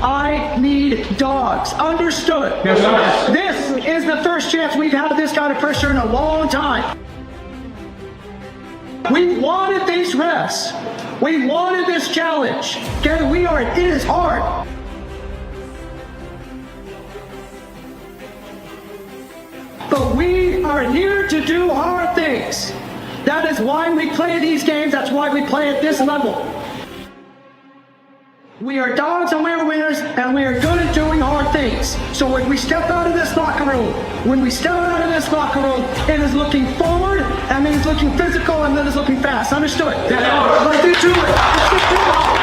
I need dogs. Understood? Yes, sir. This is the first chance we've had this kind of pressure in a long time. We wanted these refs. We wanted this challenge. Okay, it is hard. But we are here to do hard things. That is why we play these games. That's why we play at this level. We are dogs and we are winners, and we are good at doing hard things. So when we step out of this locker room, it is looking forward, and it is looking physical, and it is looking fast. Understood? Let's do it. Let's get to it.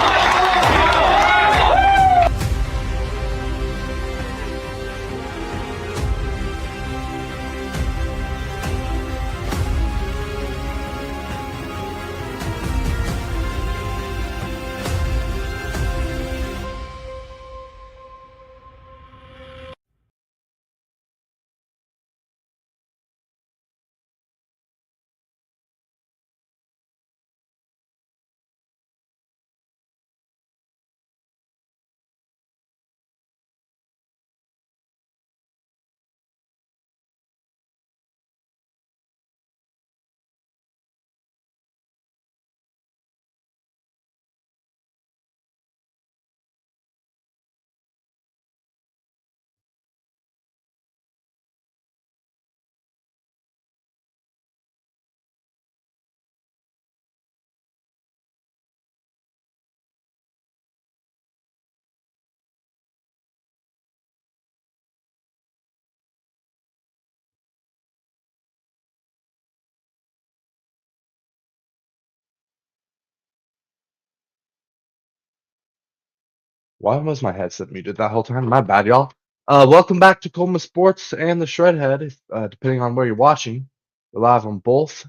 Why was my headset muted that whole time? My bad, y'all. Welcome back to Coleman Sports and the Shredhead. Depending on where you're watching, we're live on both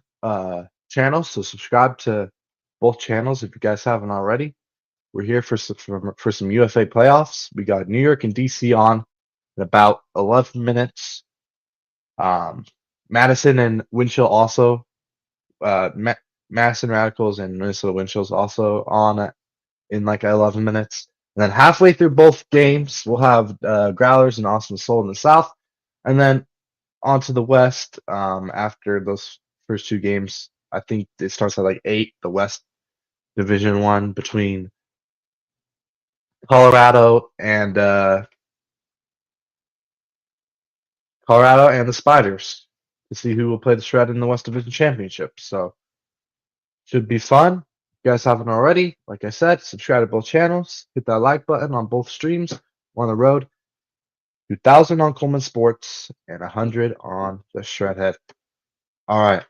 channels, so subscribe to both channels if you guys haven't already. We're here for some UFA playoffs. We got New York and DC on in about 11 minutes. Madison and Winchell also. Madison Radicals and Minnesota Winchell's also on in like 11 minutes. And then halfway through both games, we'll have Growlers and Austin Soul in the South. And then on to the West after those first two games. I think it starts at like 8, the West Division 1 between Colorado and the Spiders to see who will play the Shred in the West Division Championship. So should be fun. If you guys haven't already, like I said, subscribe to both channels. Hit that like button on both streams. We're on the road. 2,000 on Coleman Sports and 100 on the Shredhead. All right.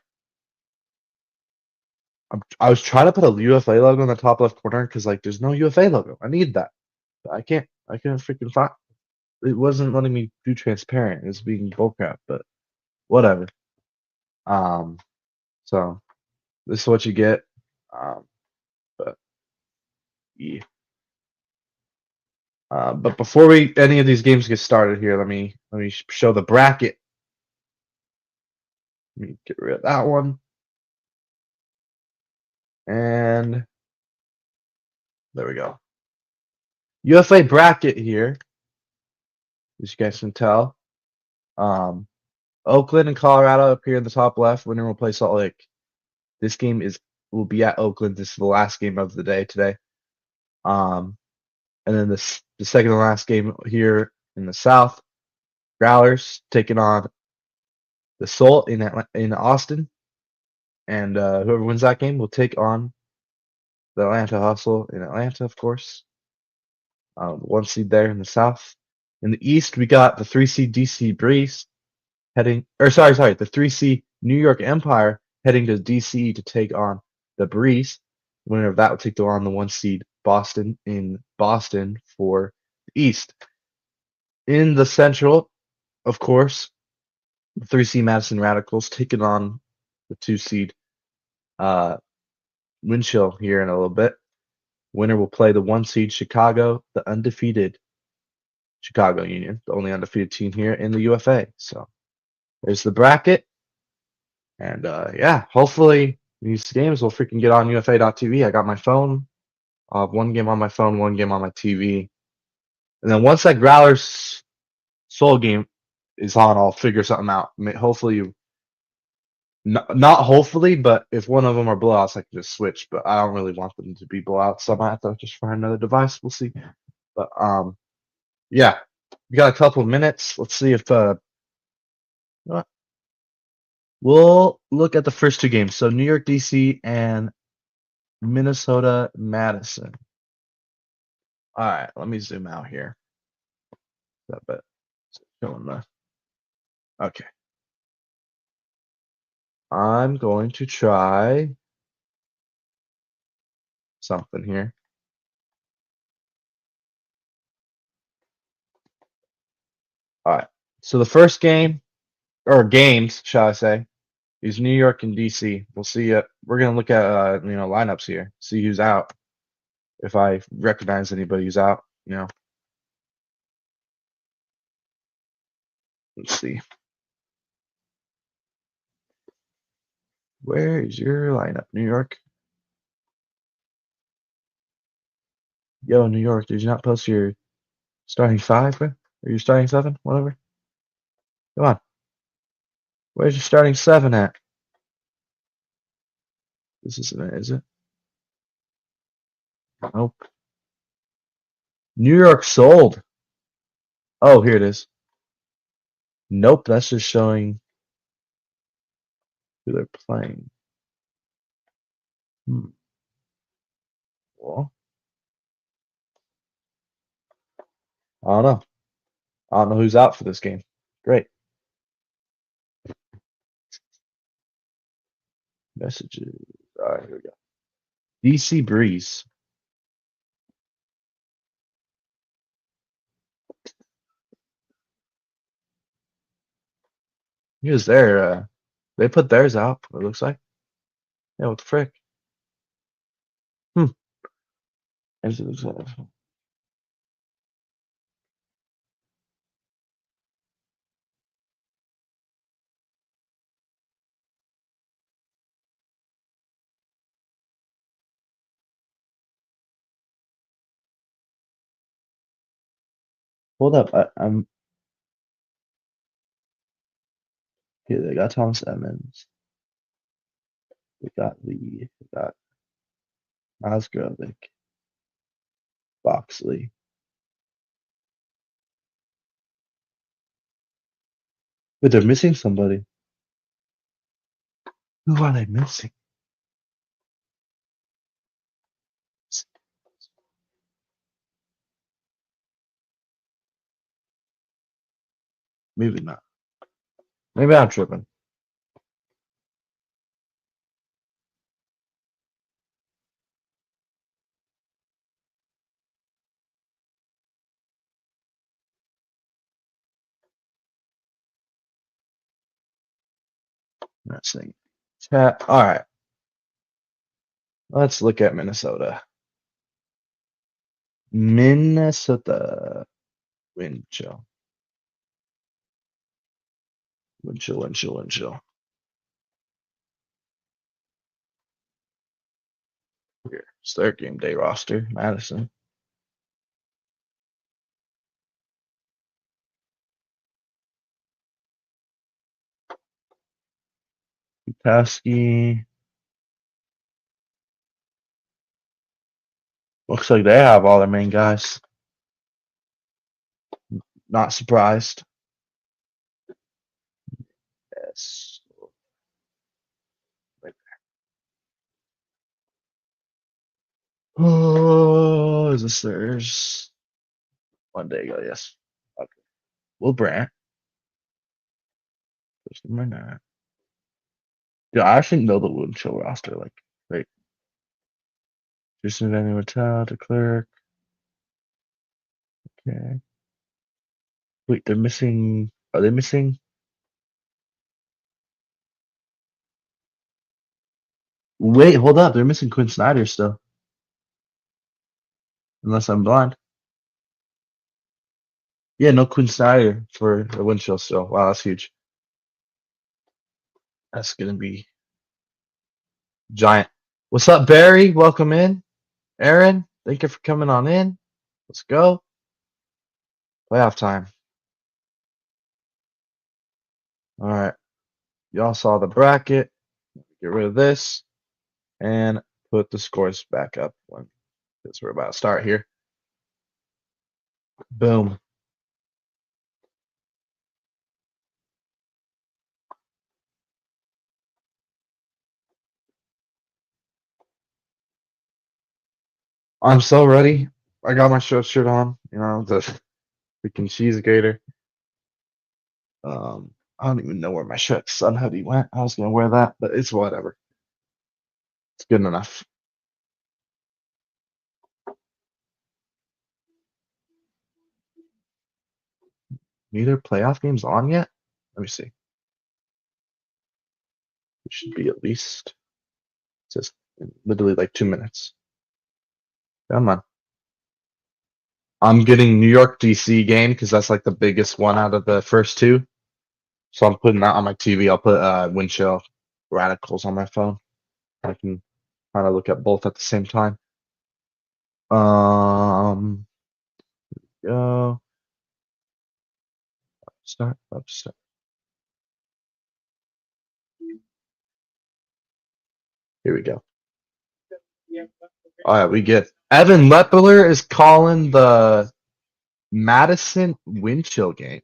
I was trying to put a UFA logo in the top left corner because like there's no UFA logo. I need that. But I can't freaking find. It wasn't letting me do transparent. It was being bullcrap, but whatever. So this is what you get. But yeah. But before any of these games get started here, let me show the bracket. Let me get rid of that one. And there we go. UFA bracket here, as you guys can tell. Oakland and Colorado up here in the top left. Winner will play Salt Lake. This game will be at Oakland. This is the last game of the day today. And then the second to last game here in the South, Growlers taking on the Soul in Austin. And whoever wins that game will take on the Atlanta Hustle in Atlanta, of course. 1 seed there in the South. In the East, we got the 3 seed DC Breeze the 3 seed New York Empire heading to DC to take on the Breeze. The winner of that will take on the 1 seed Boston in Boston for the East. In the Central, of course, the 3 seed Madison Radicals taking on the 2 seed Winchell here in a little bit. Winner will play the 1 seed Chicago, the undefeated Chicago Union, the only undefeated team here in the UFA. So there's the bracket. And yeah, hopefully these games will freaking get on UFA.tv. I got my phone. I'll have 1 game on my phone, 1 game on my TV. And then once that Growlers Soul game is on, I'll figure something out. Hopefully, not hopefully, but if one of them are blowouts, I can just switch. But I don't really want them to be blowouts, so I might have to just find another device. We'll see. But yeah, we got a couple of minutes. Let's see if what? We'll look at the first two games. So New York, DC, and Minnesota, Madison. All right, let me zoom out here. That bit showing the. Okay, I'm going to try something here. All right. So the first game, or games, shall I say, is New York and DC. We'll see. We're gonna look at lineups here. See who's out. If I recognize anybody who's out, let's see. Where is your lineup, New York? Yo, New York, did you not post your starting five, bro? Or your starting seven? Whatever. Come on. Where's your starting seven at? This isn't it, is it? Nope. New York sold. Oh, here it is. Nope, that's just showing who they're playing. Well, I don't know. I don't know who's out for this game. Great. Messages. All right, here we go. DC Breeze. He was there. They put theirs out, it looks like. Yeah, what the frick? Hmm. Hold up. I'm here. They got Thomas Emmons. They got Lee. They got Osgrovic. Boxley. But they're missing somebody. Who are they missing? Maybe not. Maybe I'm tripping. Not saying. Chat. All right. Let's look at Minnesota. Minnesota. Wind chill. Wind chill, wind chill, wind chill. Here. It's their game day roster. Madison. Petoskey. Looks like they have all their main guys. Not surprised. Yes. Right there. Oh, is this theirs? 1 day ago, yes. Okay. Will Brandt. Just number 9. Yeah, I actually know the Wind Chill roster. Like, right. Jason Van Hotel, de Klerk. Okay. Wait, they're missing. Are they missing? Wait, hold up. They're missing Quinn Snyder still. Unless I'm blind. Yeah, no Quinn Snyder for the Wind Chill still. Wow, that's huge. That's gonna be giant. What's up, Barry? Welcome in. Aaron, thank you for coming on in. Let's go. Playoff time. All right. Y'all saw the bracket. Get rid of this and put the scores back up because we're about to start here. Boom. I'm so ready. I got my show shirt on, the freaking cheese grater. I don't even know where my sun hoodie went. I was gonna wear that, but it's whatever. It's good enough. Neither playoff games on yet? Let me see. It should be at least just literally like 2 minutes. Come on. I'm getting New York DC game because that's like the biggest one out of the first two. So I'm putting that on my TV. I'll put wind chill radicals on my phone. I can kind of look at both at the same time. Go. Start. Up, start. Here we go. All right, we get Evan Leppeler is calling the Madison wind chill game.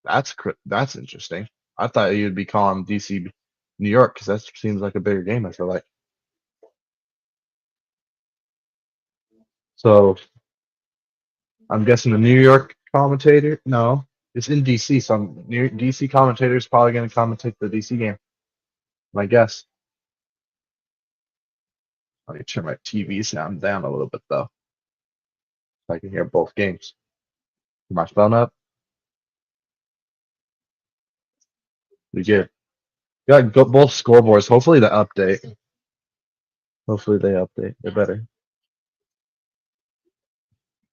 That's interesting. I thought you'd be calling DC New York because that seems like a bigger game. I feel like. So I'm guessing the New York commentator. No, it's in DC. So DC commentator is probably going to commentate the DC game. My guess. Let me turn my TV sound down a little bit though, so I can hear both games. Put my phone up. We good. Got both scoreboards. Hopefully they update. Hopefully they update. They're better.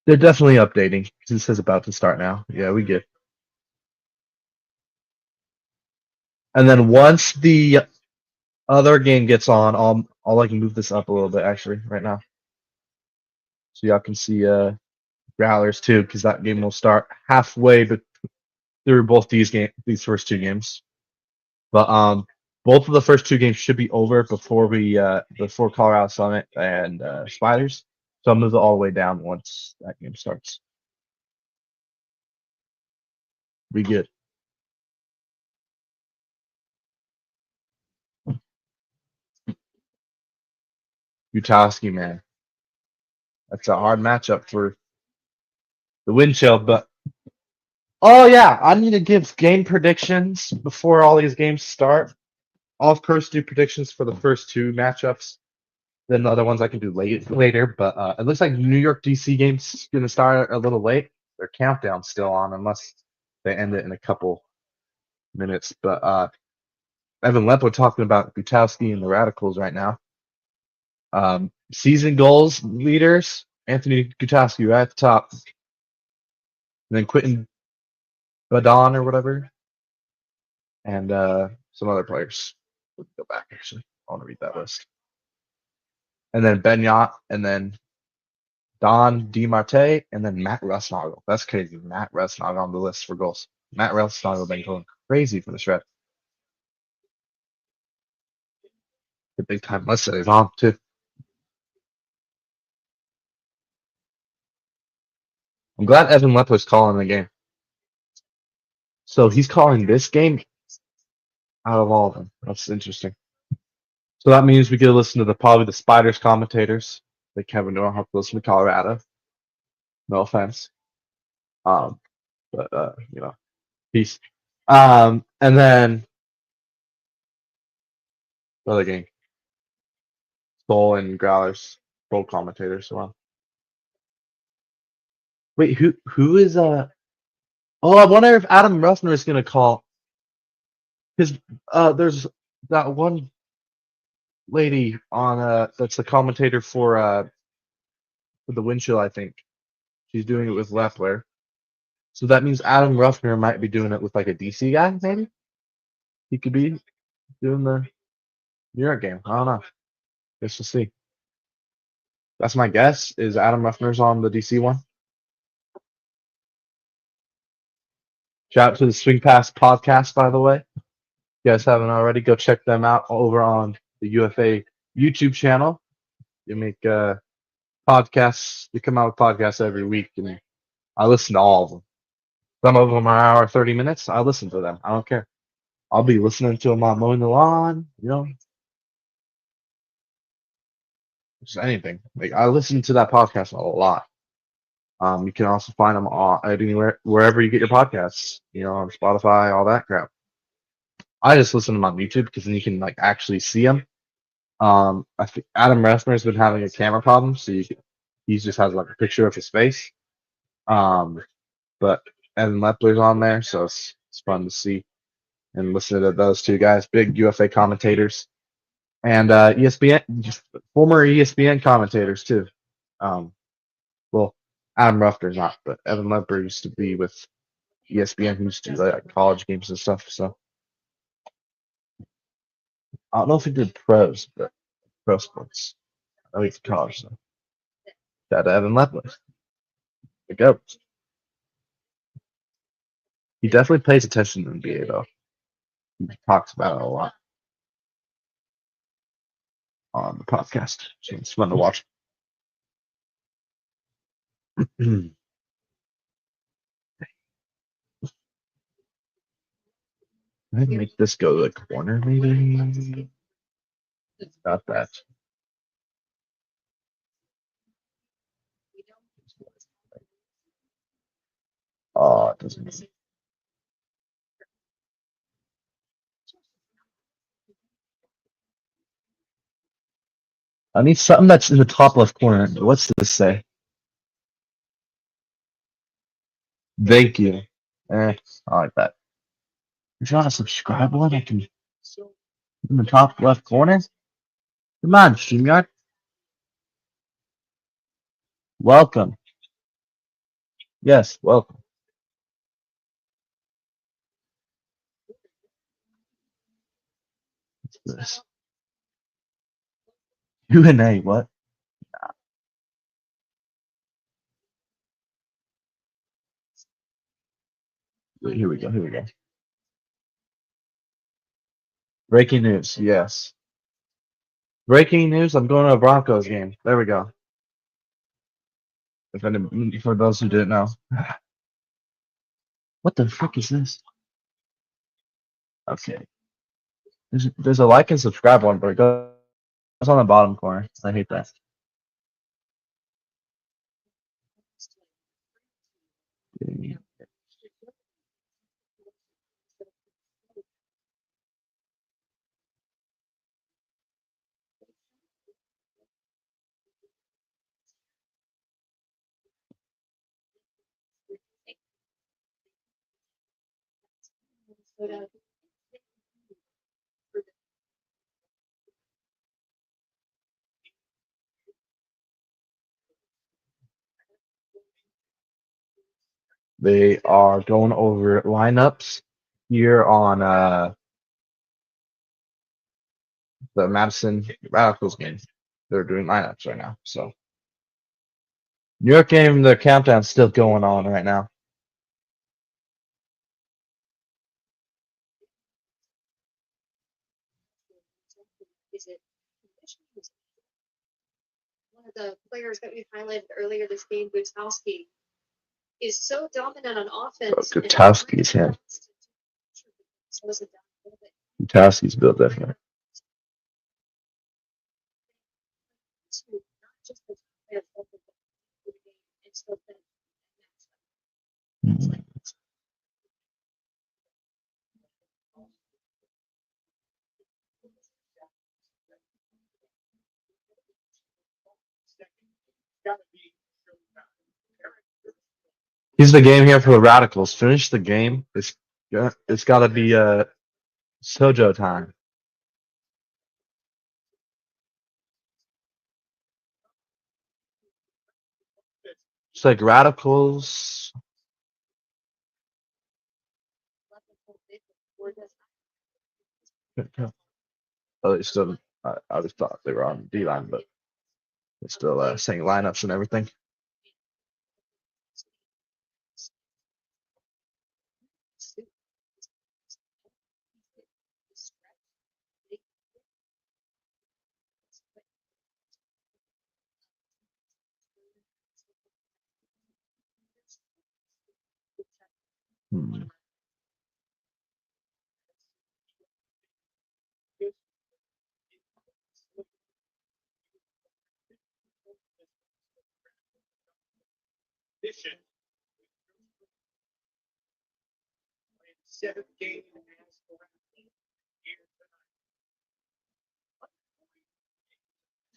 They're definitely updating because it says about to start now. Yeah, we get. And then once the other game gets on, I'll like move this up a little bit actually right now, so y'all can see Growlers too, because that game will start halfway through both these first two games. But both of the first two games should be over before Colorado Summit and Spiders. So I'll move it all the way down once that game starts. Be good. Utowski, man. That's a hard matchup for the wind chill, but oh yeah, I need to give game predictions before all these games start. I'll of course do predictions for the first two matchups. Then the other ones I can do later, but it looks like New York DC game's gonna start a little late. Their countdown's still on unless they end it in a couple minutes. But Evan Lepo talking about Butowski and the Radicals right now. Season goals leaders, Anthony Gutowski right at the top. And then Quentin Badon or whatever. And some other players. Let's go back actually. I want to read that list. And then Benyat, and then Don DiMarte, and then Matt Rusnagel. That's crazy. Matt Rusnagel on the list for goals. Matt Rusnagel been going crazy for the Shred. The big time Mustang on too. I'm glad Evan Lepo's calling the game. So he's calling this game out of all of them. That's interesting. So that means we get to listen to probably the Spiders commentators. Like Kevin don't have to listen to Colorado. No offense. But peace. And then the other game. Soul and Growlers, both commentators. So wait, who is Oh, I wonder if Adam Ruffner is gonna call because there's that one lady on that's the commentator for the wind chill, I think. She's doing it with Leffler. So that means Adam Ruffner might be doing it with like a DC guy, maybe? He could be doing the New York game. I don't know. Guess we'll see. That's my guess. Is Adam Ruffner's on the DC one? Shout out to the Swing Pass podcast, by the way. If you guys haven't already, go check them out over on the UFA YouTube channel. You make podcasts. You come out with podcasts every week, and I listen to all of them. Some of them are an hour, 30 minutes. I listen to them. I don't care. I'll be listening to them while mowing the lawn, just anything. Like I listen to that podcast a lot. You can also find them anywhere, wherever you get your podcasts, on Spotify, all that crap. I just listen to them on YouTube because then you can like actually see them. I think Adam Ressner's been having a camera problem, so he just has like a picture of his face. But Evan Lepler's on there, so it's fun to see and listen to those two guys, big UFA commentators, and ESPN, just former ESPN commentators too. Well, Adam Ruffner's not, but Evan Lepler used to be with ESPN, who used to do like college games and stuff. So I don't know if he did pros, but pro sports. I know he's college though. Shout out to Evan Lepler. The goat. He definitely pays attention to the NBA though. He talks about it a lot on the podcast, so it's fun to watch. I make this go to the corner, maybe. Got that. Oh, it doesn't. I need something that's in the top left corner. What's this say? Thank you. I like that. There's not a subscribe one I can in the top left corner. Come on, StreamYard. Welcome. Yes, welcome. What's this? UNA, what? Wait, here we go. Here we go. Breaking news. Yes. Breaking news. I'm going to a Broncos game. There we go. For those who didn't know. What the frick is this? Okay. There's a like and subscribe one, but it goes on the bottom corner. I hate that. They are going over lineups here on the Madison Radicals game. They're doing lineups right now. So New York game, the countdown's still going on right now. One of the players that we highlighted earlier this game, Gutowski, is so dominant on offense. Gutowski's him. Gutowski's built different. He's the game here for the Radicals. Finish the game. It's got to be Sojo time. It's like Radicals. Oh, it's still. I just thought they were on D line, but it's still saying lineups and everything. Hmm.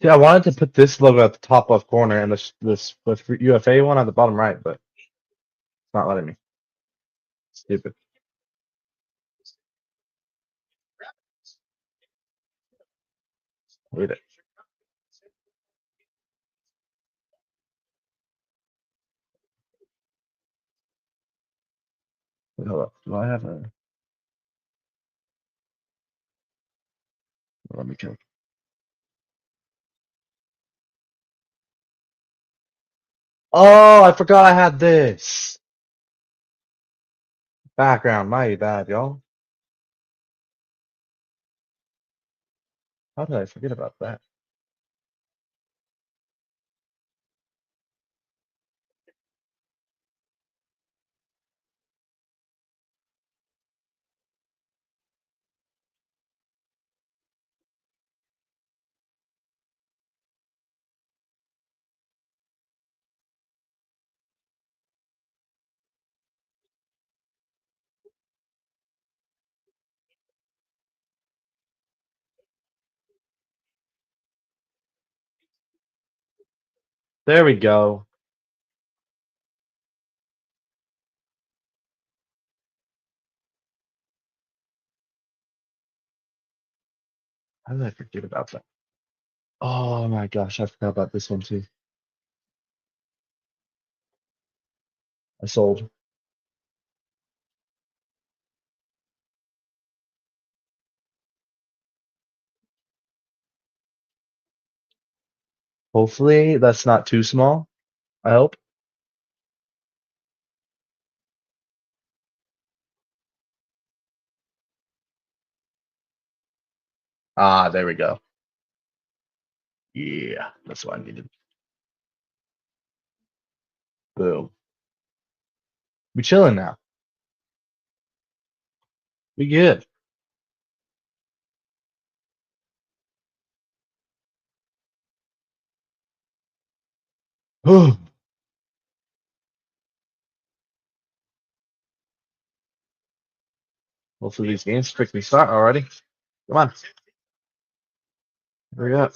Yeah, I wanted to put this logo at the top left corner and this UFA one at the bottom right, but it's not letting me. Stupid. Hate it. Wait, hold up. Do I have a? Let me check. Oh, I forgot I had this background. My bad, y'all. How did I forget about that? There we go. How did I forget about that? Oh my gosh, I forgot about this one too. I sold. Hopefully that's not too small. I hope. Ah, there we go. Yeah, that's what I needed. Boom. We chilling now. We good. Hopefully these games quickly start already. Come on. Hurry up.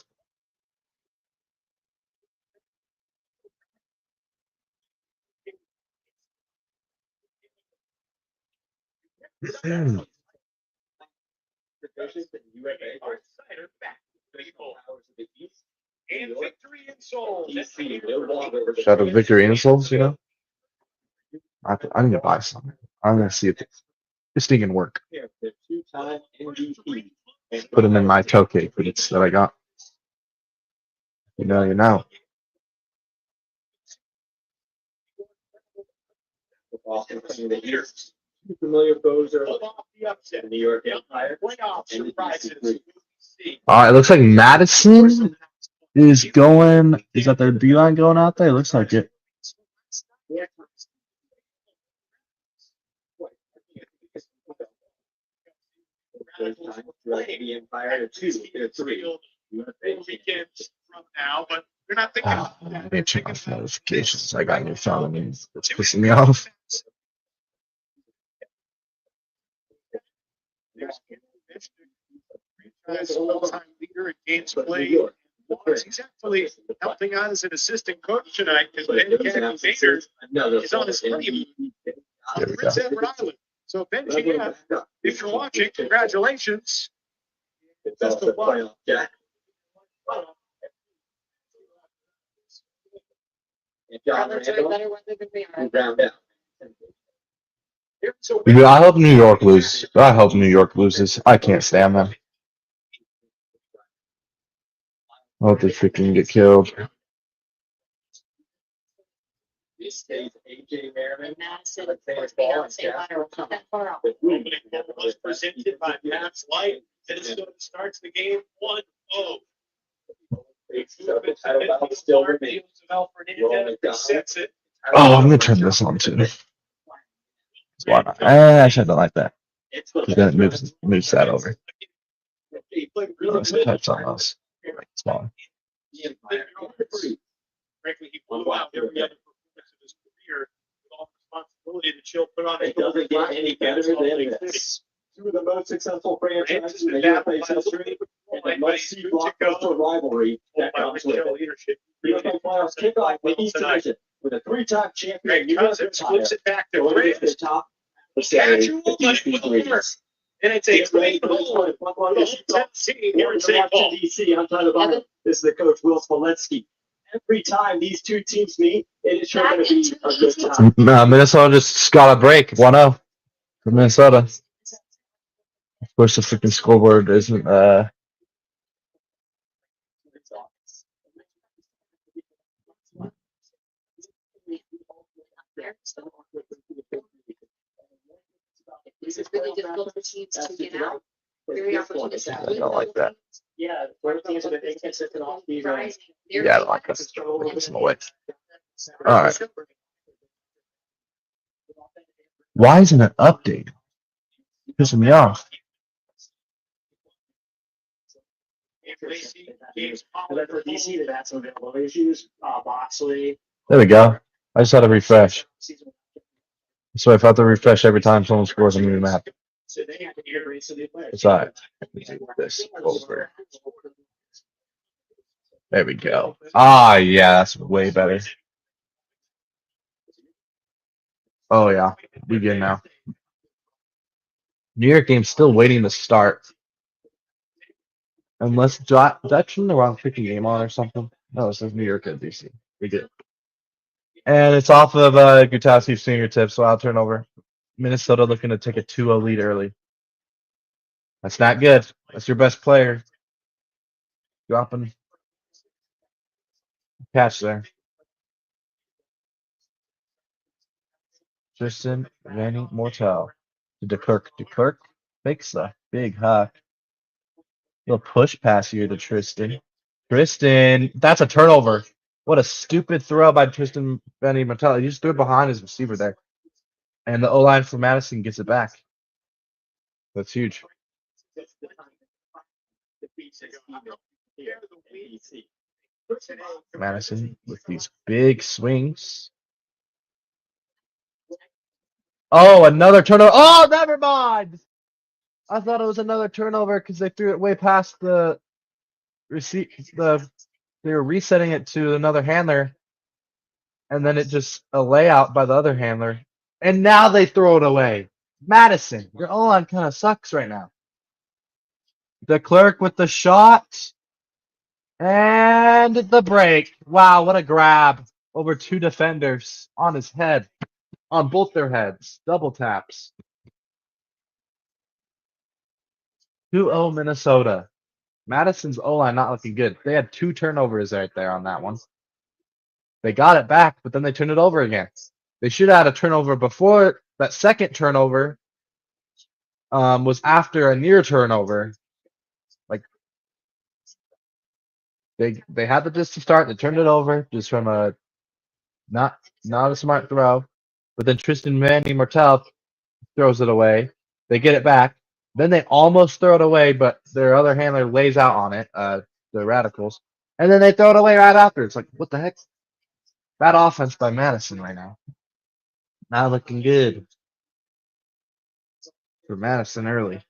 Shout out Victory Insoles, you know? I need to buy something. I'm gonna see if this thing can work. Put them in my toe cake that I got. You know, you know. It looks like Madison is going. Is that their beeline going out there? It looks like it. I need to check my notifications. I got a new phone. I mean, it's pissing me off. All-time leader in games played. He's actually helping out as an assistant coach tonight because Ben Vader is on his honeymoon on Prince Edward Island. So Benji, if you're watching, congratulations. Best of luck. Dude, I hope New York loses. I hope New York loses. I can't stand them. I hope they freaking get killed. Was presented by Matt's Light. Minnesota starts the game 1-0. Oh, I'm gonna turn this on too. Why not? Actually, I don't like that. Because then it moves that over. Type something else. Make it smaller. Frankly, he blew out every other performance of his career with all the responsibility that Chill put on. It doesn't get any better than this. Two of the most successful franchises in the UFA's history, and the must-see blockbuster rivalry that comes with it. Leadership. UFA playoffs kick off the East Division with a three-time champion. Greg Cousins flips it back to Going to the Grant. top. Casual, but it will work. And it's a great goal. Tennessee here in St. Paul. DC. I'm talking about this is the coach Will Smolensky. Every time these two teams meet, it is sure going to be a good time. Minnesota just got a break. 1-0 for Minnesota. Of course, the freaking scoreboard isn't. This is really difficult for teams to get out. Very opportunistic. I don't like that. Yeah, where teams have been inconsistent off these. Rising. Yeah, I don't like this. It's in the way. All right. Why isn't it updated? Pissing me off. And then for DC, they've had some availability issues. Boxley. There we go. I just had to refresh. So if I have to refresh every time someone scores a new map. So they have to integrate some new players. It's all right. This over. There we go. Ah, yeah, that's way better. Oh, yeah. We good now. New York game's still waiting to start. Unless, did I turn the wrong freaking game on or something? No, it says New York at DC. We good. And it's off of Gutowski's fingertips, so I'll turn over. Minnesota looking to take a 2-0 lead early. That's not good. That's your best player. Dropping catch there. Tristan Vanny Mortel to DeKirk. DeKirk makes a big huck. Little push pass here to Tristan. Tristan, that's a turnover. What a stupid throw by Tristan Vanny Mortel. He just threw it behind his receiver there. And the O-line for Madison gets it back. That's huge. Madison with these big swings. Oh, another turnover. Oh, never mind. I thought it was another turnover because they threw it way past the receipt. They were resetting it to another handler, and then it just a layout by the other handler, and now they throw it away. Madison, your O-line kind of sucks right now. The clerk with the shot. And the break. Wow, what a grab over two defenders on his head. On both their heads. Double taps. 2-0 Minnesota. Madison's O-line not looking good. They had two turnovers right there on that one. They got it back, but then they turned it over again. They should have had a turnover before. That second turnover was after a near turnover. Like, they had this to start. They turned it over just from a not a smart throw. But then Tristan Vanny Mortel throws it away. They get it back. Then they almost throw it away, but their other handler lays out on it, the Radicals. And then they throw it away right after. It's like, what the heck? Bad offense by Madison right now. Not looking good for Madison early.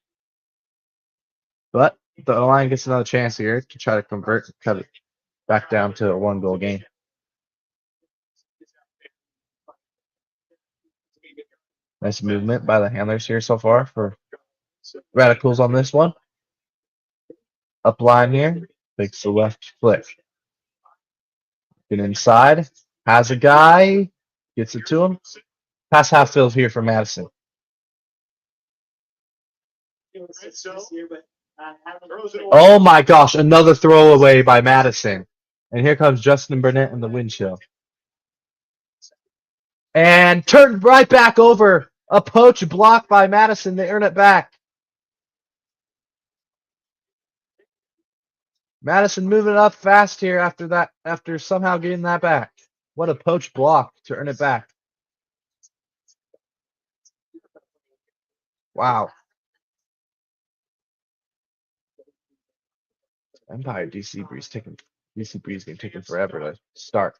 But the O-line gets another chance here to try to convert and cut it back down to a one-goal game. Nice movement by the handlers here so far for Radicals on this one. Up line here. Makes the left flick. Get inside. Has a guy. Gets it to him. Pass half field here for Madison. Oh my gosh, another throwaway by Madison. And here comes Justin Burnett in the wind chill. And turned right back over. A poach block by Madison. They earn it back. Madison moving up fast here after somehow getting that back. What a poach block to earn it back. Wow. Empire DC Breeze game taking forever to start.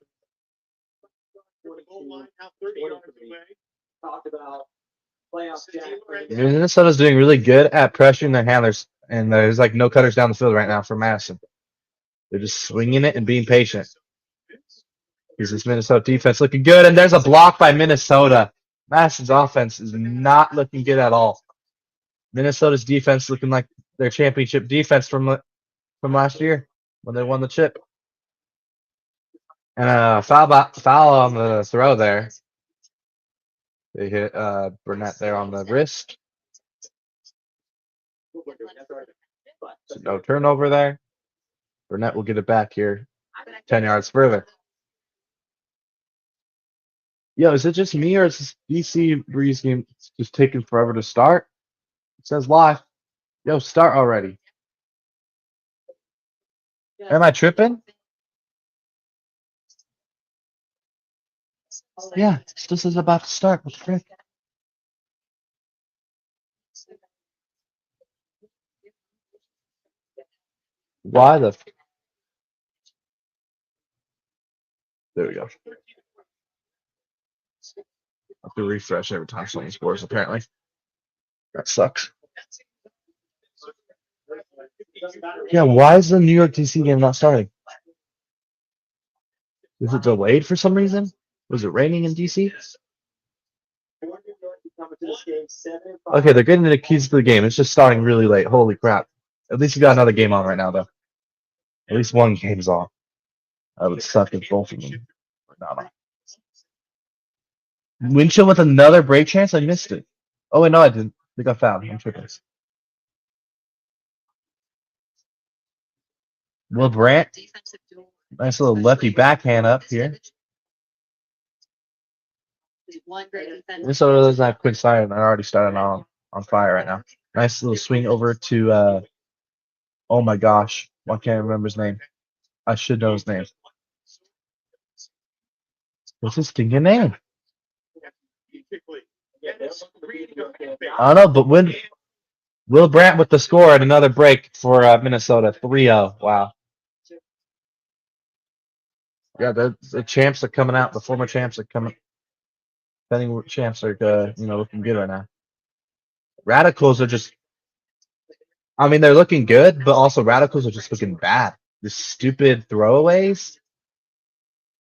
Goal line now 30 yards away. Talk about playoff Jack. Minnesota's doing really good at pressuring their handlers, and there's like no cutters down the field right now for Madison. They're just swinging it and being patient. Here's this Minnesota defense looking good, and there's a block by Minnesota. Madison's offense is not looking good at all. Minnesota's defense looking like their championship defense from last year when they won the chip. And foul on the throw there. They hit Burnett there on the wrist. So no turnover there. Burnett will get it back here 10 yards further. Yo, is it just me or is this DC Breeze game just taking forever to start? It says live. Yo, start already. Am I tripping? Yeah, this is about to start. What the frick? Why the? There we go. I have to refresh every time someone scores, apparently. That sucks. Yeah, why is the New York DC game not starting? Is it delayed for some reason? Was it raining in DC? Okay, they're getting the keys to the game. It's just starting really late. Holy crap. At least you got another game on right now, though. At least one game's on. I would suck if both of them were not on. Winchell with another break chance? I missed it. Oh, wait, no, I didn't. I think I fouled. I'm tripping. Will Brandt. Nice little lefty backhand up here. Minnesota doesn't have Quinn Snyder. They're already starting on fire right now. Nice little swing over to, oh my gosh. I can't remember his name. I should know his name. What's his stinking name? I don't know, but Will Brandt with the score and another break for Minnesota. 3-0. Wow. Yeah, the champs are coming out. The former champs are coming. Defending champs are, looking good right now. Radicals are just. I mean, they're looking good, but also Radicals are just looking bad. The stupid throwaways.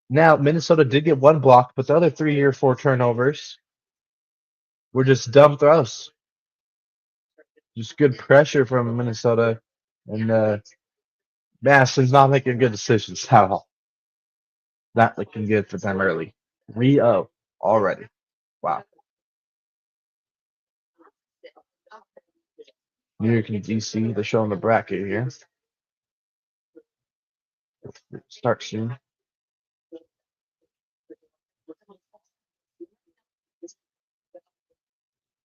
Now, Minnesota did get one block, but the other 3 or 4 turnovers were just dumb throws. Just good pressure from Minnesota, and Madison's not making good decisions at all. Not looking good for them early. 3-0 already. Wow. New York and DC, they're showing the bracket here. Start soon.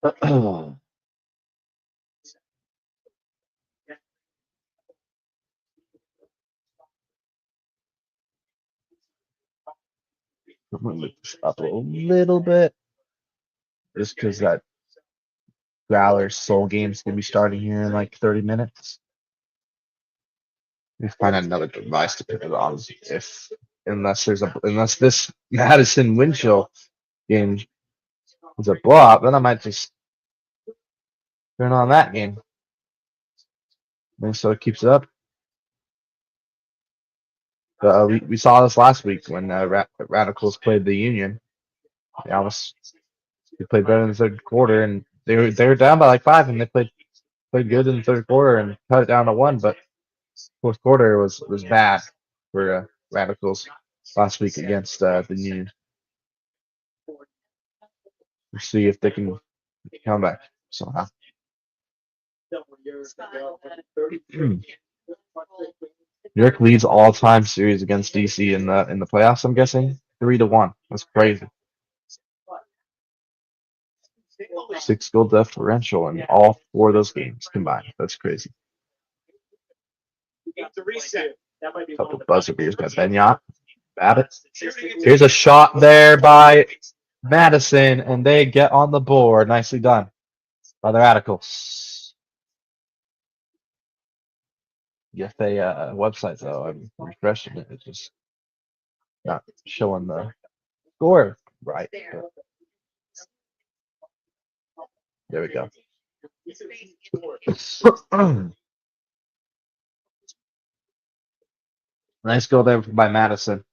I'm going to push up a little bit. Just because that Growler Soul game's going to be starting here in like 30 minutes. We find another device to put it on unless this Madison Winchell game is a blowout, then I might just turn on that game. Minnesota keeps it up. We saw this last week when Radicals played the Union. They played better in the third quarter, and they were down by like 5, and they played good in the third quarter and cut it down to 1. But fourth quarter was bad for Radicals last week against the Union. We'll see if they can come back somehow. New York leads all-time series against DC in the playoffs. I'm guessing 3-1. That's crazy. 6 goal differential in all 4 of those games combined. That's crazy. Couple buzzer beaters by Benyat. Babbitt. Here's a shot there by Madison, and they get on the board. Nicely done Other articles. UFA website though. I'm refreshing it. It's just not showing the score right. But there we go. Nice goal there by Madison.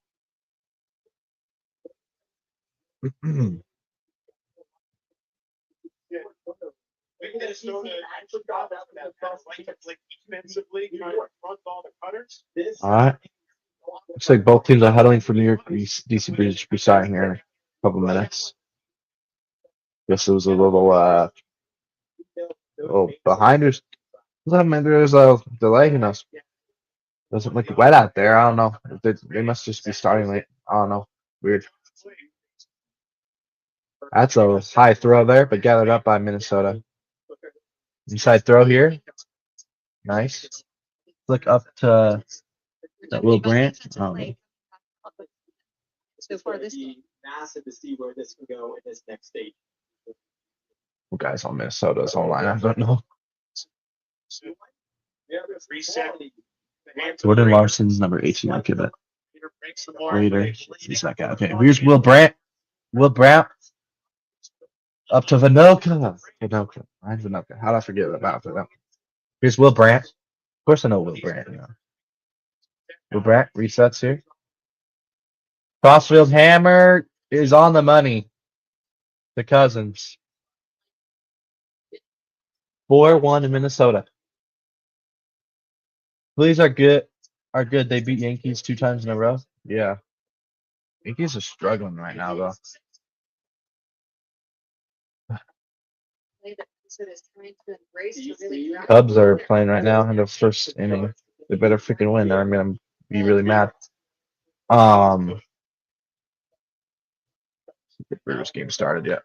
Minnesota actually got that like defensively, trying to front all the cutters. All right. Looks like both teams are huddling for New York DC Breeze to be starting here in a couple minutes. Guess it was a little behind us. There's a delay, Doesn't look wet out there. I don't know. They must just be starting late. I don't know. Weird. That's a high throw there, but gathered up by Minnesota. Inside throw here. Nice. Flick up to that Will Brandt. So far this massive to see where this can go in this next stage. Well, guys on Minnesota's online. I don't know. Reset. Jordan Larson's number 18. I'll give it later. He's that guy. Okay, here's Will Brandt. Will Brandt up to Vinoka. Ryan Vinoka. How did I forget about Vinoka? Here's Will Brandt. Of course I know Will Brandt. Will Brandt resets here. Crossfield hammer is on the money. The Cousins. 4-1 in Minnesota. Phillies are good. They beat Yankees 2 times in a row. Yeah. Yankees are struggling right now, though. play that Minnesota is trying to embrace to really grab Cubs are playing right now in the first inning. They better freaking win. I'm gonna be really mad. The Brewers game started yet.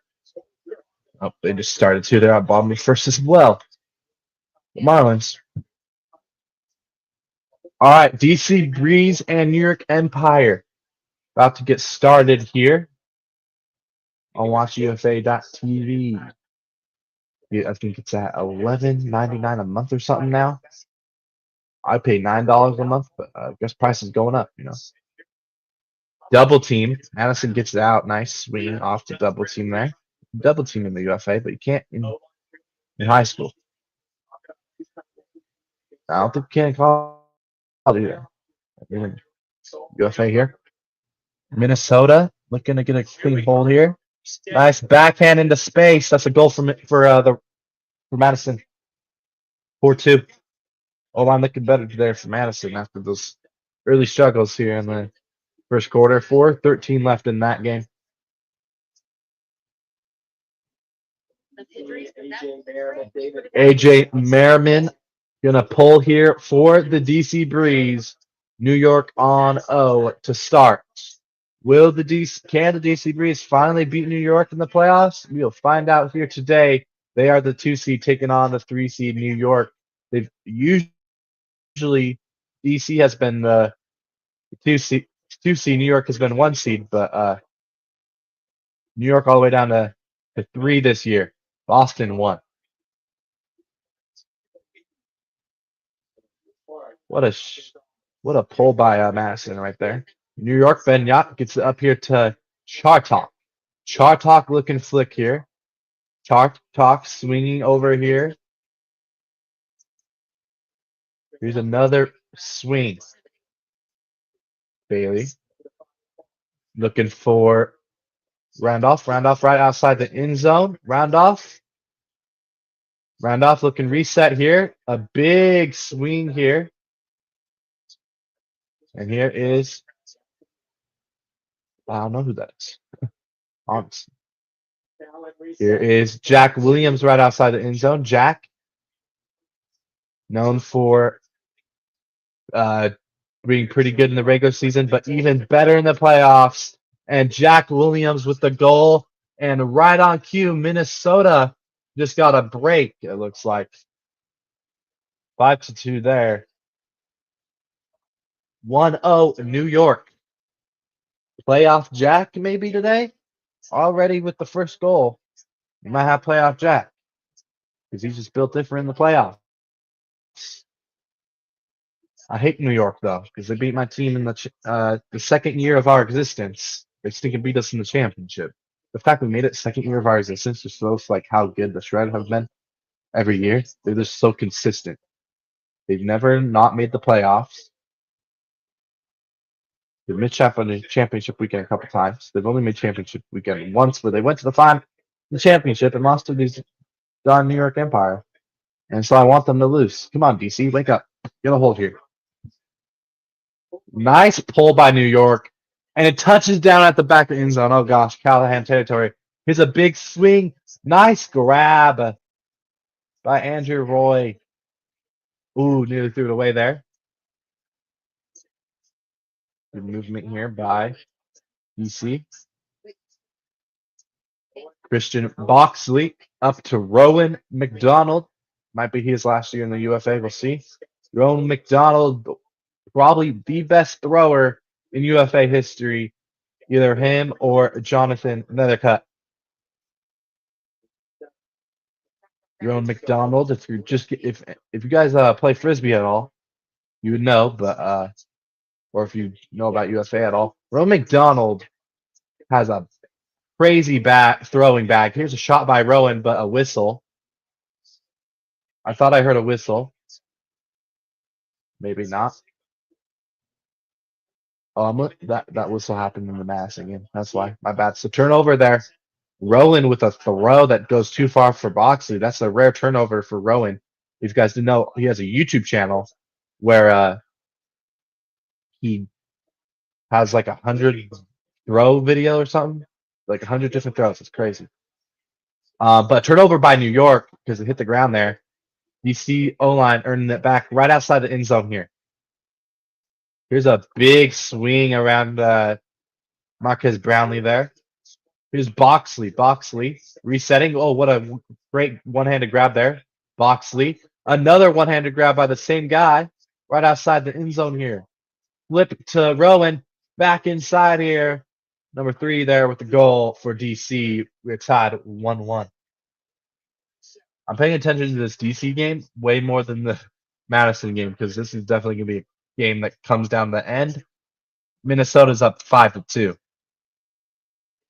Oh, they just started too. They're at bottom of first as well. The Marlins. All right, DC Breeze and New York Empire about to get started here on WatchUFA.tv. Yeah, I think it's at $11.99 a month or something now. I pay $9 a month, but I guess price is going up, Double team. Madison gets it out. Nice swing off the double team there. Double team in the UFA, but you can't in high school. I don't think you can call it either. UFA here. Minnesota looking to get a clean hold here. Nice backhand into space. That's a goal for Madison. 4-2. O-line looking better there for Madison after those early struggles here in the first quarter. 4:13 left in that game. AJ Merriman gonna pull here for the DC Breeze. New York on O to start. Can the DC Breeze finally beat New York in the playoffs? We'll find out here today. They are the 2 seed taking on the 3 seed New York. They've usually DC has been the 2 seed. 2 seed. New York has been 1 seed, but New York all the way down to 3 this year. Boston 1. What a pull by Madison right there. New York Benyat gets it up here to Chartok. Chartok looking flick here. Chartok swinging over here. Here's another swing. Bailey looking for Randolph right outside the end zone. Randolph looking reset here. A big swing here. And here is, I don't know who that is. Honestly. Here is Jack Williams right outside the end zone. Jack, known for being pretty good in the regular season, but even better in the playoffs. And Jack Williams with the goal. And right on cue, Minnesota just got a break, it looks like. 5-2 there. 1-0 New York. Playoff Jack maybe today? Already with the first goal. You might have playoff Jack. because he's just built different in the playoffs. I hate New York though, because they beat my team in the second year of our existence. They stinking beat us in the championship. The fact we made it second year of our existence just shows like how good the Shred have been every year. They're just so consistent. They've never not made the playoffs. They've made championship weekend a couple times. They've only made championship weekend once, where they went to the championship and lost to these darn New York Empire. And so I want them to lose. Come on, DC, wake up. Get a hold here. Nice pull by New York. And it touches down at the back of the end zone. Oh gosh, Callahan territory. Here's a big swing. Nice grab by Andrew Roy. Ooh, nearly threw it away there. Good movement here by DC. Christian Boxley up to Rowan McDonald. Might be his last year in the UFA. We'll see. Rowan McDonald, probably the best thrower in UFA history. Either him or Jonathan Nethercutt. Rowan McDonald, if you guys play frisbee at all, you would know, but or if you know about UFA at all, Rowan McDonald has a crazy throwing bag. Here's a shot by Rowan, but a whistle. I thought I heard a whistle. Maybe not. That whistle happened in the Madison game. That's why. My bad. So turnover there. Rowan with a throw that goes too far for Boxley. That's a rare turnover for Rowan. If you guys didn't know, he has a YouTube channel where he has like 100 throw video or something. Like 100 different throws. It's crazy. But turnover by New York because it hit the ground there. DC O-line earning it back right outside the end zone here. Here's a big swing around Marquez Brownlee there. Here's Boxley. Boxley resetting. Oh, what a great one-handed grab there. Boxley. Another one-handed grab by the same guy right outside the end zone here. Flip to Rowan. Back inside here. Number 3 there with the goal for DC. We're tied 1-1. I'm paying attention to this DC game way more than the Madison game because this is definitely going to be a game that comes down the end. Minnesota's up 5-2.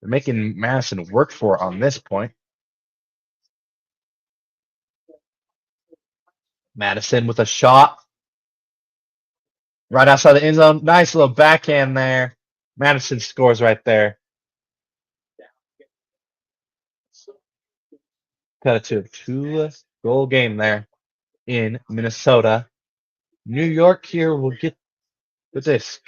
They're making Madison work for it on this point. Madison with a shot. Right outside the end zone. Nice little backhand there. Madison scores right there. Cut it to a 2-goal game there in Minnesota. New York here will get the disc.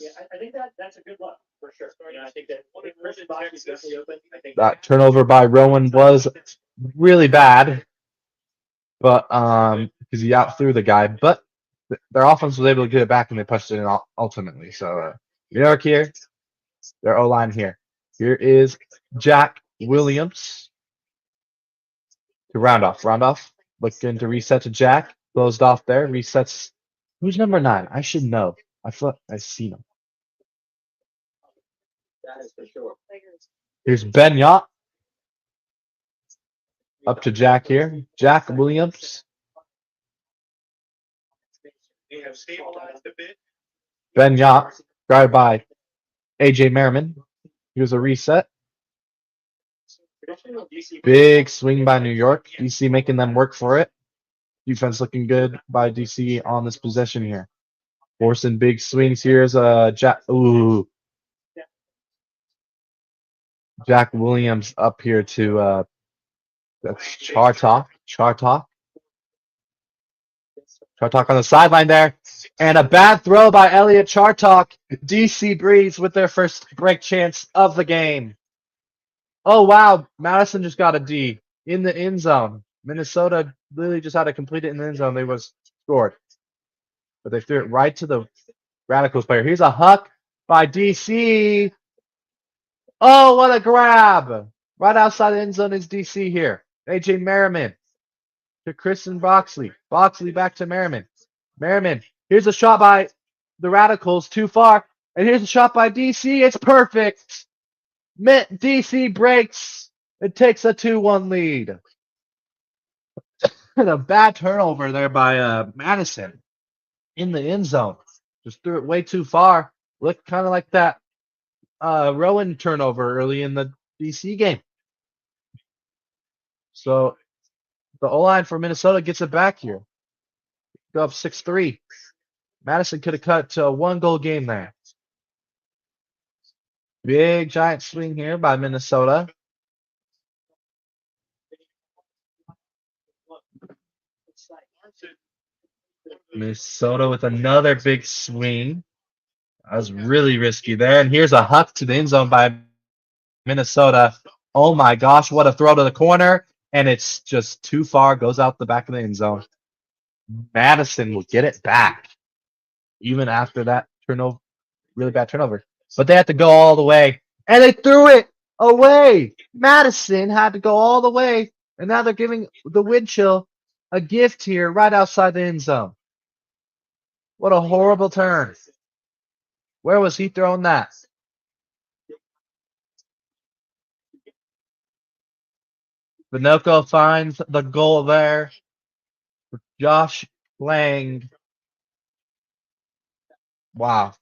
Yeah, I think that's a good look for sure. I think that box is definitely open. That turnover by Rowan was really bad, but because he outthrew the guy, but their offense was able to get it back and they punched it in ultimately. So New York here, their O-line here. Here is Jack Williams to round off. Looking to reset to Jack. Closed off there. Resets. Who's number 9? I should know. I thought I seen him. That is for sure. Here's Ben Yacht. Up to Jack here. Jack Williams. They have stabilized a bit. Ben Yacht. Guarded by AJ Merriman. Here's a reset. Big swing by New York. DC making them work for it. Defense looking good by DC on this possession here. Forcing big swings. Here's Jack. Ooh. Jack Williams up here to that's Chartok. Chartok on the sideline there. And a bad throw by Elliot Chartok. DC Breeze with their first break chance of the game. Oh, wow. Madison just got a D in the end zone. Minnesota literally just had to complete it in the end zone. They was scored. But they threw it right to the Radicals player. Here's a huck by DC. Oh, what a grab. Right outside the end zone is DC here. AJ Merriman to Kristen Boxley. Boxley back to Merriman. Merriman. Here's a shot by the Radicals. Too far. And here's a shot by DC. It's perfect. DC breaks. It takes a 2-1 lead. And a bad turnover there by Madison in the end zone. Just threw it way too far. Looked kind of like that Rowan turnover early in the DC game. So the O-line for Minnesota gets it back here. Go up 6-3. Madison could have cut to a 1-goal game there. Big giant swing here by Minnesota. Minnesota with another big swing. That was really risky there. And here's a huck to the end zone by Minnesota. Oh my gosh, what a throw to the corner. And it's just too far, goes out the back of the end zone. Madison will get it back, even after that turnover, really bad turnover. But they had to go all the way. And they threw it away. Madison had to go all the way. And now they're giving the wind chill a gift here right outside the end zone. What a horrible turn. Where was he throwing that? Vinoco finds the goal there. Josh Lang. Wow.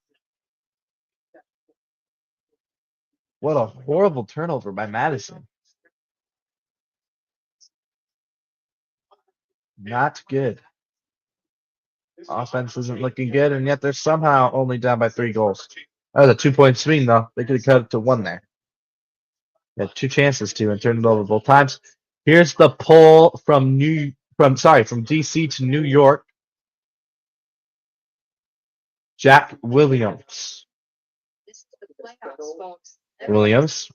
What a horrible turnover by Madison. Not good. Offense isn't looking good, and yet they're somehow only down by 3 goals. That was a 2-point swing, though. They could have cut it to 1 there. They had 2 chances to and turned it over both times. Here's the pull from DC to New York. Jack Williams. This is the playoffs, folks. Williams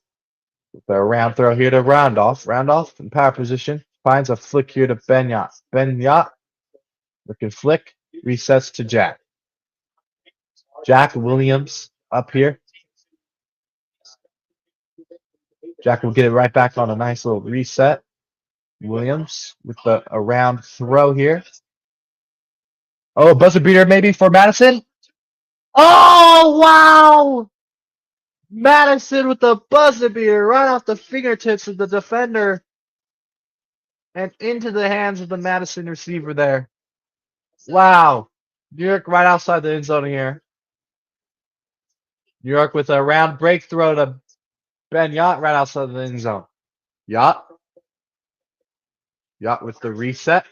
with a round throw here to Roundoff. Roundoff in power position. Finds a flick here to Benyat. Benyat looking flick. Resets to Jack. Jack Williams up here. Jack will get it right back on a nice little reset. Williams with a round throw here. Oh, buzzer beater maybe for Madison. Oh, wow! Madison with the buzzer beater right off the fingertips of the defender and into the hands of the Madison receiver there. Wow. New York right outside the end zone here. New York with a round break throw to Ben Yacht right outside the end zone. Yacht. Yacht with the reset.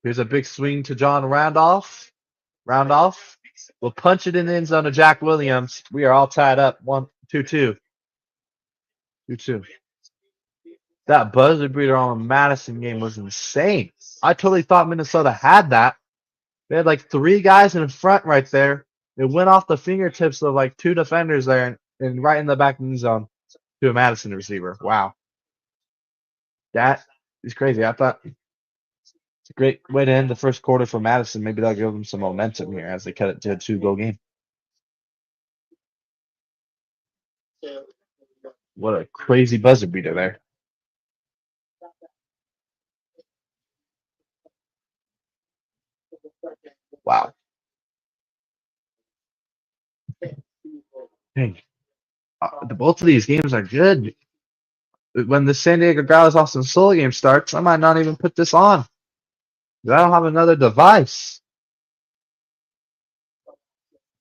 Here's a big swing to John Randolph. Randolph will punch it in the end zone to Jack Williams. We are all tied up. 2-2. 2-2. That buzzer beater on the Madison game was insane. I totally thought Minnesota had that. They had like 3 guys in front right there. It went off the fingertips of like 2 defenders there and right in the back end zone to a Madison receiver. Wow. That is crazy. I thought it's a great way to end the first quarter for Madison. Maybe that'll give them some momentum here as they cut it to a 2-goal game. What a crazy buzzer beater there. Wow. Dang. Both of these games are good. When the San Diego Gallus Austin Soul game starts, I might not even put this on. I don't have another device.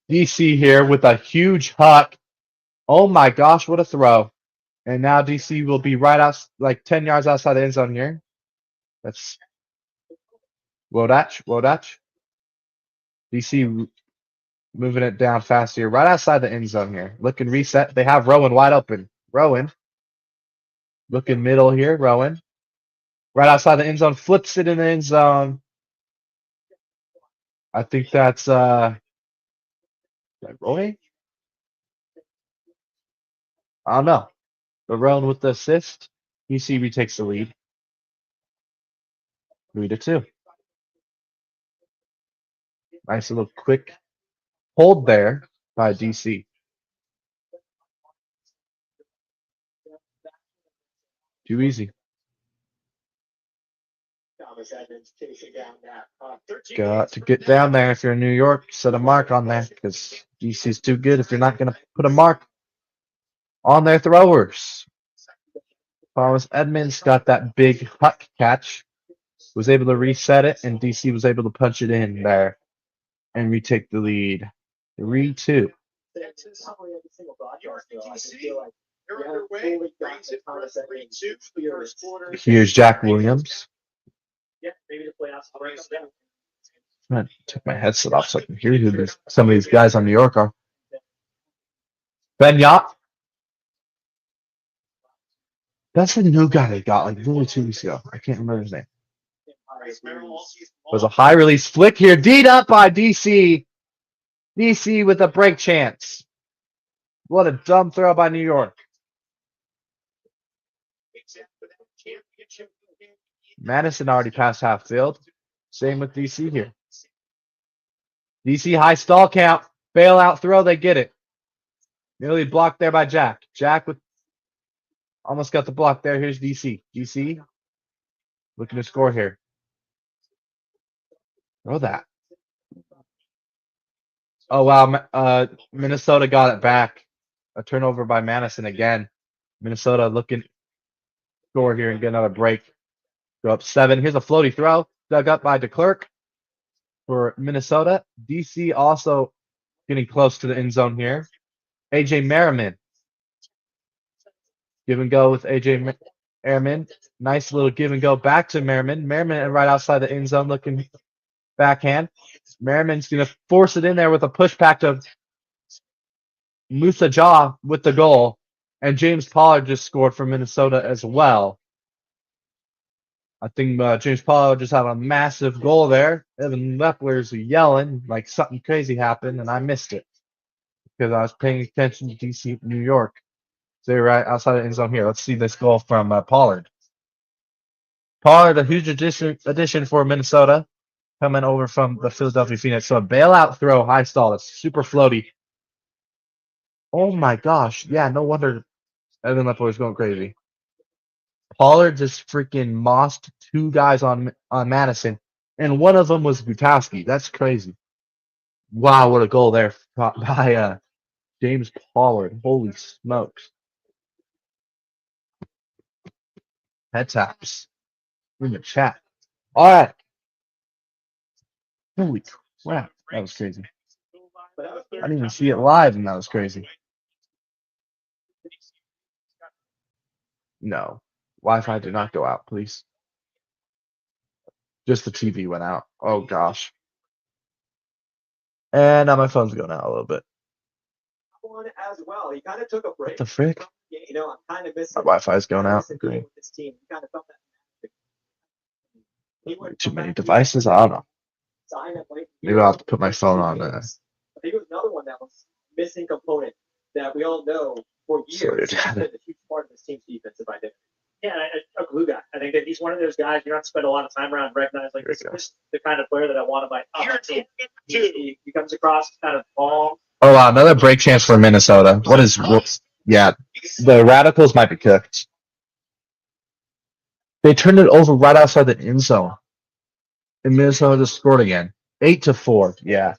DC here with a huge huck. Oh my gosh, what a throw. And now DC will be right out, like 10 yards outside the end zone here. That's Wodach. DC moving it down fast here, right outside the end zone here. Looking reset. They have Rowan wide open. Rowan. Looking middle here. Rowan. Right outside the end zone. Flips it in the end zone. I think that's Roy? I don't know. But Rowan with the assist. DC retakes the lead. 3-2. Nice little quick hold there by DC. Too easy. Got to get down there if you're in New York. Set a mark on there because DC's too good if you're not going to put a mark on their throwers. Thomas Edmonds got that big huck catch, was able to reset it, and DC was able to punch it in there and retake the lead. 3-2. Texas, they're underway. Brings it for 3-2 for the first quarter. Here's Jack Williams. Yeah, maybe the playoffs. I'm gonna take my headset off so I can hear who some of these guys on New York are. Ben Yacht. That's the new guy they got like literally 2 weeks ago. I can't remember his name. Was a high release flick here. D'd up by DC. DC with a break chance. What a dumb throw by New York. Madison already passed half field. Same with DC here. DC high stall count. Bailout throw. They get it. Nearly blocked there by Jack. Jack with almost got the block there. Here's DC. DC looking to score here. Throw that. Oh, wow. Minnesota got it back. A turnover by Madison again. Minnesota looking to score here and get another break. Go up 7. Here's a floaty throw. Dug up by DeClerc for Minnesota. DC also getting close to the end zone here. AJ Merriman. Give and go with AJ Merriman. Nice little give and go back to Merriman. Merriman right outside the end zone looking backhand. Merriman's going to force it in there with a push back to Musa Jaw with the goal. And James Pollard just scored for Minnesota as well. I think James Pollard just had a massive goal there. Evan Lepler's yelling like something crazy happened, and I missed it because I was paying attention to DC, New York. So they're right outside the end zone here. Let's see this goal from Pollard. Pollard, a huge addition for Minnesota, coming over from the Philadelphia Phoenix. So a bailout throw, high stall. It's super floaty. Oh my gosh. Yeah, no wonder Evan Lepler was going crazy. Pollard just freaking mossed 2 guys on Madison, and one of them was Gutowski. That's crazy. Wow, what a goal there by James Pollard. Holy smokes. Head taps in the chat. All right. Holy crap. That was crazy. I didn't even see it live, and that was crazy. No. Wi-Fi did not go out, please. Just the TV went out. Oh, gosh. And now my phone's going out a little bit. As well. He kind of took a break. What the frick? Yeah, you know, I'm kind of missing. My Wi-Fi's going out. Great. This team. He kind of felt that. Too many devices? I don't know. Maybe I'll have to put my phone on. I think it was another one that was missing component that we all know for years has been a huge part of this team's defensive identity. Yeah, a glue guy. I think that he's one of those guys you don't have to spend a lot of time around recognizing like this is the kind of player that I want on my team. He comes across kind of ball. Oh wow, another break chance for Minnesota. What is yeah. The Radicals might be cooked. They turned it over right outside the end zone. And Minnesota just scored again. 8-4. Yeah.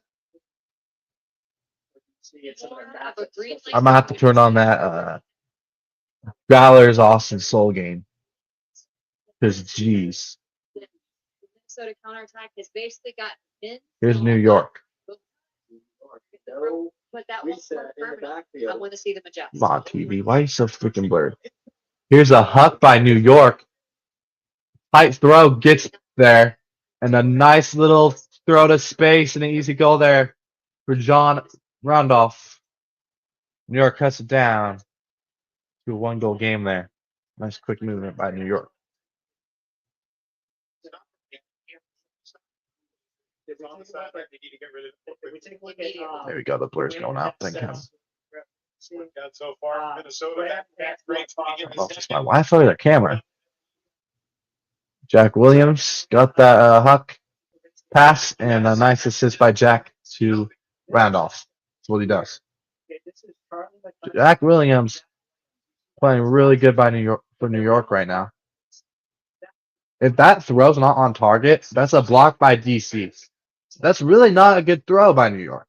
I'm gonna have to turn on that Growlers Austin Soul game. Because geez. Minnesota counterattack has basically got Here's New York. But that won't work permanently. I want to see them adjust. Come on, TV. Why are you so freaking blurred? Here's a huck by New York. Tight throw gets there. And a nice little throw to space and an easy goal there for John Randolph. New York cuts it down to a 1-goal game there. Nice quick movement by New York. There we go. The blur's going out. Thank you. So far, Minnesota. Oh, just my Wi-Fi or the camera. Jack Williams got that huck pass and a nice assist by Jack to Randolph. That's what he does. Jack Williams playing really good by New York for New York right now. If that throw's not on target, that's a block by DC. That's really not a good throw by New York.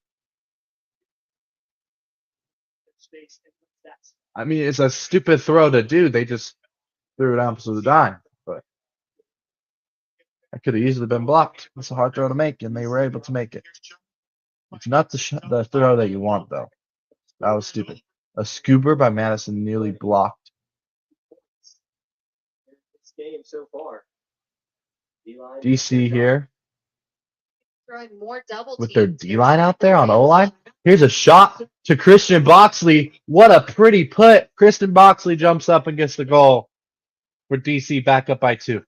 I mean, it's a stupid throw to do. They just threw it out to the dime, but that could have easily been blocked. It's a hard throw to make, and they were able to make it. It's not the throw that you want, though. That was stupid. A scuba by Madison nearly blocked. This game so far. DC here Throwing more double with their teams. D-line out there on O-line. Here's a shot to Christian Boxley. What a pretty put. Christian Boxley jumps up and gets the goal for DC back up by 2.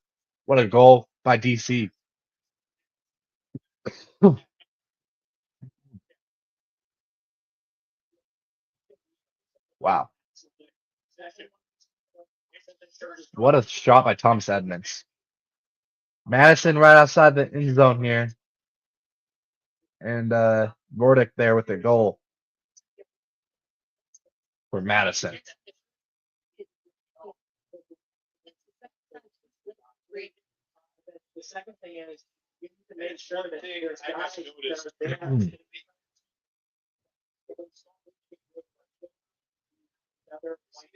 What a goal by DC. Wow. What a shot by Thomas Edmonds. Madison right outside the end zone here. And Vordic there with the goal for Madison. The second thing is you need to make sure that there's I guys just noticed. that are there.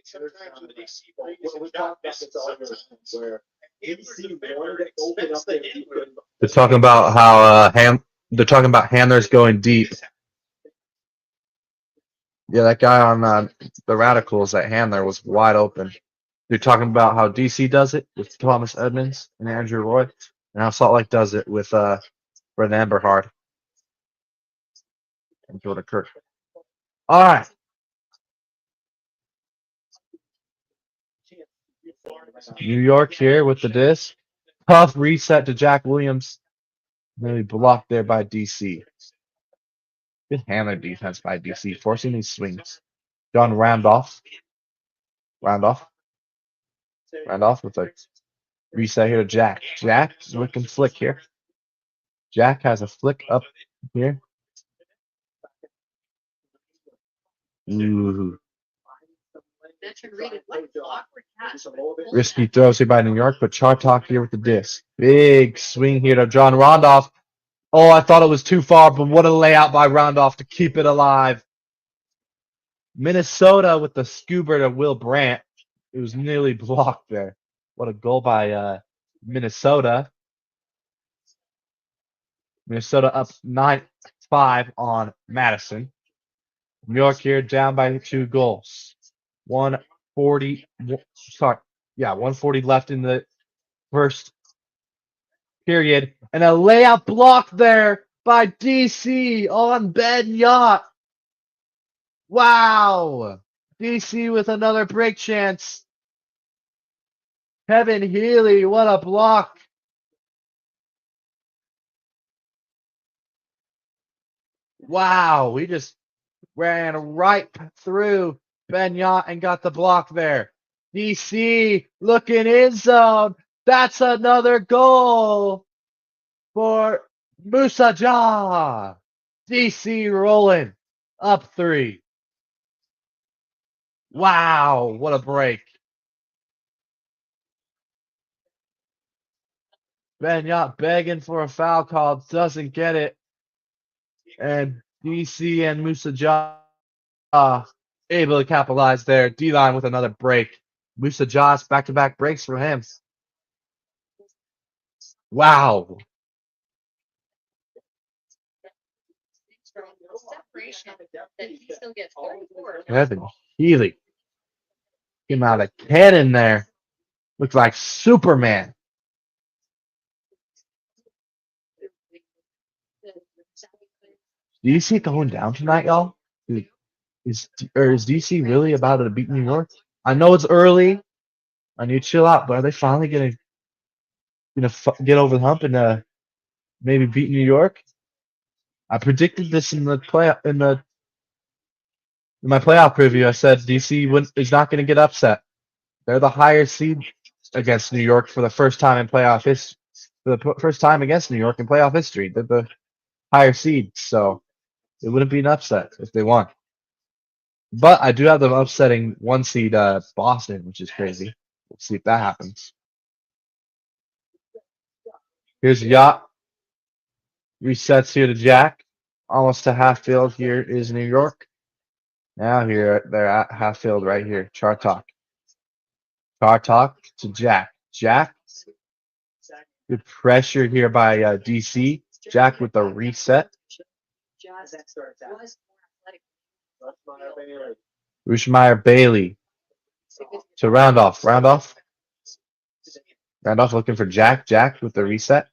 Sometimes with AC Well, breaks, we it's talked not about this all year, sometimes. where Handler's AC the wanted better, to open expense up the their handler. They're talking about how they're talking about Handler's going deep. Yeah, that guy on the Radicals, that Handler was wide open. They're talking about how DC does it with Thomas Edmonds and Andrew Roy, and how Salt Lake does it with Brendan Eberhard and Jordan Kirk. All right. New York here with the disc. Tough reset to Jack Williams. Really blocked there by DC. Good handler defense by DC, forcing these swings. John Randolph. Randolph with a reset here to Jack. Jack is looking flick here. Jack has a flick up here. Ooh. Risky throws here by New York, but Chartok here with the disc. Big swing here to John Randolph. Oh, I thought it was too far, but what a layout by Randolph to keep it alive. Minnesota with the scuba to Will Brandt. It was nearly blocked there. What a goal by Minnesota. Minnesota up 9-5 on Madison. New York here down by 2 goals. 140 left in the first period. And a layout block there by DC on Ben Yacht. Wow. DC with another break chance. Kevin Healy, what a block. Wow, we just ran right through Ben Yacht and got the block there. DC looking in zone. That's another goal for Musa Ja. DC rolling up 3. Wow, what a break. Ben Yacht begging for a foul call, doesn't get it. And DC and Musa Ja able to capitalize there. D-line with another break. Musa Ja's back-to-back breaks for him. Wow. Kevin Healy came out of cannon there. Looks like Superman. DC going down tonight, y'all? Is DC really about to beat New York? I know it's early. I need to chill out, but are they finally gonna get over the hump and maybe beat New York? I predicted this in the in my playoff preview. I said DC is not going to get upset. They're the higher seed against New York for the first time in playoff history. For the first time against New York in playoff history, they're the higher seed, so it wouldn't be an upset if they won. But I do have them upsetting 1 seed Boston, which is crazy. We'll see if that happens. Here's Yacht. Resets here to Jack. Almost to half field here is New York. Now here they're at half field right here. Chartok. Chartok to Jack. Jack. Good pressure here by DC. Jack with the reset. Jazz was more athletic. Rushmeyer Bailey to Roundoff. Roundoff. Roundoff looking for Jack. Jack with the reset.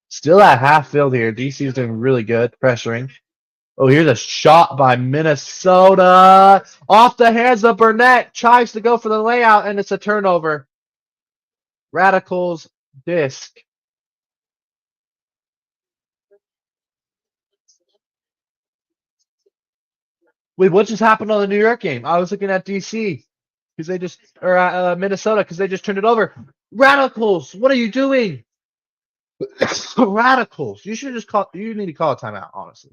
Still at half field here. DC's doing really good. Pressuring. Oh, here's a shot by Minnesota. Off the hands of Burnett. Tries to go for the layout, and it's a turnover. Radicals disc. Wait, what just happened on the New York game? I was looking at DC because they just, or Minnesota because they just turned it over. Radicals, what are you doing? Radicals, you should just call. You need to call a timeout, honestly,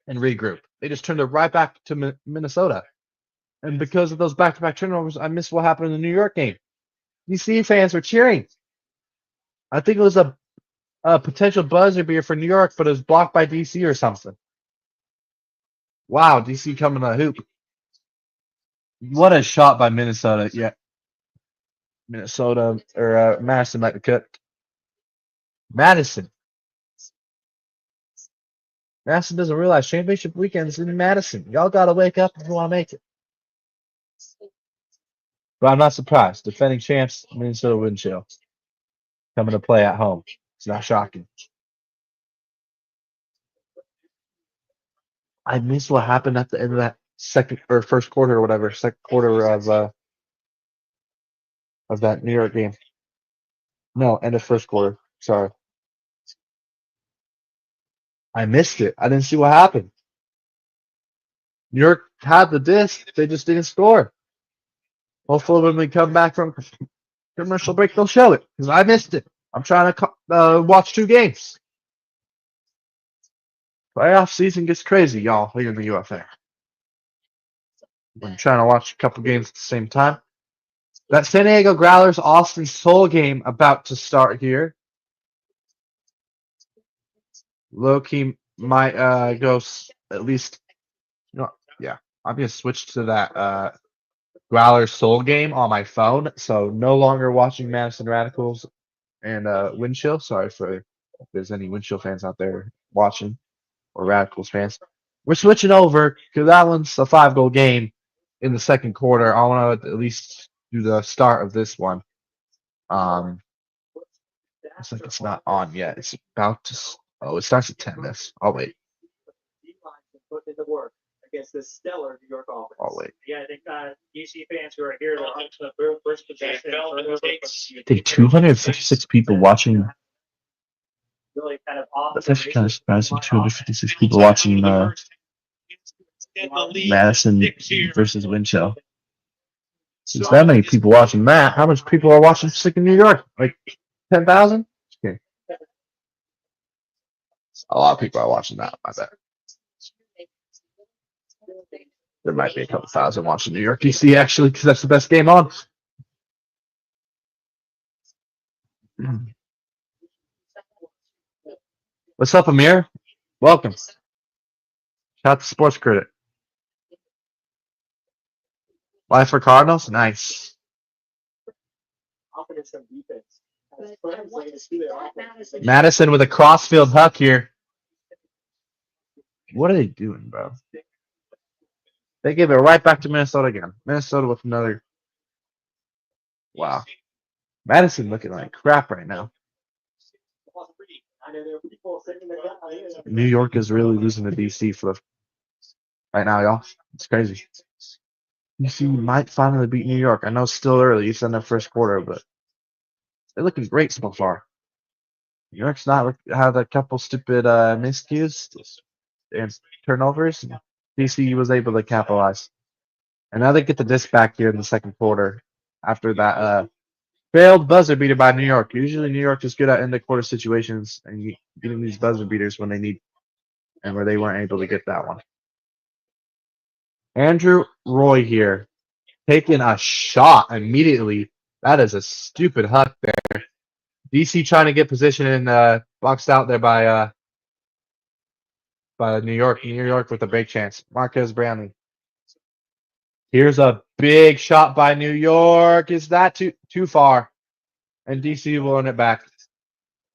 and regroup. They just turned it right back to Minnesota, and because of those back-to-back turnovers, I missed what happened in the New York game. DC fans were cheering. I think it was a potential buzzer beater for New York, but it was blocked by DC or something. Wow, DC coming to the hoop. What a shot by Minnesota. Yeah. Minnesota, or Madison might be cooked. Madison. Madison doesn't realize championship weekend's in Madison. Y'all got to wake up if you want to make it. But I'm not surprised. Defending champs, Minnesota Wind Chill. Coming to play at home. It's not shocking. I missed what happened at the end of that second or first quarter or whatever. Second quarter of that New York game. No, end of first quarter. Sorry. I missed it. I didn't see what happened. New York had the disc. They just didn't score. Hopefully when we come back from commercial break, they'll show it. Because I missed it. I'm trying to watch 2 games. Playoff season gets crazy, y'all, here in the UFA. I'm trying to watch a couple games at the same time. That San Diego Growlers Austin Soul game about to start here. Low-key might go at least. Yeah, I'm going to switch to that Growlers Soul game on my phone. So no longer watching Madison Radicals and Wind Chill. Sorry for if there's any Wind Chill fans out there watching. Or Radicals fans. We're switching over because that one's a 5-goal game in the second quarter. I want to at least do the start of this one. Looks like it's not on yet. It's about to. Oh, it starts at 10. I'll wait. Against this stellar New York offense. I'll wait. Yeah, I think DC fans who are here, they're on to the first possession. I think 256 people watching. Really kind of off. That's actually kind of surprising. 256 people watching Madison versus Wind Chill. There's that many people watching that. How much people are watching Sick in New York? Like 10,000? Okay. A lot of people are watching that, I bet. There might be a couple thousand watching New York DC actually, because that's the best game on. What's up, Amir? Welcome. Shout out to Sports Critic. Life for Cardinals? Nice. Madison with a crossfield huck here. What are they doing, bro? They gave it right back to Minnesota again. Minnesota with another. Wow. Madison looking like crap right now. New York is really losing to DC for right now, y'all. It's crazy. DC might finally beat New York. I know it's still early. It's in the first quarter, but they're looking great so far. New York's not had a couple stupid miscues and turnovers. DC was able to capitalize. And now they get the disc back here in the second quarter after that failed buzzer beater by New York. Usually New York is good at end of quarter situations and getting these buzzer beaters when they need and where they weren't able to get that one. Andrew Roy here taking a shot immediately. That is a stupid huck there. DC trying to get position and boxed out there by New York. New York with a big chance. Marquez Brownlee. Here's a big shot by New York. Is that too far? And DC will win it back.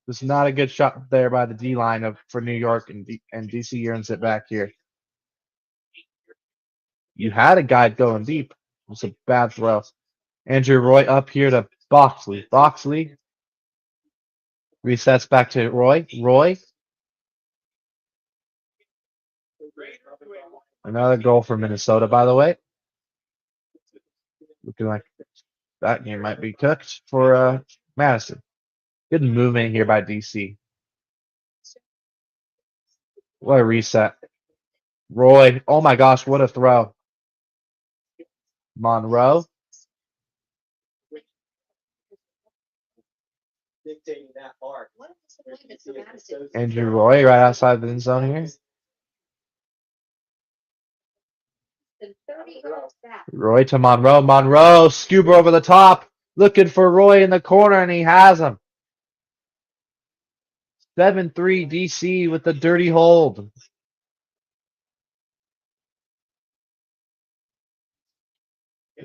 This is not a good shot there by the D line for New York, and DC earns it back here. You had a guy going deep. It's a bad throw. Andrew Roy up here to Boxley. Boxley resets back to Roy. Roy. Another goal for Minnesota, by the way. Looking like that game might be cooked for Madison. Good movement here by DC. What a reset. Roy. Oh my gosh, what a throw. Monroe. Dictating that part. What is the limit for Madison? Andrew Roy right outside the end zone here. And 30 yards back. Roy to Monroe. Monroe, scuba over the top. Looking for Roy in the corner, and he has him. 7-3 DC with the dirty hold.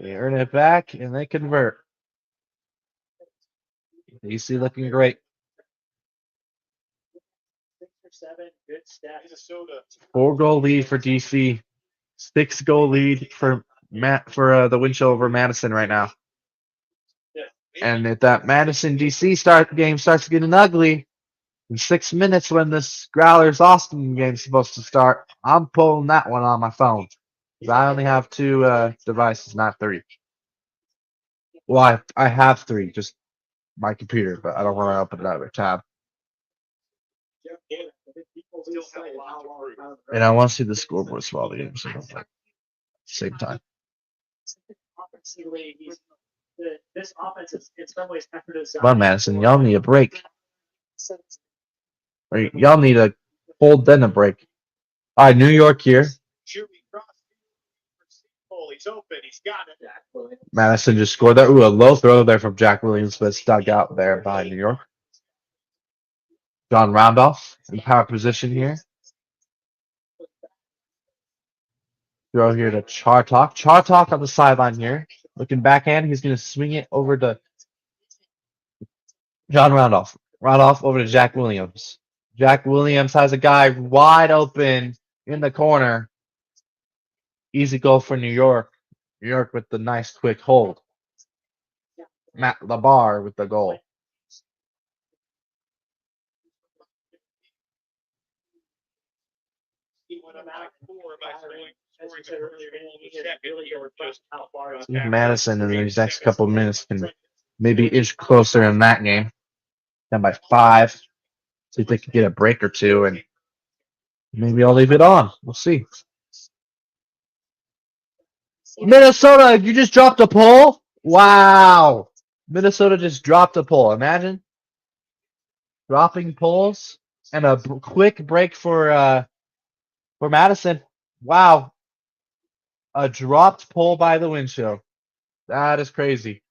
They earn it back, and they convert. DC looking great. 6 or 7 good stats. Minnesota. 4-goal lead for DC. 6-goal lead for the win show over Madison right now. And if that Madison DC game starts getting ugly in 6 minutes when this Growlers Austin game is supposed to start, I'm pulling that one on my phone. 'Cause I only have 2 devices, not 3. Well, I have 3, just my computer, but I don't want to open another tab. And I want to see the scoreboards for all the games at the same time. Offensively, this offense is in some ways after design. Come on, Madison, y'all need a break. Or y'all need a hold then a break. All right, New York here. He's open. He's got it. Madison just scored that. Ooh, a low throw there from Jack Williams, but it's dug out there behind New York. John Roundoff in power position here. Throw here to Chartok. Chartok on the sideline here. Looking backhand. He's going to swing it over to John Roundoff. Roundoff over to Jack Williams. Jack Williams has a guy wide open in the corner. Easy goal for New York. New York with the nice quick hold. Matt LaBar with the goal. He went up back 4 by scoring the second. Madison in these next couple of minutes can maybe inch closer in that game. Down by 5. See if they can get a break or 2, and maybe I'll leave it on. We'll see. Minnesota, you just dropped a pole? Wow. Minnesota just dropped a pole. Imagine dropping poles and a quick break for Madison. Wow. A dropped pole by the windshield. That is crazy.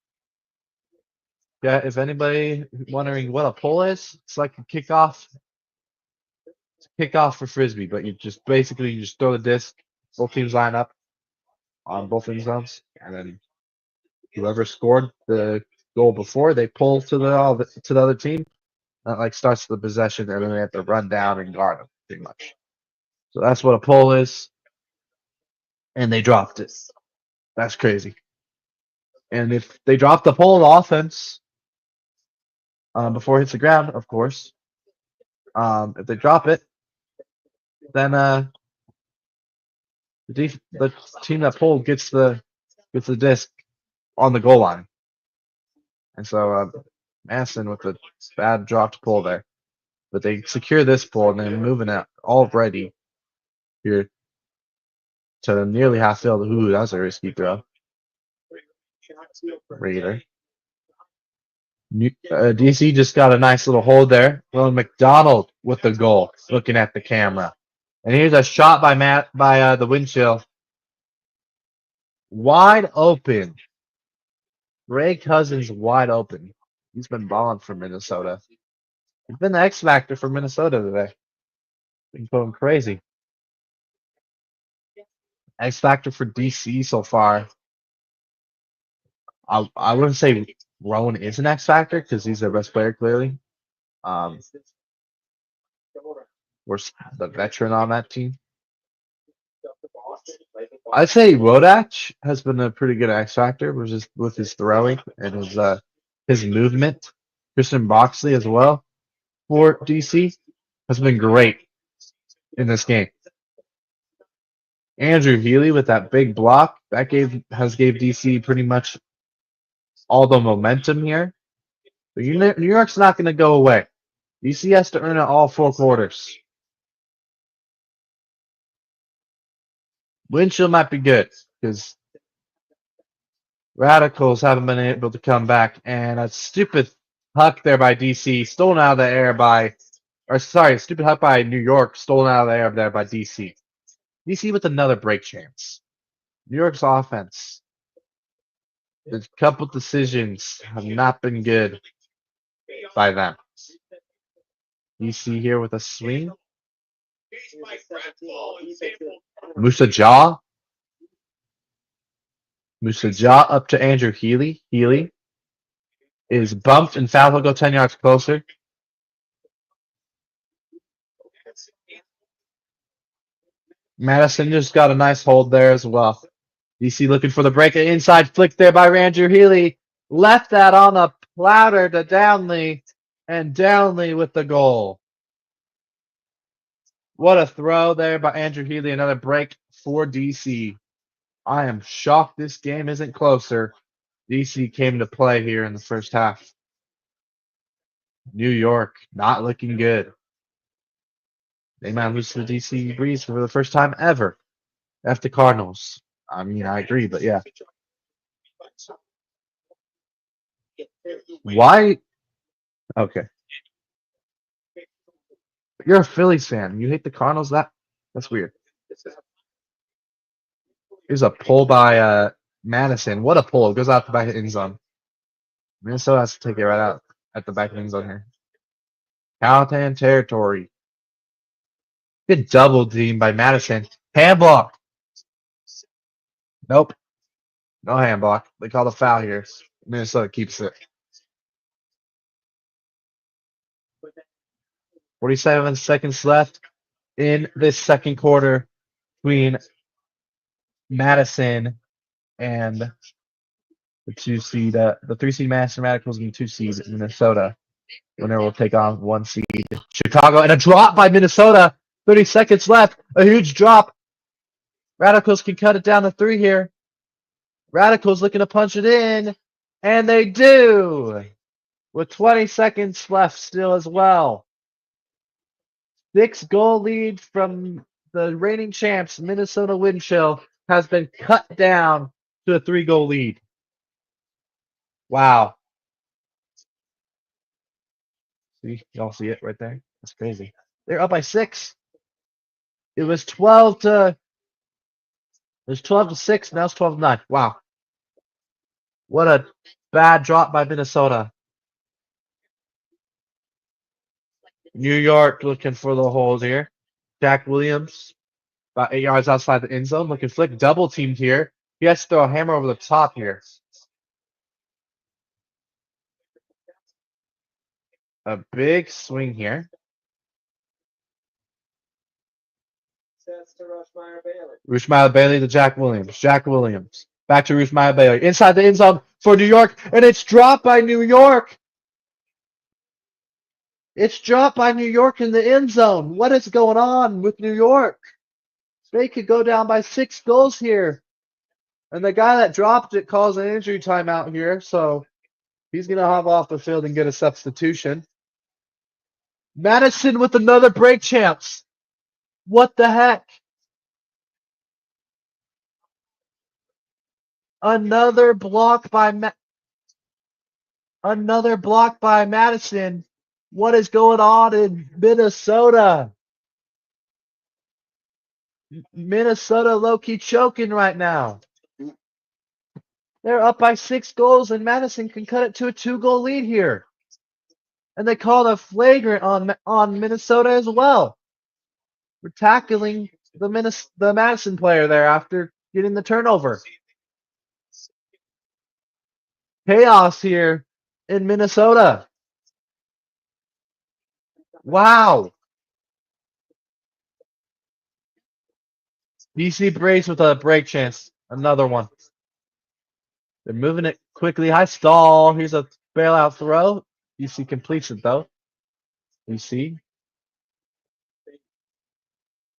Yeah, if anybody wondering what a pole is, it's like a kickoff. It's a kickoff for Frisbee, but you just throw the disc, both teams line up on both end zones, and then whoever scored the goal before, they pull to the other team. That like starts the possession, and then they have to run down and guard them, pretty much. So that's what a pole is. And they dropped it. That's crazy. And if they drop the pole, the offense, before it hits the ground, of course, if they drop it, then the team that pulled gets the disc on the goal line. And so Madison with a bad dropped pull there. But they secure this pull, and then moving it already here to nearly half field. Ooh, that was a risky throw. Raider. DC just got a nice little hold there. Will McDonald with the goal, looking at the camera. And here's a shot by the windshield. Wide open. Ray Cousins wide open. He's been balling for Minnesota. He's been the X factor for Minnesota today. Been going crazy. X factor for DC so far. I wouldn't say Rowan is an X factor because he's their best player clearly. We're the veteran on that team. I'd say Rodach has been a pretty good X factor, with his throwing and his movement. Christian Boxley as well for DC has been great in this game. Andrew Healy with that big block that gave DC pretty much all the momentum here. But New York's not going to go away. DC has to earn it all 4 quarters. Wind chill might be good because Radicals haven't been able to come back, and a stupid huck there by DC, stolen out of the air by, or sorry, a stupid huck by New York, stolen out of the air there by DC. DC with another break chance. New York's offense. A couple decisions have not been good by them. DC here with a swing. Musa Jaw up to Andrew Healy. Healy is bumped and fouled. He'll go 10 yards closer. Madison just got a nice hold there as well. DC looking for the break. An inside flick there by Andrew Healy. Left that on a platter to Downley. And Downley with the goal. What a throw there by Andrew Healy. Another break for DC. I am shocked this game isn't closer. DC came to play here in the first half. New York not looking good. They might lose to the DC Breeze for the first time ever. After Cardinals. I mean, I agree, but yeah. Why? Okay. You're a Phillies fan. You hate the Cardinals? That's weird. Here's a pull by Madison. What a pull. It goes out the back of the end zone. Minnesota has to take it right out at the back of the end zone here. Cowtown territory. Good double team by Madison. Hand block. Nope. No hand block. They call the foul here. Minnesota keeps it. 47 seconds left in this second quarter between Madison and the 2 seed, the 3 seed Madison Radicals and the 2 seed Minnesota. Winner will take on 1 seed Chicago, and a drop by Minnesota. 30 seconds left. A huge drop. Radicals can cut it down to 3 here. Radicals looking to punch it in, and they do. With 20 seconds left still as well. 6-goal lead from the reigning champs, Minnesota Wind Chill, has been cut down to a 3-goal lead. Wow. See, y'all see it right there? That's crazy. They're up by 6. It was 12 to 6. Now it's 12 to 9. Wow. What a bad drop by Minnesota. New York looking for the hold here. Jack Williams, about 8 yards outside the end zone, looking flick, double teamed here. He has to throw a hammer over the top here. A big swing here. Rushmeyer Bailey to Jack Williams. Jack Williams. Back to Rushmeyer Bailey. Inside the end zone for New York, and it's dropped by New York. It's dropped by New York in the end zone. What is going on with New York? They could go down by 6 goals here. And the guy that dropped it calls an injury timeout here, so he's going to hop off the field and get a substitution. Madison with another break chance. What the heck? Another block by Madison. What is going on in Minnesota? Minnesota low-key choking right now. They're up by 6 goals, and Madison can cut it to a 2-goal lead here. And they call a flagrant on Minnesota as well. We're tackling the Madison player there after getting the turnover. Chaos here in Minnesota. Wow. DC Brace with a break chance. Another one. They're moving it quickly. High stall. Here's a bailout throw. DC completes it though. DC.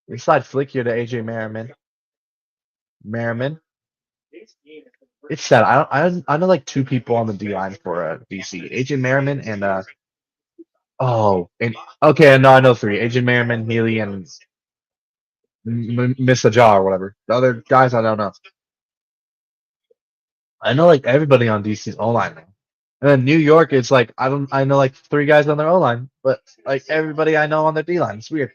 Inside flick here to AJ Merriman. Merriman. It's sad. I know like two people on the D line for DC. AJ Merriman and okay, no, I know three. AJ Merriman, Healy, and Miss Ajar or whatever. The other guys I don't know. I know like everybody on DC's O line now. And then New York, it's like I know like three guys on their O line, but like everybody I know on their D line. It's weird.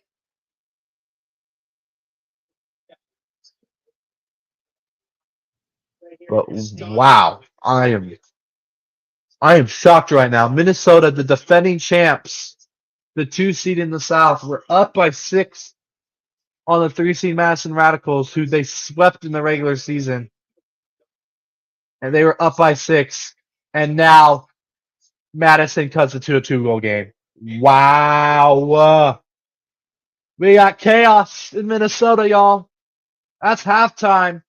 But wow, I am shocked right now. Minnesota, the defending champs, the 2 seed in the South, were up by 6 on the 3 seed Madison Radicals, who they swept in the regular season. And they were up by 6. And now Madison cuts it to a 2-goal game. Wow. We got chaos in Minnesota, y'all. That's halftime.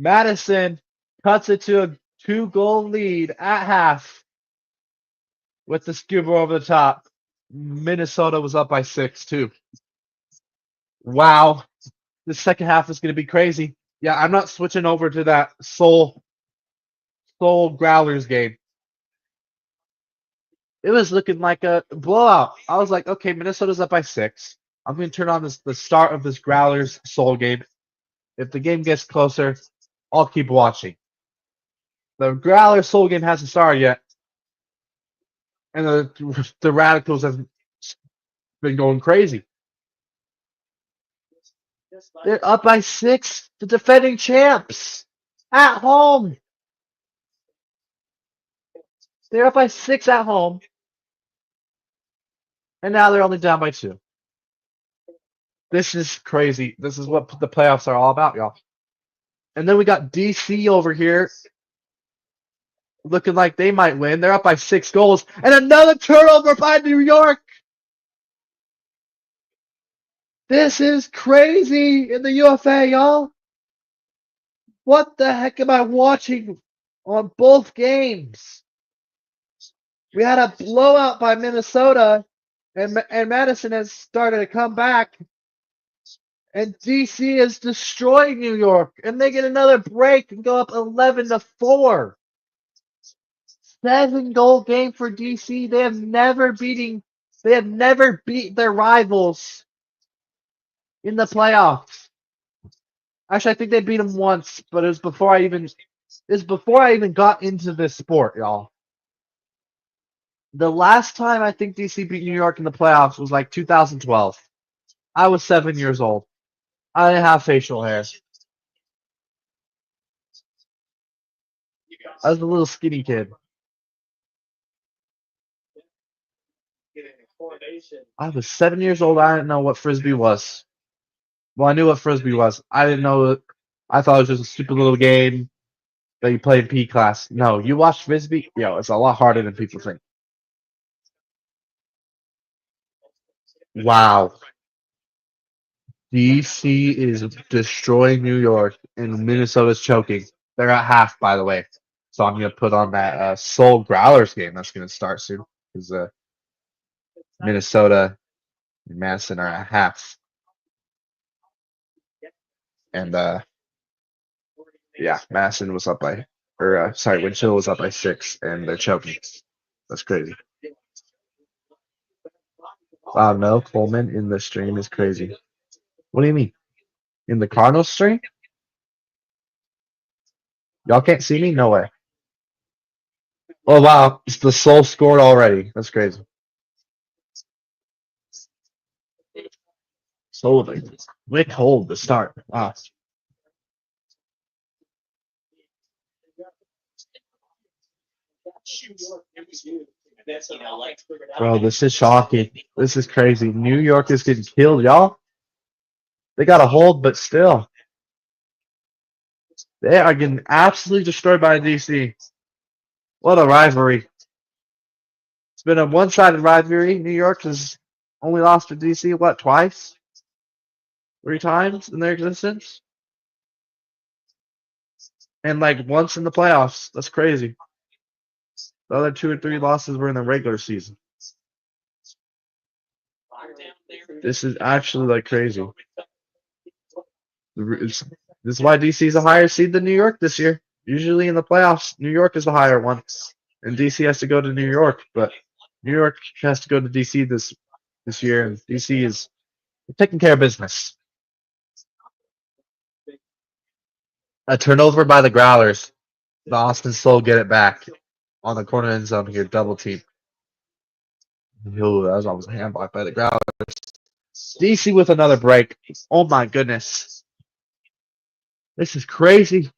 Madison cuts it to a 2-goal lead at half with the scuba over the top. Minnesota was up by 6, too. Wow. The second half is going to be crazy. Yeah, I'm not switching over to that Soul Growlers game. It was looking like a blowout. I was like, okay, Minnesota's up by 6. I'm going to turn on the start of this Growlers Soul game. If the game gets closer, I'll keep watching. The Growlers Soul game hasn't started yet. And the Radicals have been going crazy. They're up by 6. The defending champs at home. They're up by 6 at home. And now they're only down by 2. This is crazy. This is what the playoffs are all about, y'all. And then we got DC over here looking like they might win. They're up by 6 goals. And another turnover by New York. This is crazy in the UFA, y'all. What the heck am I watching on both games? We had a blowout by Minnesota, and Madison has started to come back. And DC is destroying New York, and they get another break and go up 11-4. 7-goal game for DC. They have never beat their rivals in the playoffs. Actually, I think they beat them once, but it was before I even got into this sport, y'all. The last time I think DC beat New York in the playoffs was like 2012. I was 7 years old. I didn't have facial hair. I was a little skinny kid. I was 7 years old. I didn't know what Frisbee was. Well, I knew what Frisbee was. I didn't know it. I thought it was just a stupid little game that you play in PE class. No, you watch Frisbee? Yo, it's a lot harder than people think. Wow. DC is destroying New York, and Minnesota's choking. They're at half, by the way. So I'm going to put on that Soul Growlers game that's going to start soon. Because Minnesota and Madison are at half. And, yeah, Madison was up by, Winchell was up by 6, and they're choking. That's crazy. Wow, no, Coleman in the stream is crazy. What do you mean? In the Cardinals stream? Y'all can't see me? No way. Oh, wow. The Soul scored already. That's crazy. Soul, quick hold to start. Wow. Bro, this is shocking. This is crazy. New York is getting killed, y'all. They got a hold, but still. They are getting absolutely destroyed by DC. What a rivalry. It's been a one-sided rivalry. New York has only lost to DC, what, twice? 3 times in their existence? And like once in the playoffs. That's crazy. The other 2 or 3 losses were in the regular season. This is actually like crazy. This is why DC is a higher seed than New York this year. Usually in the playoffs, New York is the higher one, and DC has to go to New York. But New York has to go to DC this year, and DC is taking care of business. A turnover by the Growlers. The Austin Soul get it back on the corner end zone here, double team. Ooh, that was almost a handball by the Growlers. DC with another break. Oh my goodness. This is crazy.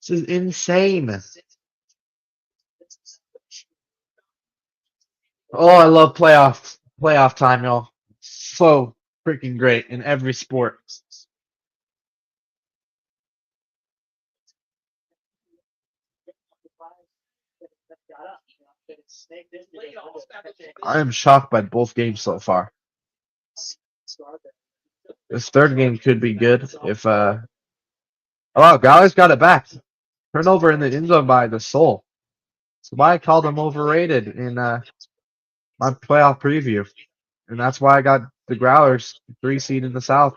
This is insane. Oh, I love playoff time, y'all. So freaking great in every sport. I am shocked by both games so far. This third game could be good if oh wow, Gallagher's got it back. Turnover in the end zone by the Soul. So why I called him overrated in my playoff preview. And that's why I got the Growlers 3 seed in the South,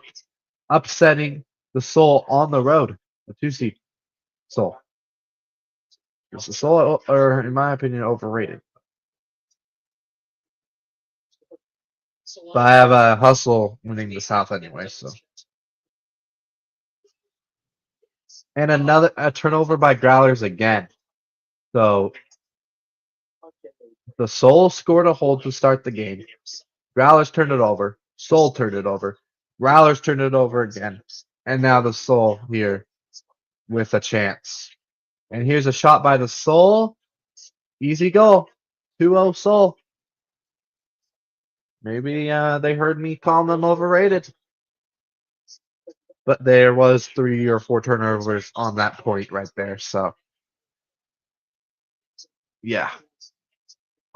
upsetting the Soul on the road, the 2 seed Soul. It's the Soul, or in my opinion, overrated. But I have a Hustle winning the South anyway, so. And a turnover by Growlers again. So the Soul scored a hold to start the game. Growlers turned it over. Soul turned it over. Growlers turned it over again. And now the Soul here with a chance. And here's a shot by the Soul. Easy goal. 2-0 Soul. Maybe they heard me calling them overrated. But there was 3 or 4 turnovers on that point right there. So, yeah.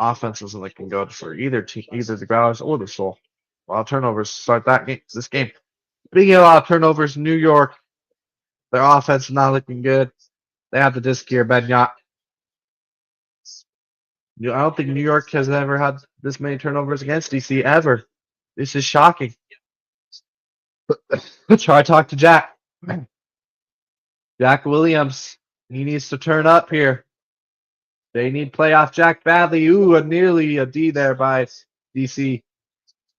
Offense isn't looking good for either team, either the Growlers or the Soul. A lot of turnovers start this game. Speaking of a lot of turnovers, New York, their offense is not looking good. They have the disc here, Ben Yacht. I don't think New York has ever had this many turnovers against DC ever. This is shocking. Try to talk to Jack. Jack Williams. He needs to turn up here. They need playoff Jack badly. Ooh, nearly a D there by DC.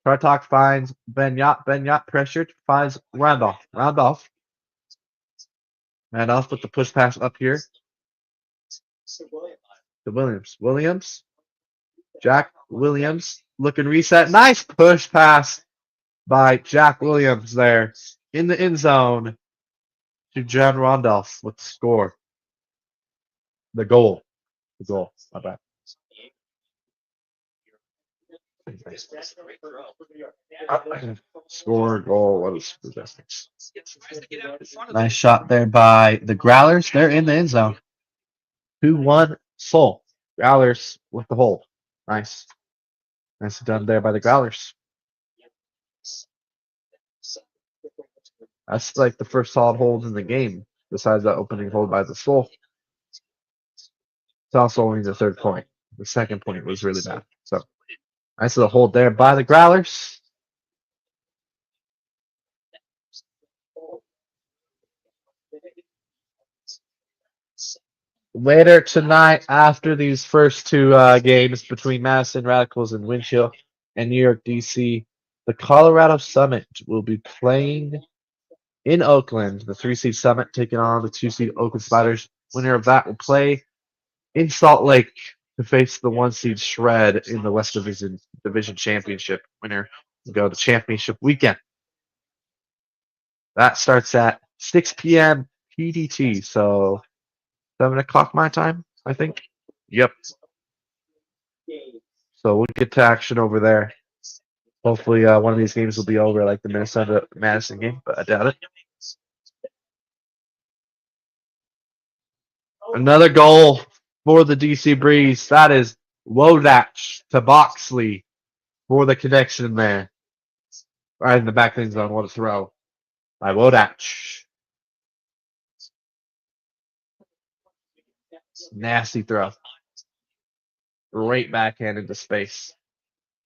Tartak finds Ben Yacht. Ben Yacht pressured. Finds Randolph. Randolph with the push pass up here. To Williams. Williams. Jack Williams looking reset. Nice push pass by Jack Williams there in the end zone to John Randolph with the score. The goal. The goal. My bad. Score, goal. What is the difference? Nice shot there by the Growlers. They're in the end zone. 2-1 Soul. Growlers with the hole. Nice. Nice done there by the Growlers. That's like the first solid hold in the game, besides that opening hold by the Soul. It's also only the 3rd point. The 2nd point was really bad. So nice little hold there by the Growlers. Later tonight, after these first 2 games between Madison Radicals and Winchell and New York DC, the Colorado Summit will be playing in Oakland. The 3-seed Summit taking on the 2-seed Oakland Spiders. Winner of that will play in Salt Lake to face the 1-seed Shred in the West Division Championship. Winner will go to championship weekend. That starts at 6 p.m. PDT, so 7 o'clock my time, I think. Yep. So we'll get to action over there. Hopefully, one of these games will be over like the Minnesota Madison game, but I doubt it. Another goal for the DC Breeze. That is Wodak to Boxley for the connection there. Right in the back end zone. What a throw by Wodak. Nasty throw. Right backhand into space.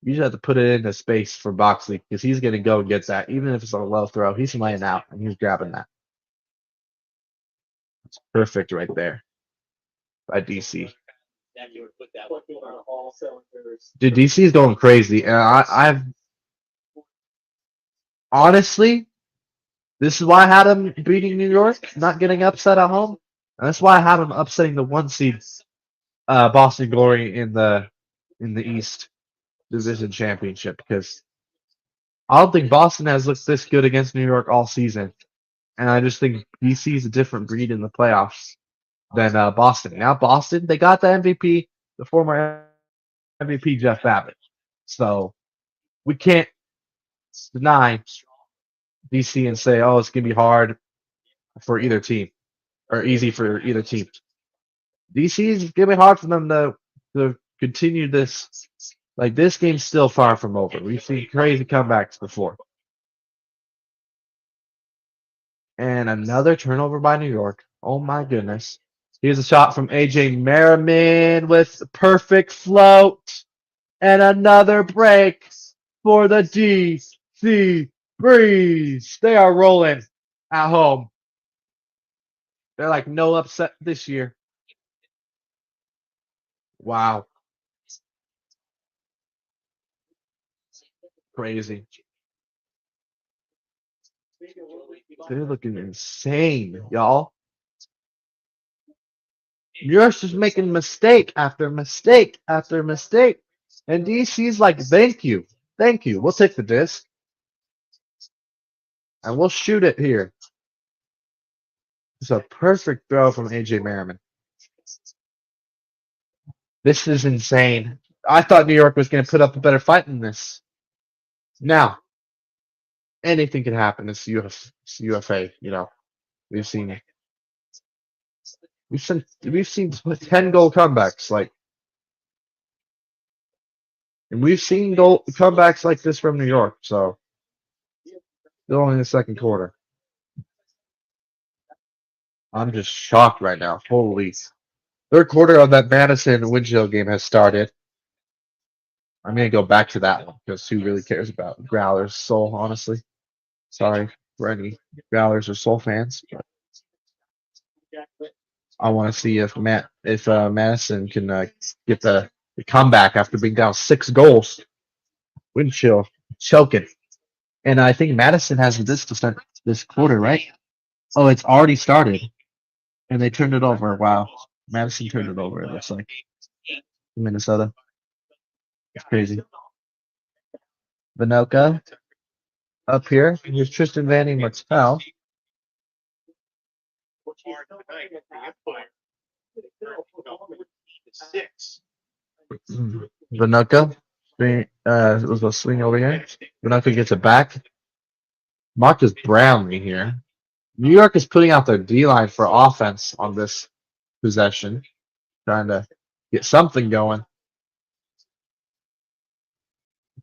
You just have to put it into space for Boxley because he's going to go and get that. Even if it's a low throw, he's laying out and he's grabbing that. It's perfect right there by DC. Dude, DC is going crazy. And I've honestly, this is why I had him beating New York, not getting upset at home. And that's why I had him upsetting the 1 seed Boston Glory in the East Division Championship because I don't think Boston has looked this good against New York all season. And I just think DC is a different breed in the playoffs than Boston. Now Boston, they got the MVP, the former MVP Jeff Babbitt. So we can't deny DC and say, oh, it's gonna be hard for either team or easy for either team. DC is gonna be hard for them to continue this. Like this game's still far from over. We've seen crazy comebacks before. And another turnover by New York. Oh my goodness. Here's a shot from AJ Merriman with the perfect float. And another break for the DC Breeze. They are rolling at home. They're like no upset this year. Wow. Crazy. They're looking insane, y'all. You're just making mistake after mistake after mistake. And DC's like, thank you. Thank you. We'll take the disc. And we'll shoot it here. It's a perfect throw from AJ Merriman. This is insane. I thought New York was going to put up a better fight than this. Now, anything can happen. It's UFA, you know. We've seen 10 goal comebacks, like, and we've seen goal comebacks like this from New York. So, still only in the second quarter. I'm just shocked right now. Holy. Third quarter of that Madison Winchell game has started. I'm going to go back to that one because who really cares about Growlers Soul, honestly? Sorry for any Growlers or Soul fans. But I want to see if Madison can get the comeback after being down 6 goals. Winchell choking. And I think Madison has this to start this quarter, right? Oh, it's already started. And they turned it over. Wow. Madison turned it over, it looks like. Minnesota. It's crazy. Vinoka up here. Here's Tristan Vanning Martel. Vinoka. Was a swing over here. Vinoka gets it back. Marcus Brownlee here. New York is putting out their D-line for offense on this possession. Trying to get something going.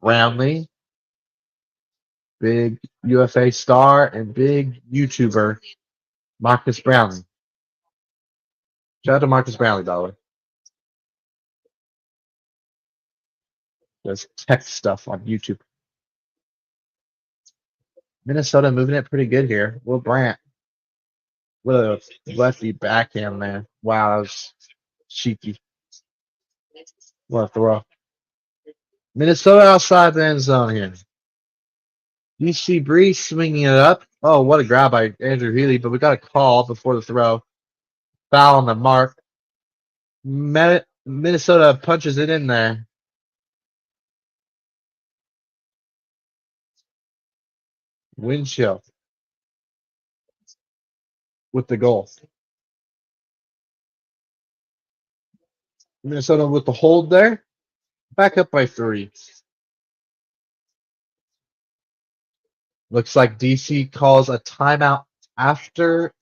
Brownlee. Big UFA star and big YouTuber Marcus Brownlee. Shout out to Marcus Brownlee, by the way. Does tech stuff on YouTube. Minnesota moving it pretty good here. Will Brandt. With a lefty backhand, man. Wow, that was cheeky. What a throw. Minnesota outside the end zone here. DC Breeze swinging it up. Oh, what a grab by Andrew Healy, but we got a call before the throw. Foul on the mark. Minnesota punches it in there. Wind chill with the goal. Minnesota with the hold there. Back up by 3. Looks like DC calls a timeout after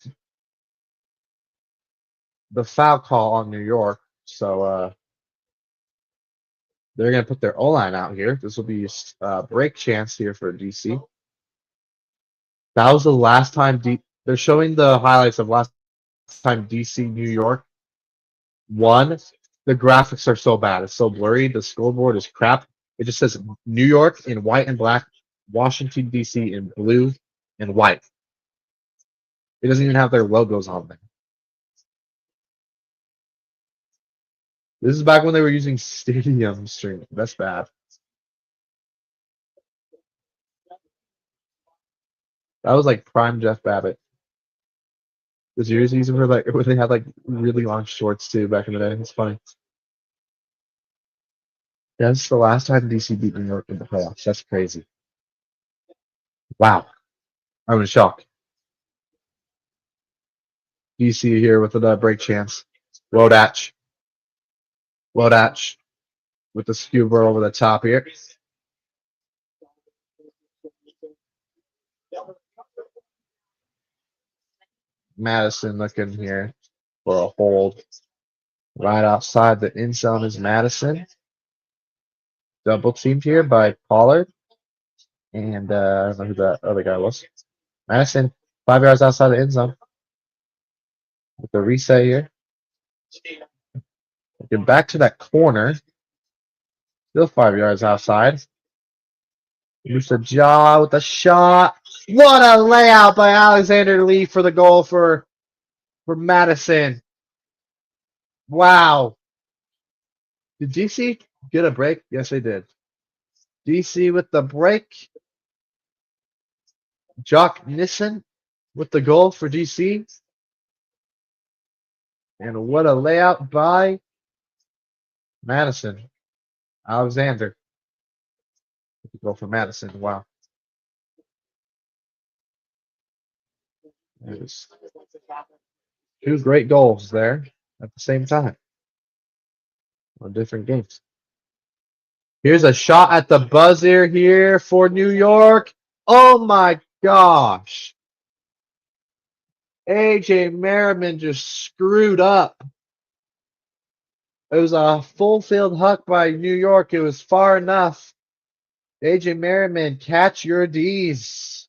the foul call on New York. So they're going to put their O-line out here. This will be a break chance here for DC. That was the last time they're showing the highlights of last time DC New York won. The graphics are so bad. It's so blurry. The scoreboard is crap. It just says New York in white and black, Washington, DC in blue and white. It doesn't even have their logos on there. This is back when they were using Stadium Stream. That's bad. That was like prime Jeff Babbitt. The series using for like when they had like really long shorts too back in the day. It's funny. That's the last time DC beat New York in the playoffs. That's crazy. Wow. I'm in shock. DC here with a break chance. Wodach with the scuba over the top here. Madison looking here for a hold. Right outside the end zone is Madison. Double teamed here by Pollard. And I don't know who that other guy was. Madison, 5 yards outside the end zone. With the reset here. Looking back to that corner. Still 5 yards outside. Musa Jaw with a shot. What a layout by Alexander Lee for the goal for Madison. Wow. Did DC get a break? Yes, they did. DC with the break. Jock Nissen with the goal for DC. And what a layout by Madison. Alexander. With the goal for Madison. Wow. There's two great goals there at the same time on different games. Here's a shot at the buzzer here for New York. Oh my gosh. AJ Merriman just screwed up. It was a full field huck by New York. It was far enough. AJ Merriman, catch your D's.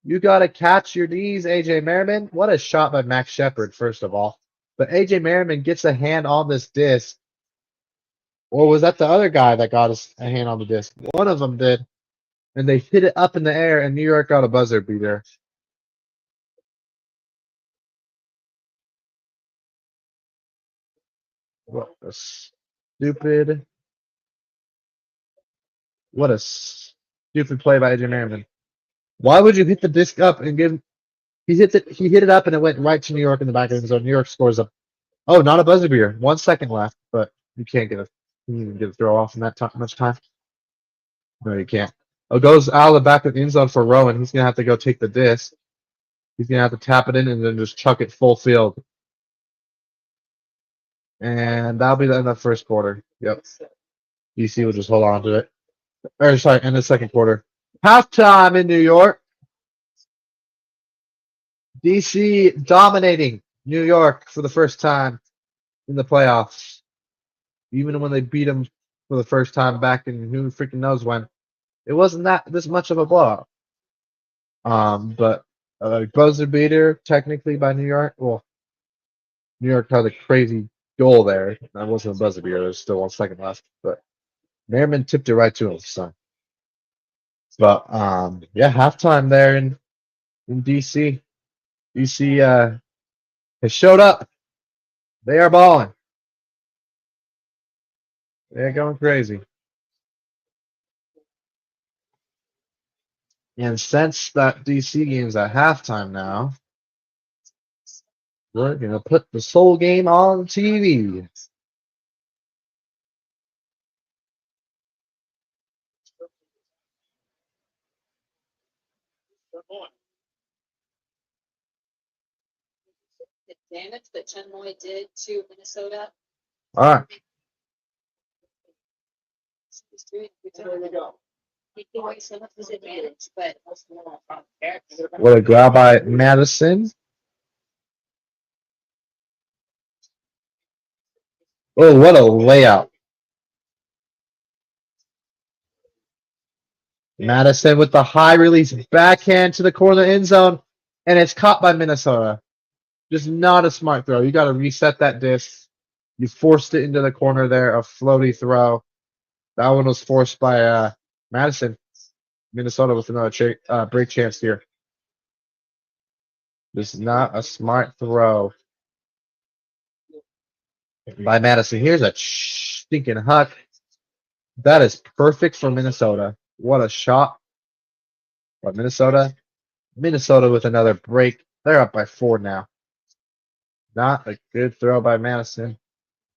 You got to catch your D's, AJ Merriman. What a shot by Max Shepard, first of all. But AJ Merriman gets a hand on this disc. Or was that the other guy that got a hand on the disc? One of them did. And they hit it up in the air, and New York got a buzzer beater. What a stupid play by AJ Merriman. Why would you hit the disc up and give? He hit it up and it went right to New York in the back end zone. New York scores up. Oh, not a buzzer beater. 1 second left, but you can't get a throw off in that much time. No, you can't. Oh, goes out of the back of the end zone for Rowan. He's gonna have to go take the disc. He's gonna have to tap it in and then just chuck it full field. And that'll be the end of the first quarter. Yep. DC will just hold on to it. Or sorry, end of the second quarter. Halftime in New York. DC dominating New York for the first time in the playoffs. Even when they beat them for the first time back in who freaking knows when. It wasn't this much of a blowout. But a buzzer beater technically by New York. Well, New York had a crazy goal there. That wasn't a buzzer beater. There's still 1 second left. But Merriman tipped it right to him. So. But yeah, halftime there in DC. DC has showed up. They are balling. They're going crazy. And since that DC game's at halftime now, we're going to put the whole game on TV. The damage that Chen Moy did to Minnesota. All right. He's doing a good job. There you go. taking away some of his advantage, but What a grab by Madison. Oh, what a layout. Madison with the high release backhand to the corner end zone, and it's caught by Minnesota. Just not a smart throw. You got to reset that disc. You forced it into the corner there, a floaty throw. That one was forced by Madison. Minnesota with another break chance here. Just not a smart throw by Madison. Here's a stinking huck. That is perfect for Minnesota. What a shot. But Minnesota with another break. They're up by 4 now. Not a good throw by Madison.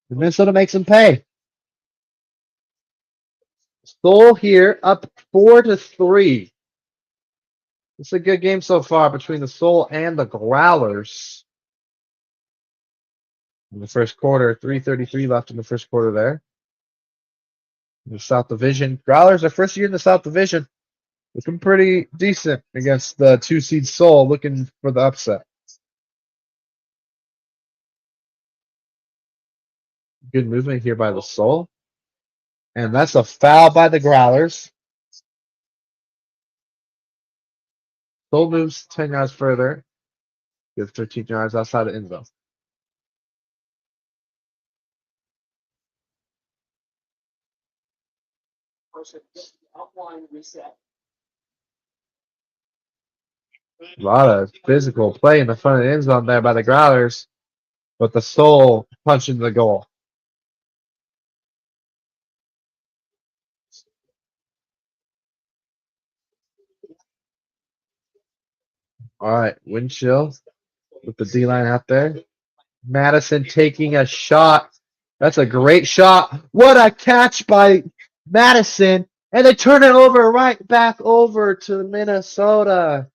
Minnesota makes them pay. Soul here up 4-3. It's a good game so far between the Soul and the Growlers. In the first quarter, 3:33 left in the first quarter there. In the South Division. Growlers are first year in the South Division. Looking pretty decent against the 2-seed Soul, looking for the upset. Good movement here by the Soul. And that's a foul by the Growlers. Soul moves 10 yards further. Gets 13 yards outside of end zone. A lot of physical play in the front of the end zone there by the Growlers, but the Soul punching the goal. All right, wind chill with the D-line out there. Madison taking a shot. That's a great shot. What a catch by Madison. And they turn it over right back over to Minnesota.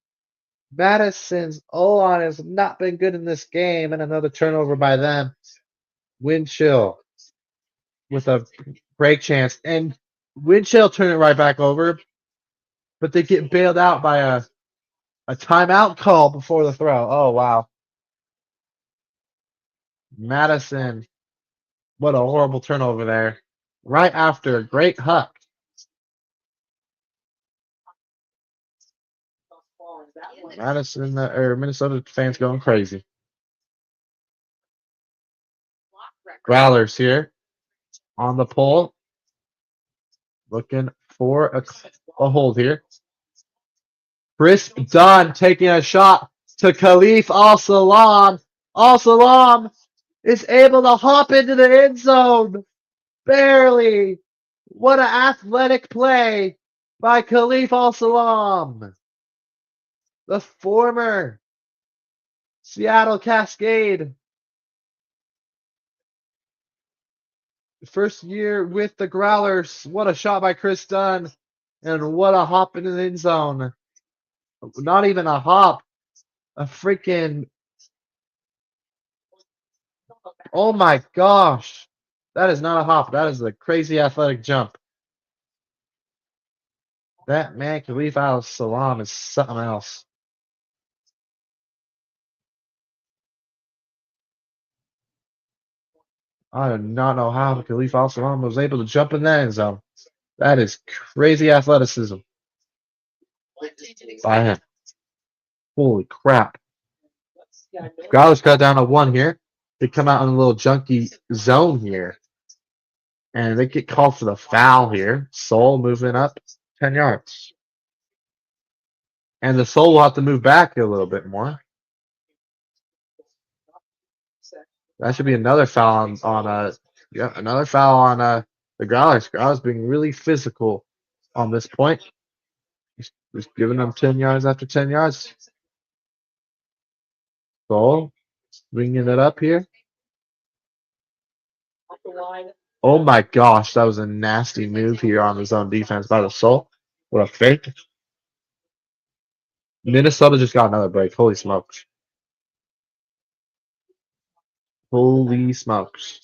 Madison's O-line has not been good in this game, and another turnover by them. Wind chill with a break chance. And wind chill turn it right back over, but they get bailed out by a timeout call before the throw. Oh, wow. Madison, what a horrible turnover there. Right after a great huck. Madison or Minnesota fans going crazy. Growlers here on the pole. Looking for a hold here. Chris Dunn taking a shot to Khalif Al-Salam. Al-Salam is able to hop into the end zone. Barely. What an athletic play by Khalif Al-Salam. The former Seattle Cascade. First year with the Growlers. What a shot by Chris Dunn. And what a hop into the end zone. Not even a hop. A freaking. Oh my gosh. That is not a hop. That is a crazy athletic jump. That man, Khalif Al-Salam, is something else. I do not know how Khalif Al-Salam was able to jump in that end zone. That is crazy athleticism by him. Holy crap. Growlers got down to 1 here. They come out in a little junky zone here. And they get called for the foul here. Soul moving up 10 yards. And the Soul will have to move back a little bit more. That should be another foul on another foul on the Growlers. Growlers being really physical on this point. Just giving them 10 yards after 10 yards. Soul bringing it up here. Oh my gosh, that was a nasty move here on his own defense by the Soul. What a fake. Minnesota just got another break. Holy smokes. Holy smokes.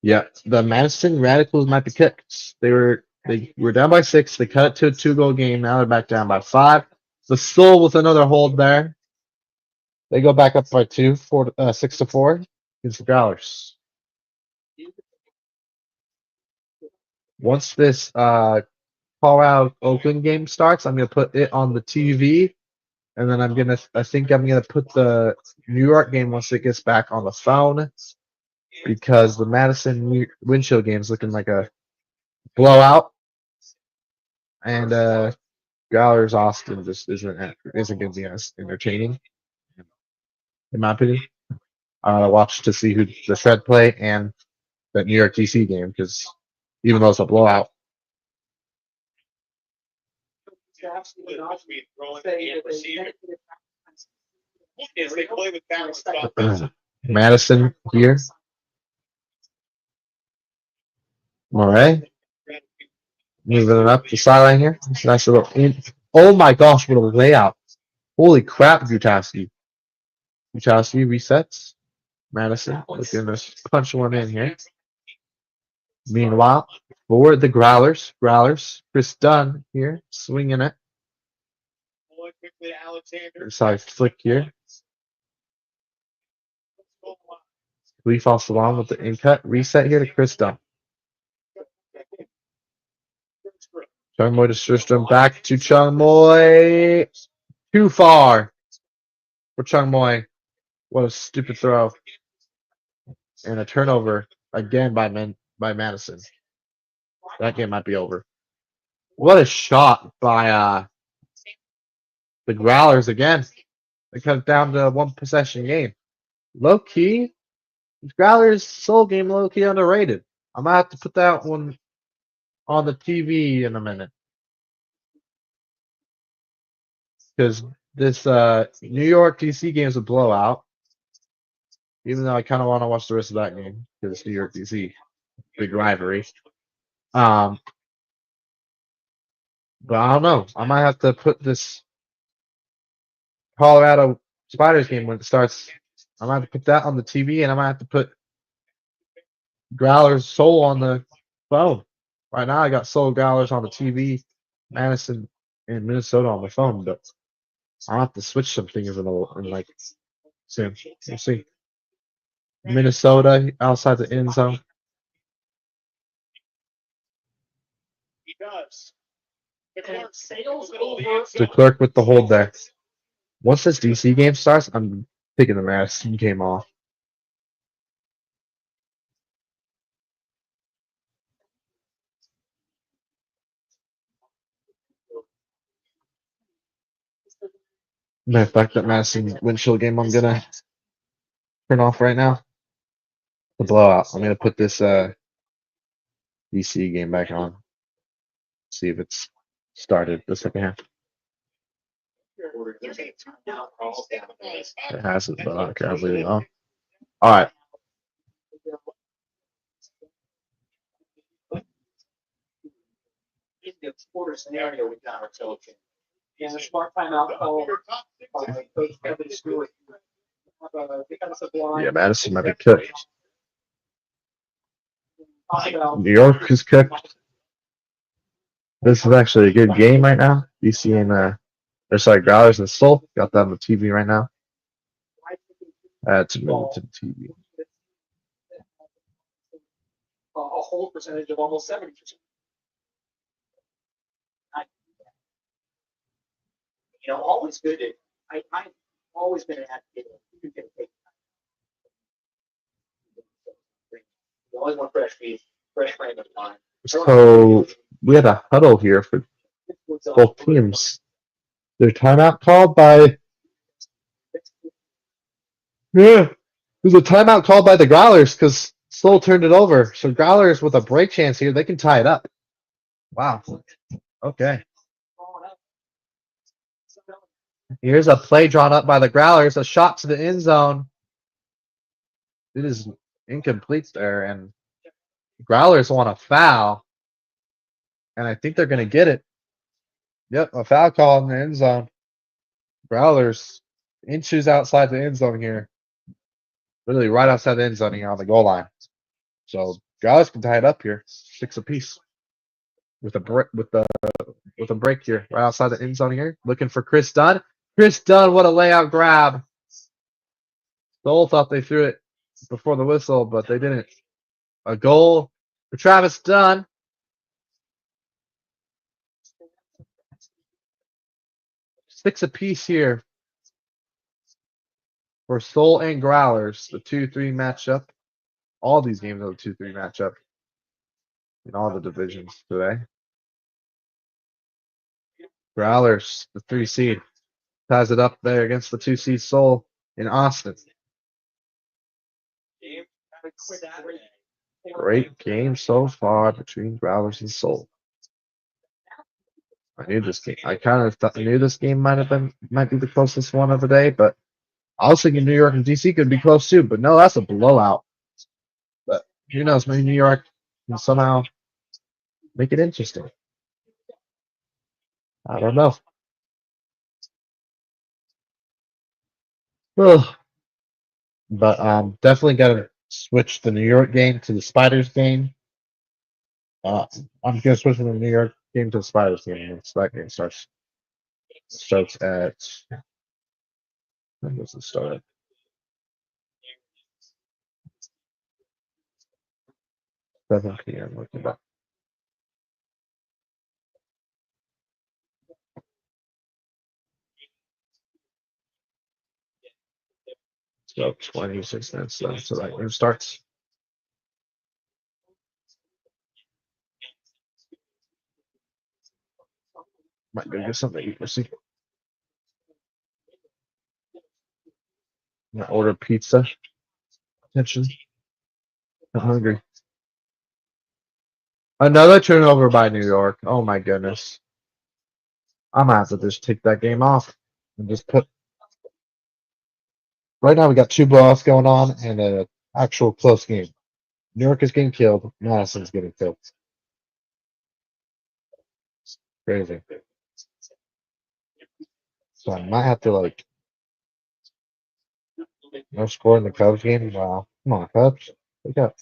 Yeah, the Madison Radicals might be kicked. They were down by 6. They cut it to a 2-goal game. Now they're back down by 5. The Soul with another hold there. They go back up by 2, 6-4 against the Growlers. Once this Colorado Oakland game starts, I'm gonna put it on the TV, and then I think I'm gonna put the New York game once it gets back on the phone, because the Madison Windshield game is looking like a blowout, and Growlers Austin just isn't gonna be as entertaining, in my opinion. Watch to see who the Shred play and that New York DC game, because even though it's a blowout, Between throwing and receiving. Is they play with balanced offense. Madison here. Murray moving it up the sideline here. It's a nice little in. Oh my gosh, what a layout! Holy crap, Gutowski. Gutowski resets. Madison looking to punch one in here. Meanwhile, for the Growlers, Chris Dunn here swinging it. Boy, quickly, Alexander. Inside flick here. Leaf off the line with the in cut. Reset here to Chris Dunn. Chung Moy to System. Back to Chung Moy. Too far for Chung Moy. What a stupid throw. And a turnover again by Madison. That game might be over. What a shot by the Growlers again. They cut it down to a 1-possession game. Low key, Growlers Soul game low key underrated. I might have to put that one on the TV in a minute. Because this New York DC game is a blowout. Even though I kind of want to watch the rest of that game because it's New York DC, big rivalry. But I don't know. I might have to put this Colorado Spiders game when it starts. I might have to put that on the TV, and I might have to put Growlers Soul on the phone. Right now, I got Soul Growlers on the TV, Madison and Minnesota on the phone, but I'll have to switch some things in like soon. We'll see. Minnesota outside the end zone. He does. The Clerk with the hold there. Once this DC game starts, I'm taking the Madison game off. Matter of fact, that Madison Windshield game I'm gonna turn off right now. The blowout. I'm gonna put this DC game back on. See if it's started the second half. It hasn't, but I don't care. I'll leave it on. All right. In the quarter scenario, we got ourselves in. Yeah, the smart timeout call by Coach Kevin Stewart. Yeah, Madison might be cooked. New York is cooked. This is actually a good game right now. DC and Growlers and Soul. Got that on the TV right now. Add to move to the TV. A hold percentage of almost 70%. Always good. I've always been an advocate of you can take time. You always want fresh feet, fresh frame of mind. So we had a huddle here for both teams. Their timeout called by there's a timeout called by the Growlers because Soul turned it over. So Growlers with a break chance here, they can tie it up. Wow. Okay. Here's a play drawn up by the Growlers, a shot to the end zone. It is incomplete there, and Growlers want a foul, and I think they're going to get it. Yep, a foul call in the end zone. Growlers inches outside the end zone here. Literally right outside the end zone here on the goal line. So Growlers can tie it up here, 6 apiece, with a break here, right outside the end zone here, looking for Chris Dunn. Chris Dunn, what a layout grab! Soul thought they threw it before the whistle, but they didn't. A goal for Travis Dunn. Six apiece here for Soul and Growlers. The 2-3 matchup. All these games are the 2-3 matchup in all the divisions today. Growlers, the 3 seed, ties it up there against the 2 seed Soul in Austin. Great game so far between Growlers and Soul. I knew this game. I kind of knew this game might be the closest one of the day, but I was thinking New York and DC could be close too. But no, that's a blowout. But who knows? Maybe New York can somehow make it interesting. I don't know. Ugh. But definitely got to switch the New York game to the Spiders game. I'm gonna switch from the New York game to the Spiders game once that game starts. Starts at when does it start? At? 7 p.m. Looking back. So 26 minutes left so that game starts. Might go get something to eat. We'll see. I'm gonna order pizza. Attention. I'm hungry. Another turnover by New York. Oh my goodness. I'm gonna have to just take that game off and just put. Right now we got 2 blowouts going on and an actual close game. New York is getting killed. Madison's getting killed. Crazy. So I might have to like no score in the Cubs game. Wow. Come on, Cubs. Wake up.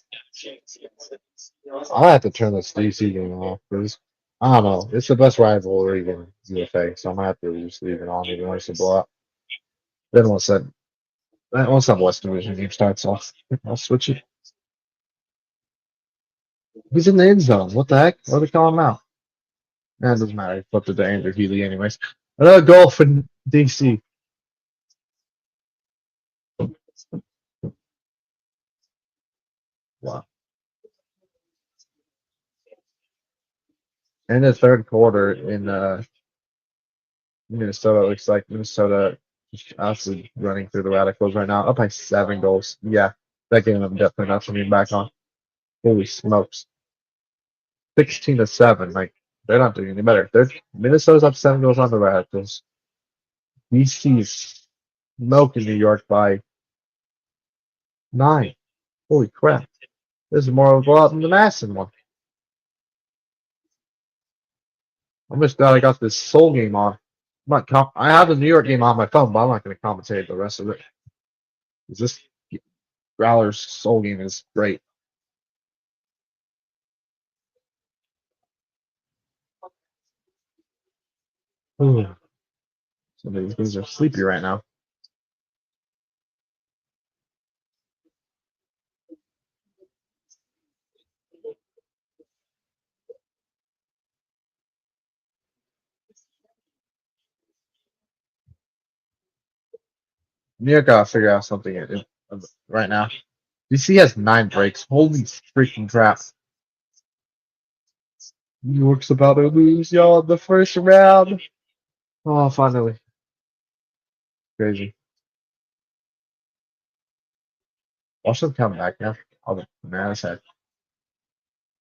I have to turn this DC game off because I don't know. It's the best rivalry in UFA, so I might have to just leave it on even when it's a blowout. Then once that West Division game starts off, I'll switch it. He's in the end zone. What the heck? Why are they calling him out? Nah, it doesn't matter. He flipped it to Andrew Healy anyways. Another goal for DC. Wow. In the third quarter in Minnesota, it looks like Minnesota just absolutely running through the Radicals right now, up by 7 goals. Yeah, that game I'm definitely not turning back on. Holy smokes. 16-7. Like, they're not doing any better. Minnesota's up 7 goals on the Radicals. DC's smoking New York by 9. Holy crap. This is more of a blowout than the Madison one. I'm just glad I got this Soul game on. I have the New York game on my phone, but I'm not going to commentate the rest of it. This Growler's Soul game is great. Ooh. Some of these guys are sleepy right now. New York gotta figure out something right now. DC has 9 breaks. Holy freaking crap. New York's about to lose, y'all, in the first round. Oh, finally. Crazy. Watch them come back now. Oh, the man's head.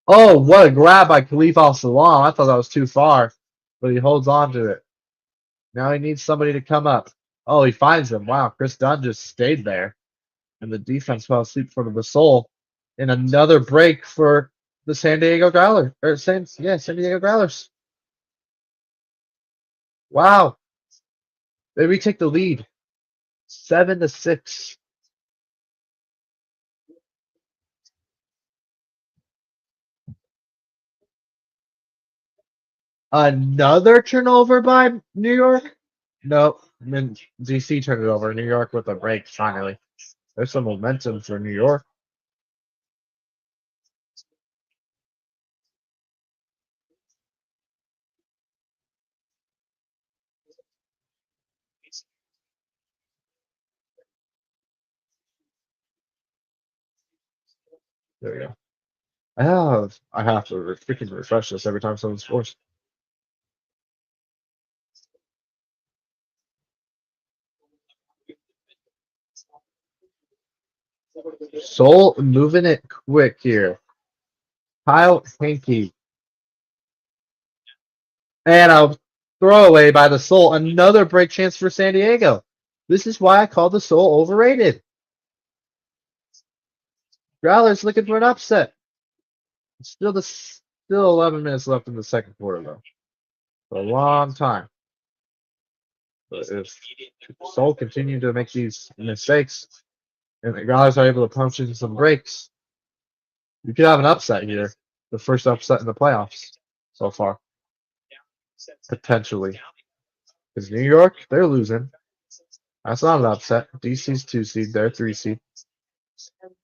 Oh, what a grab by Khalif Al-Salam. I thought that was too far, but he holds on to it. Now he needs somebody to come up. Oh, he finds him. Wow, Chris Dunn just stayed there. And the defense fell asleep for the Soul. And another break for the San Diego Growlers. San Diego Growlers. Wow. They retake the lead. 7-6. Another turnover by New York? Nope. Then DC turned it over. New York with a break finally. There's some momentum for New York. There we go. I have to freaking refresh this every time someone scores. Soul moving it quick here. Kyle Hankey. And a throwaway by the Soul. Another break chance for San Diego. This is why I call the Soul overrated. Growlers looking for an upset. Still 11 minutes left in the second quarter though. For a long time. But if Soul continue to make these mistakes and the Growlers are able to punch in some breaks, you could have an upset here. The first upset in the playoffs so far. Potentially. Because New York, they're losing. That's not an upset. DC's 2 seed, they're 3 seed.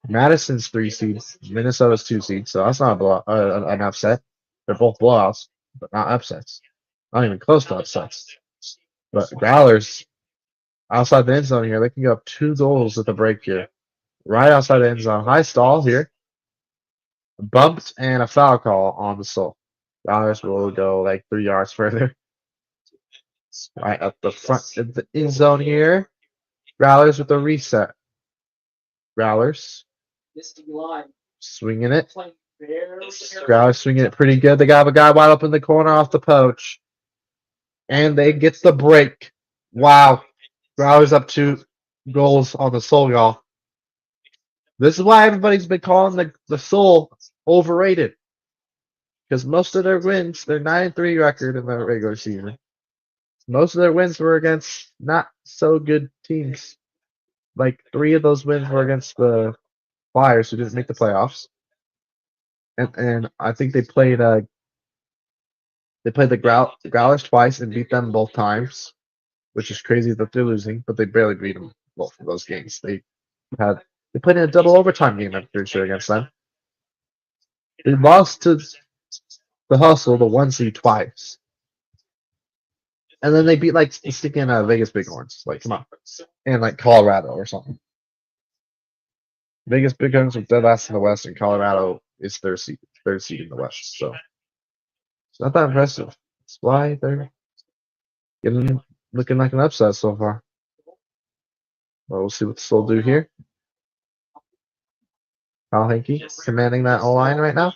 Madison's 3 seed, Minnesota's 2 seed, so that's not an upset. They're both blowouts, but not upsets. Not even close to upsets. But Growlers, outside the end zone here, they can go up 2 goals with a break here. Right outside the end zone. High stall here. Bumped and a foul call on the Soul. Growlers will go like 3 yards further. Right up the front of the end zone here. Growlers with a reset. Growlers swinging it. Growlers swinging it pretty good. They got a guy wide open in the corner off the poach. And they get the break. Wow. Growlers up 2 goals on the Soul, y'all. This is why everybody's been calling the Soul overrated. Because most of their wins, they're 9-3 record in the regular season. Most of their wins were against not so good teams. Like 3 of those wins were against the Flyers, who didn't make the playoffs. And I think they played the Growlers twice and beat them both times, which is crazy that they're losing, but they barely beat them both of those games. They played in a double overtime game, I'm pretty sure, against them. They lost to the Hustle, the 1 seed, twice. And then they beat like sticking Vegas Bighorns. Like, come on. And like Colorado or something. Vegas Bighorns are dead last in the West, and Colorado is third seed in the West. So it's not that impressive. That's why they're looking like an upset so far. Well, we'll see what the Soul do here. Kyle Hankey commanding that O-line right now.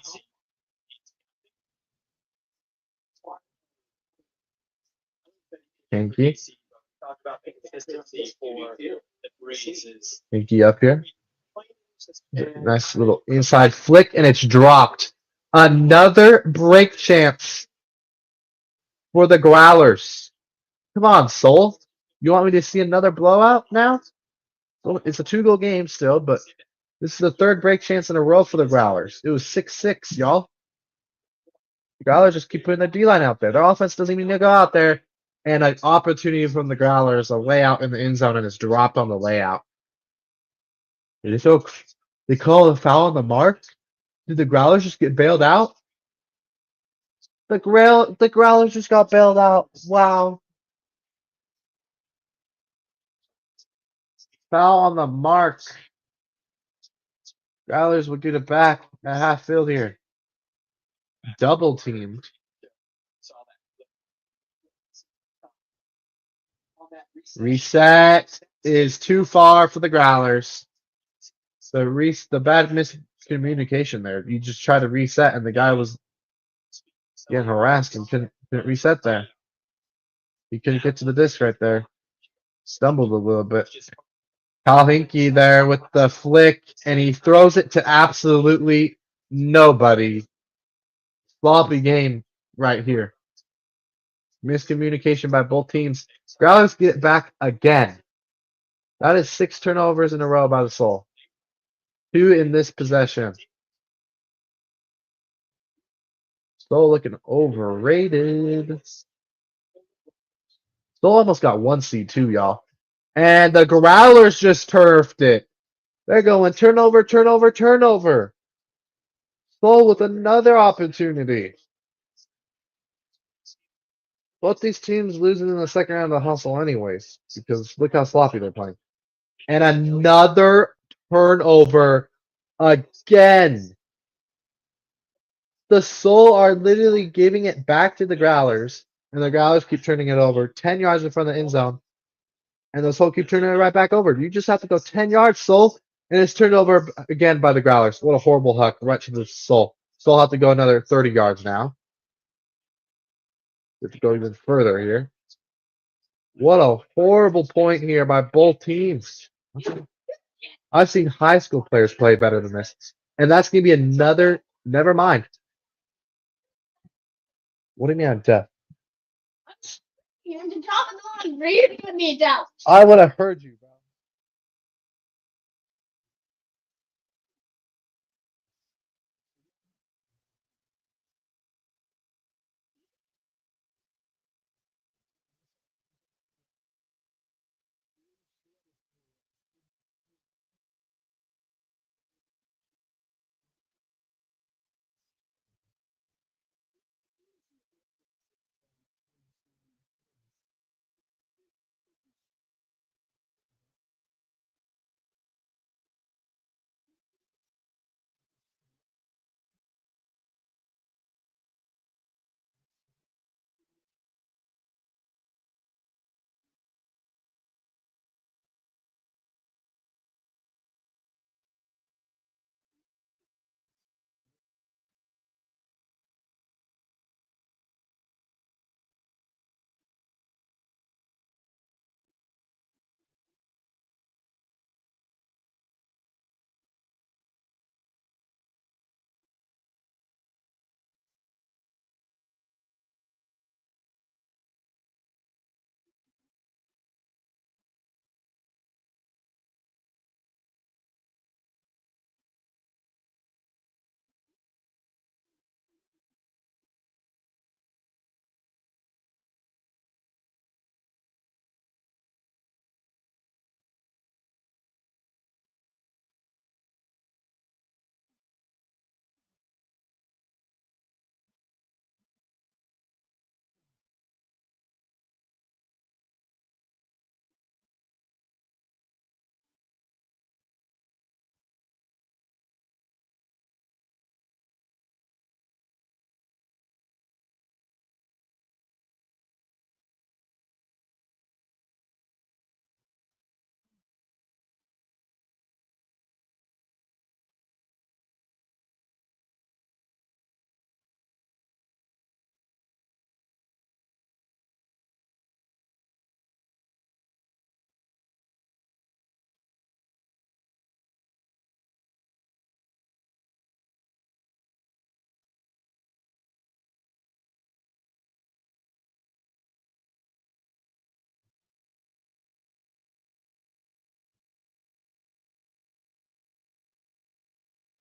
Hankey. Hankey up here. Nice little inside flick, and it's dropped. Another break chance for the Growlers. Come on, Soul. You want me to see another blowout now? Well, it's a 2-goal game still, but this is the 3rd break chance in a row for the Growlers. It was 6-6, y'all. The Growlers just keep putting their D-line out there. Their offense doesn't even need to go out there. And an opportunity from the Growlers, a layout in the end zone, and it's dropped on the layout. They call a foul on the mark? Did the Growlers just get bailed out? The Growlers just got bailed out. Wow. Foul on the mark. Growlers will get it back at half field here. Double teamed. Reset is too far for the Growlers. The bad miscommunication there. You just try to reset, and the guy was getting harassed and couldn't reset there. He couldn't get to the disc right there. Stumbled a little bit. Kyle Hankey there with the flick, and he throws it to absolutely nobody. Sloppy game right here. Miscommunication by both teams. Growlers get it back again. That is 6 turnovers in a row by the Soul. 2 in this possession. Still looking overrated. Still almost got 1 seed too, y'all. And the Growlers just turfed it. They're going turnover, turnover, turnover. Still with another opportunity. Both these teams losing in the second round of the hustle anyways, because look how sloppy they're playing. And another turnover again. The Soul are literally giving it back to the Growlers, and the Growlers keep turning it over 10 yards in front of the end zone. And the Soul keep turning it right back over. You just have to go 10 yards, Soul, and it's turned over again by the Growlers. What a horrible huck right to the Soul. Soul have to go another 30 yards now. We have to go even further here. What a horrible point here by both teams. I've seen high school players play better than this. And that's going to be another, never mind. What do you mean I'm deaf? You're the top of the line. Read with me down. I would have heard you, bro.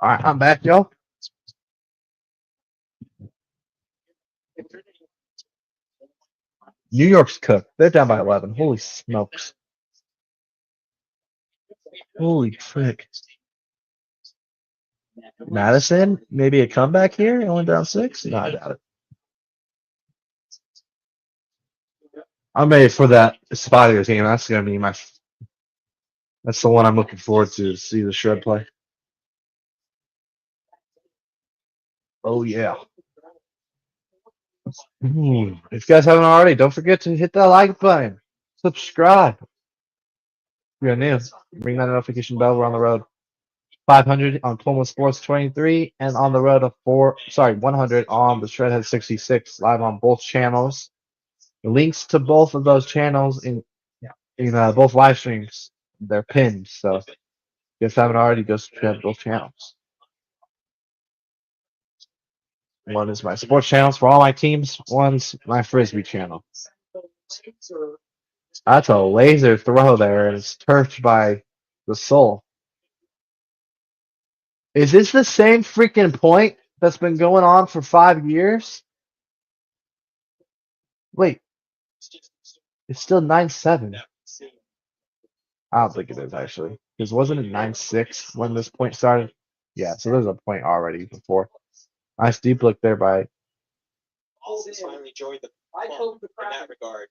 All right, I'm back, y'all. New York's cooked. They're down by 11. Holy smokes. Holy frick. Madison, maybe a comeback here? Only down 6? No, I doubt it. I'm ready for that Spiders game. That's gonna be that's the one I'm looking forward to see the Shred play. Oh yeah. If you guys haven't already, don't forget to hit that like button. Subscribe. If you're new, ring that notification bell. We're on the road. 500 on Pullman Sports 23 and on the road of 100 on the Shredhead 66 live on both channels. The links to both of those channels in both live streams, they're pinned. So if you guys haven't already, go subscribe to both channels. One is my sports channels for all my teams. One's my frisbee channel. That's a laser throw there, and it's turfed by the Soul. Is this the same freaking point? that's been going on for 5 years. Wait, it's still 9-7. I don't think it is actually, because wasn't it 9-6 when this point started? Yeah, so there's a point already before. Nice deep look there by. Finally joined the club in that regard.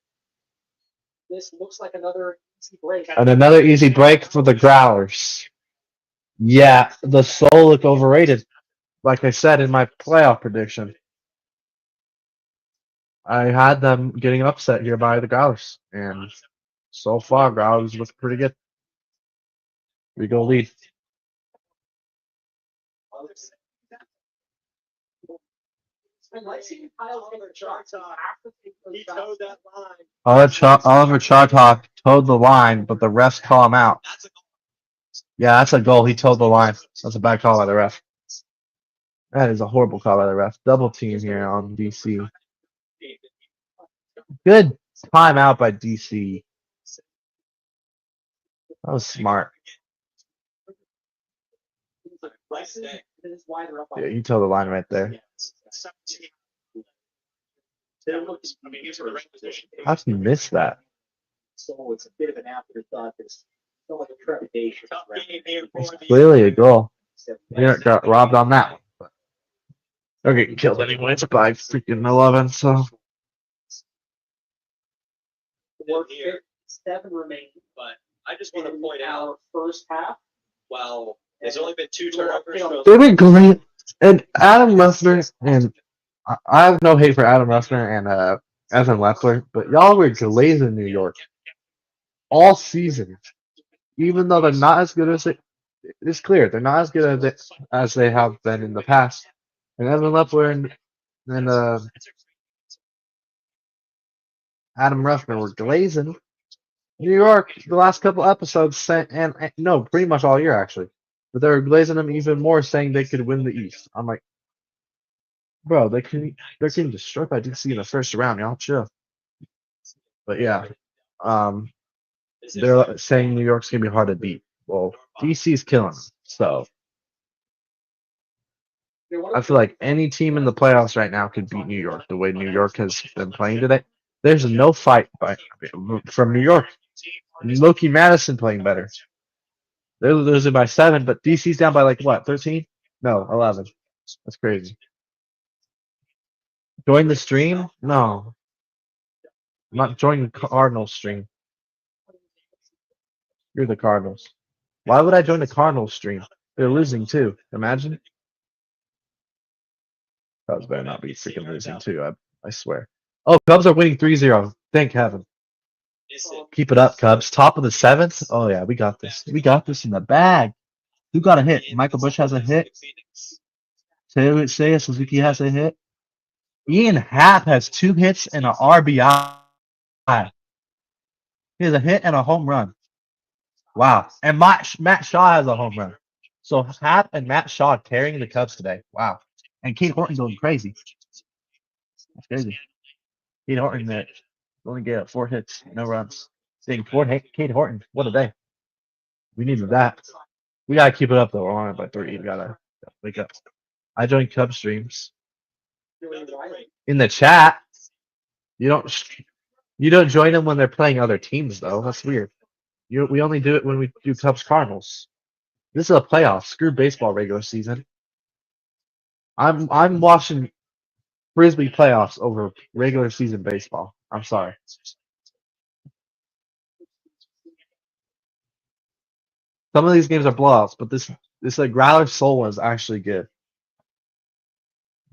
This looks like another easy break. And another easy break for the Growlers. Yeah, the Soul look overrated. Like I said in my playoff prediction, I had them getting upset here by the Growlers, and so far Growlers look pretty good. We go lead. He towed that line. Oliver Chartok towed the line, but the refs call him out. Yeah, that's a goal. He towed the line. That's a bad call by the ref. That is a horrible call by the ref. Double team here on DC. Good timeout by DC. That was smart. Yeah, you towed the line right there. How'd you miss that? So it's a bit of an afterthought. There's so much trepidation. It's clearly a goal. New York got robbed on that one. But they're getting killed anyways by freaking 11, so. 7 remaining, but I just want to point out first half. Well, there's only been 2 turnovers. They've been great. And Adam Ruffner, and I have no hate for Adam Ruffner and Evan Leffler, but y'all were glazing New York all season. Even though they're not as good as it's clear they're not as good as they have been in the past. And Evan Leffler and Adam Ruffner were glazing New York the last couple episodes, and no, pretty much all year actually. But they were glazing them even more, saying they could win the East. I'm like, bro, they're getting destroyed by DC in the first round. Y'all chill. But yeah, they're saying New York's gonna be hard to beat. Well, DC's killing them. So I feel like any team in the playoffs right now could beat New York the way New York has been playing today. There's no fight from New York. Loki Madison playing better. They're losing by 7, but DC's down by like what, 13? No, 11. That's crazy. Join the stream? No. I'm not joining the Cardinals stream. You're the Cardinals. Why would I join the Cardinals stream? They're losing too. Imagine. Cubs better not be freaking losing too. I swear. Oh, Cubs are winning 3-0. Thank heaven. Keep it up, Cubs. Top of the 7th. Oh yeah, we got this. We got this in the bag. Who got a hit? Michael Bush has a hit. Seiya Suzuki has a hit. Ian Happ has 2 hits and an RBI. He has a hit and a home run. Wow. And Matt Shaw has a home run. So Happ and Matt Shaw carrying the Cubs today. Wow. And Kate Horton going crazy. That's crazy. Kate Horton that only gave 4 hits, no runs. Dang, Kate Horton. What a day. We needed that. We gotta keep it up though. We're on it by 3. We gotta wake up. I joined Cubs streams. In the chat. You don't join them when they're playing other teams though. That's weird. We only do it when we do Cubs Cardinals. This is a playoff. Screw baseball regular season. I'm watching Frisbee playoffs over regular season baseball. I'm sorry. Some of these games are blowouts, but this Growler Soul is actually good.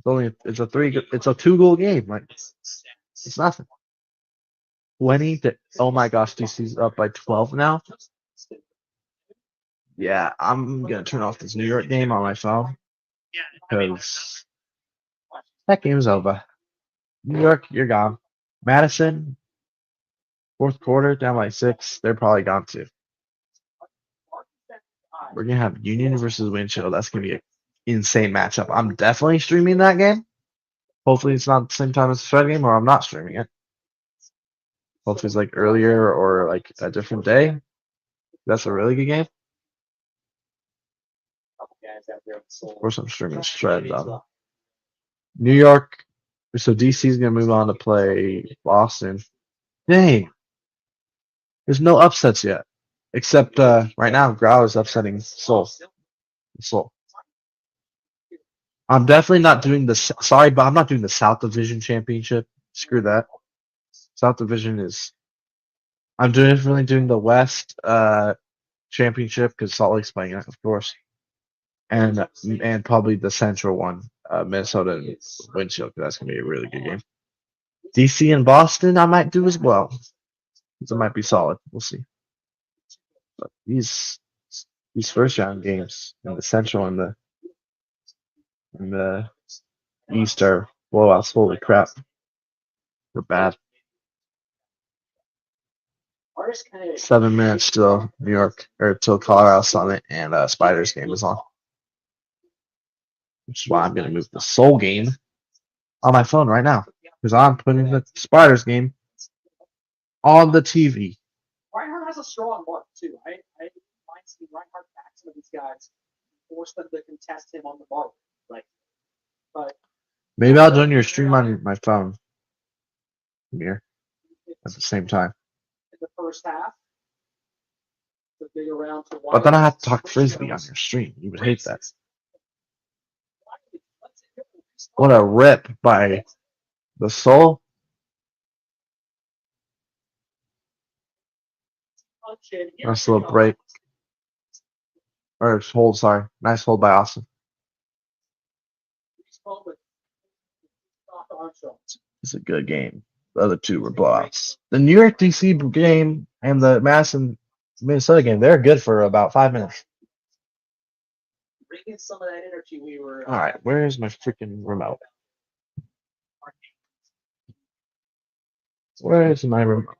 It's a 2-goal game. Like it's nothing. 20 to oh my gosh, DC's up by 12 now. Yeah, I'm gonna turn off this New York game on my phone because that game's over. New York, you're gone. Madison, 4th quarter, down by 6. They're probably gone too. We're gonna have Union versus Winchell. That's gonna be an insane matchup. I'm definitely streaming that game. Hopefully it's not the same time as the Fed game, or I'm not streaming it. Hopefully it's like earlier or like a different day. That's a really good game. Of course I'm streaming Shred though. New York. So DC is gonna move on to play Boston. Dang, there's no upsets yet, except right now Growler's upsetting Seoul. Seoul. I'm definitely not doing the sorry, but I'm not doing the South Division Championship. Screw that. South Division is. I'm definitely doing the West Championship because Salt Lake's playing it, of course, and probably the Central one, Minnesota and Windshield. 'Cause that's gonna be a really good game. DC and Boston, I might do as well. 'Cause it might be solid. We'll see. But these first round games in the Central and the East are blowouts. Holy crap, they're bad. 7 minutes till New York or till Colorado Summit and Spiders game is on. Which is why I'm gonna move the Soul game on my phone right now because I'm putting the Spiders game on the TV. Reinhardt has a strong mark too. I might see Reinhardt back some of these guys, force them to contest him on the mark. Like, but Maybe I'll join your stream on my phone here at the same time. in the first half, the bigger round to But then I have to talk frisbee on your stream. You would hate that. What a rip by the Soul. Nice little break. Or hold, sorry. Nice hold by Austin. It's a good game. The other two were blowouts. The New York DC game and the Madison Minnesota game, they're good for about 5 minutes. Bringing some of that energy we were. All right, where is my freaking remote? Where is my remote?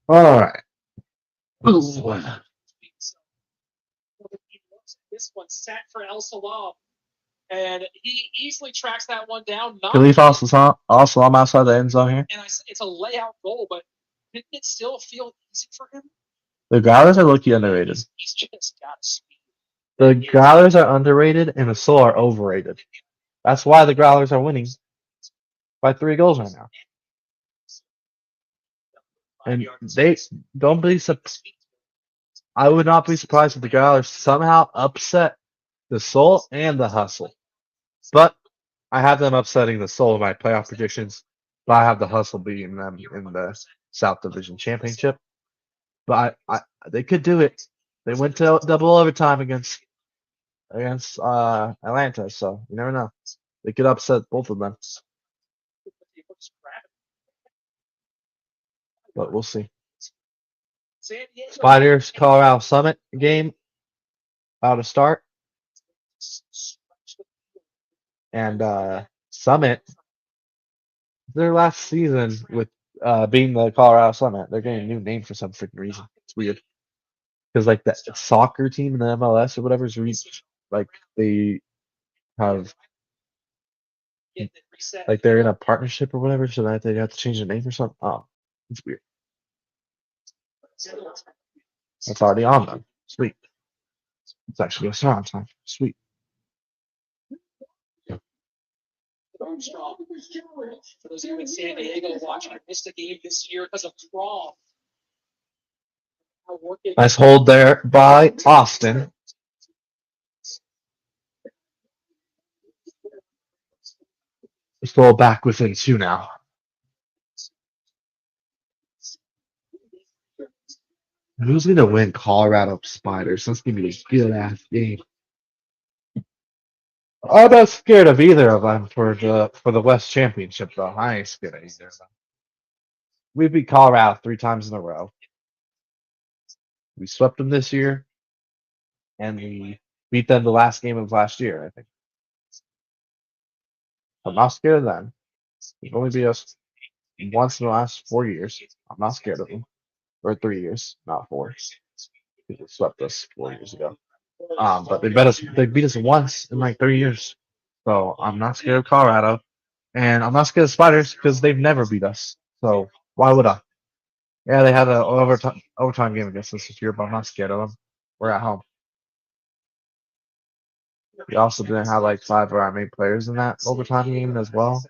All right. This one set for El Salam, and he easily tracks that one down. Khalif also I'm outside the end zone here. And it's a layout goal, but didn't it still feel easy for him? The Growlers are low-key underrated. He's just got speed. The Growlers are underrated and the Soul are overrated. That's why the Growlers are winning by 3 goals right now. And they don't be surprised. I would not be surprised if the Growlers somehow upset the Soul and the Hustle. But I have them upsetting the Soul in my playoff predictions. But I have the Hustle beating them in the South Division Championship. But they could do it. They went to double overtime against Atlanta, so you never know. They could upset both of them. But we'll see. Spiders Colorado Summit game about to start. And Summit, their last season with being the Colorado Summit, they're getting a new name for some freaking reason. It's weird. Because like that soccer team in the MLS or whatever is like they have like they're in a partnership or whatever, so that they have to change the name or something. Oh, it's weird. It's already on them. Sweet. It's actually gonna start on time. Sweet. Armstrong. For those of you in San Diego watching, I missed a game this year because of prom. Nice hold there by Austin. Let's roll back within 2 now. Who's gonna win Colorado Spiders? That's gonna be a good ass game. I'm not scared of either of them for the West Championship though. I ain't scared of either of them. We beat Colorado 3 times in a row. We swept them this year. and we beat them the last game of last year, I think. I'm not scared of them. They've only beat us once in the last 4 years. I'm not scared of them. Or 3 years, not 4. They swept us 4 years ago. But they beat us once in like 3 years. So I'm not scared of Colorado. And I'm not scared of Spiders because they've never beat us. So why would I? Yeah, they had an overtime game against us this year, but I'm not scared of them. We're at home. We also didn't have like 5 of our main players in that overtime game as well.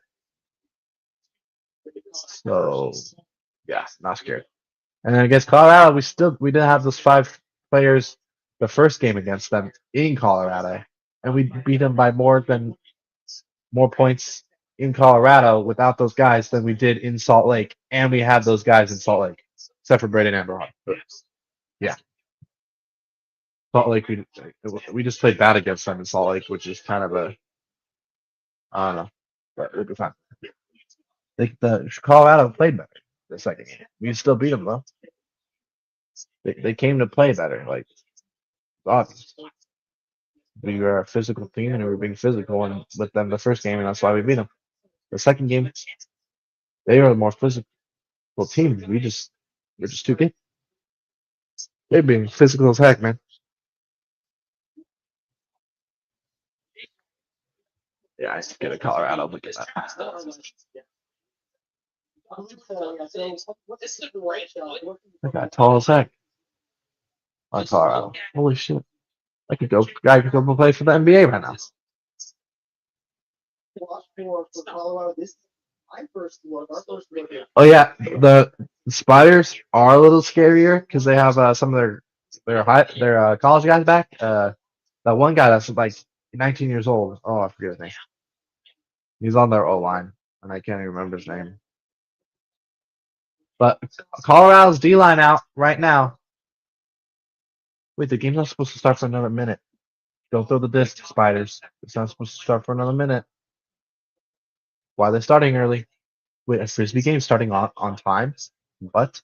So yeah, not scared. And then against Colorado, we didn't have those 5 players the first game against them in Colorado, and we beat them by more points in Colorado without those guys than we did in Salt Lake, and we had those guys in Salt Lake, except for Braden Amberhart. Yeah, Salt Lake, we just played bad against them in Salt Lake, which is kind of I don't know, but it'll be fine. The Colorado played better the second game. We still beat them though. They came to play better, like obvious. We were a physical team and we were being physical and with them the first game, and that's why we beat them. The second game, they were a more physical team. We're just too good. They're being physical as heck, man. Yeah, I get a Colorado. Look at that. That guy tall as heck. On Colorado. Holy shit. Guy could go play for the NBA right now. Oh yeah, the Spiders are a little scarier because they have some of their college guys back. That one guy that's like 19 years old. Oh, I forget his name. He's on their O line, and I can't even remember his name. But Colorado's D line out right now. Wait, the game's not supposed to start for another minute. Don't throw the disc, Spiders. It's not supposed to start for another minute. Why are they starting early? Wait, a frisbee game starting on time? What?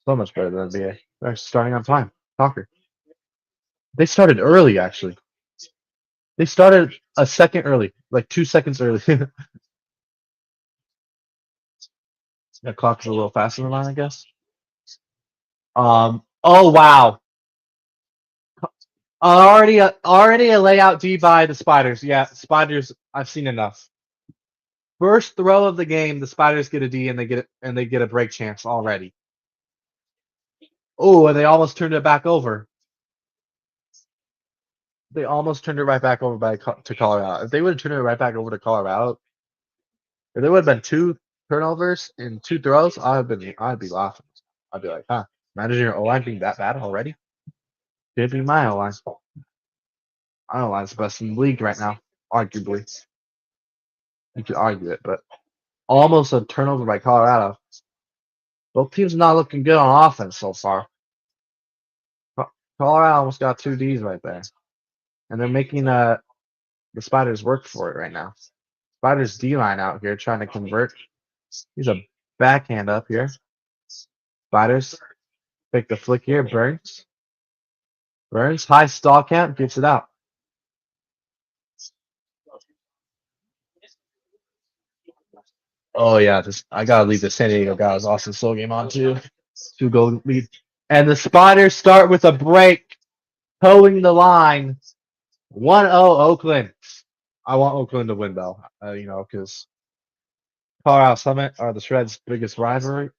So much better than NBA. They're starting on time. Soccer. They started early, actually. They started a second early, like 2 seconds early. The clock's a little faster than mine, I guess. Oh wow. Already a layout D by the Spiders. Yeah, Spiders. I've seen enough. First throw of the game, the Spiders get a D and they get a break chance already. Oh, and they almost turned it back over. They almost turned it right back over to Colorado. If they would have turned it right back over to Colorado, if there would have been 2 turnovers and 2 throws, I'd be laughing. I'd be like, huh? Imagine your O line being that bad already. It'd be my O line. My O line's the best in the league right now, arguably. You could argue it, but almost a turnover by Colorado. Both teams not looking good on offense so far. Colorado almost got 2 Ds right there, and they're making the Spiders work for it right now. Spiders D line out here trying to convert. Here's a backhand up here. Spiders pick the flick here. Burns, high stall count, gets it out. Oh yeah, I gotta leave the San Diego guys Austin Soul game on too. 2-goal lead. And the Spiders start with a break, towing the line. 1-0 Oakland. I want Oakland to win though, because Colorado Summit are the Shreds' biggest rival.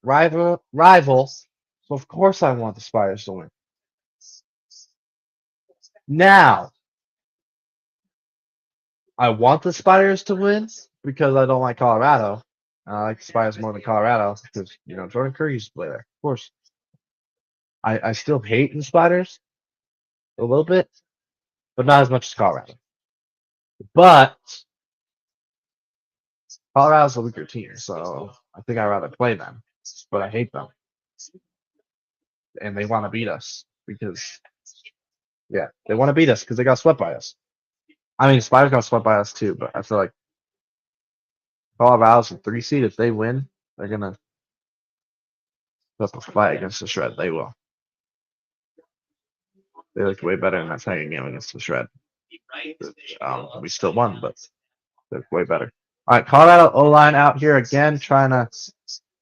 So of course I want the Spiders to win. Now, I want the Spiders to win because I don't like Colorado. I like the Spiders more than Colorado because Jordan Curry used to play there. Of course, I still hate the Spiders a little bit, but not as much as Colorado. But Colorado's a weaker team, so I think I'd rather play them. But I hate them, and they want to beat us because they want to beat us because they got swept by us. I mean, Spiders got swept by us too, but I feel like Colorado's a 3 seed. If they win, they're gonna put up a fight against the Shred. They will. They looked way better in that second game against the Shred. We still won, but they're way better. All right, Colorado O-line out here again, trying to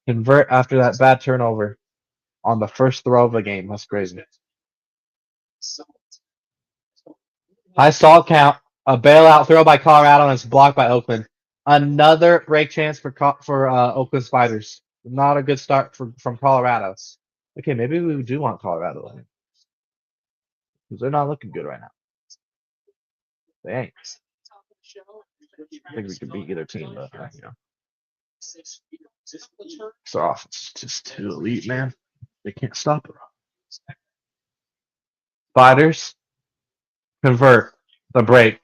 convert after that bad turnover on the first throw of the game. That's crazy. High stall count. A bailout throw by Colorado, and it's blocked by Oakland. Another break chance for Oakland Spiders. Not a good start from Colorado. Okay, maybe we do want Colorado because they're not looking good right now. They ain't. I think we could beat either team, but you know, their offense is just too elite, man. They can't stop it. Spiders convert the break.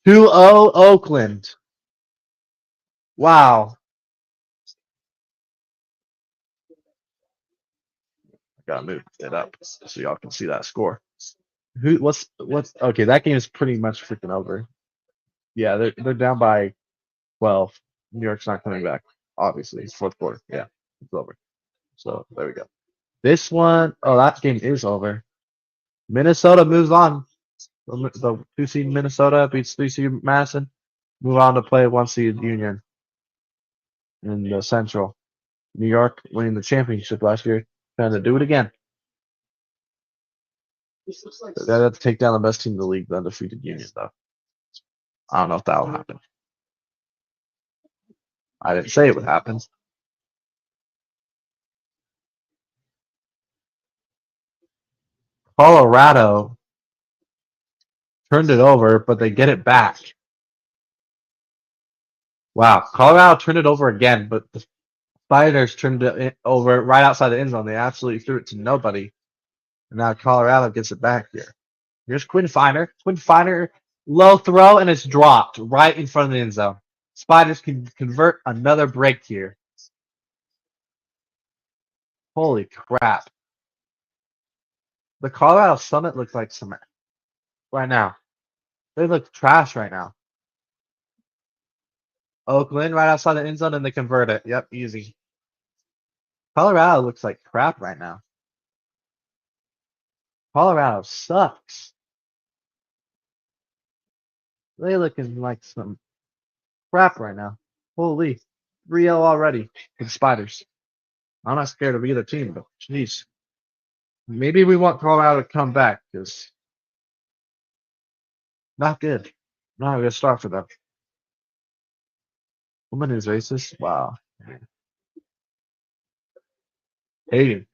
2-0 Oakland. Wow. I gotta move it up so y'all can see that score. What's okay, that game is pretty much freaking over. Yeah, they're down by 12. New York's not coming back, obviously. It's fourth quarter. Yeah, it's over. So there we go. This one, oh, that game is over. Minnesota moves on. The 2 seed Minnesota beats 3 seed Madison. Move on to play 1 seed Union in the Central. New York winning the championship last year, trying to do it again. They have to take down the best team in the league, the undefeated Union, though. I don't know if that will happen. I didn't say it would happen. Colorado turned it over, but they get it back. Wow, Colorado turned it over again, but the Spiders turned it over right outside the end zone. They absolutely threw it to nobody. And now Colorado gets it back here. Here's Quinn Finer. Quinn Finer, low throw, and it's dropped right in front of the end zone. Spiders can convert another break here. Holy crap. The Colorado Summit looks like cement right now. They look trash right now. Oakland right outside the end zone, and they convert it. Yep, easy. Colorado looks like crap right now. Colorado sucks. They looking like some crap right now. Holy, 3-0 already for the Spiders. I'm not scared of either team, but jeez. Maybe we want Colorado to come back because not good. Not a good start for them. Woman is racist. Wow. Hating.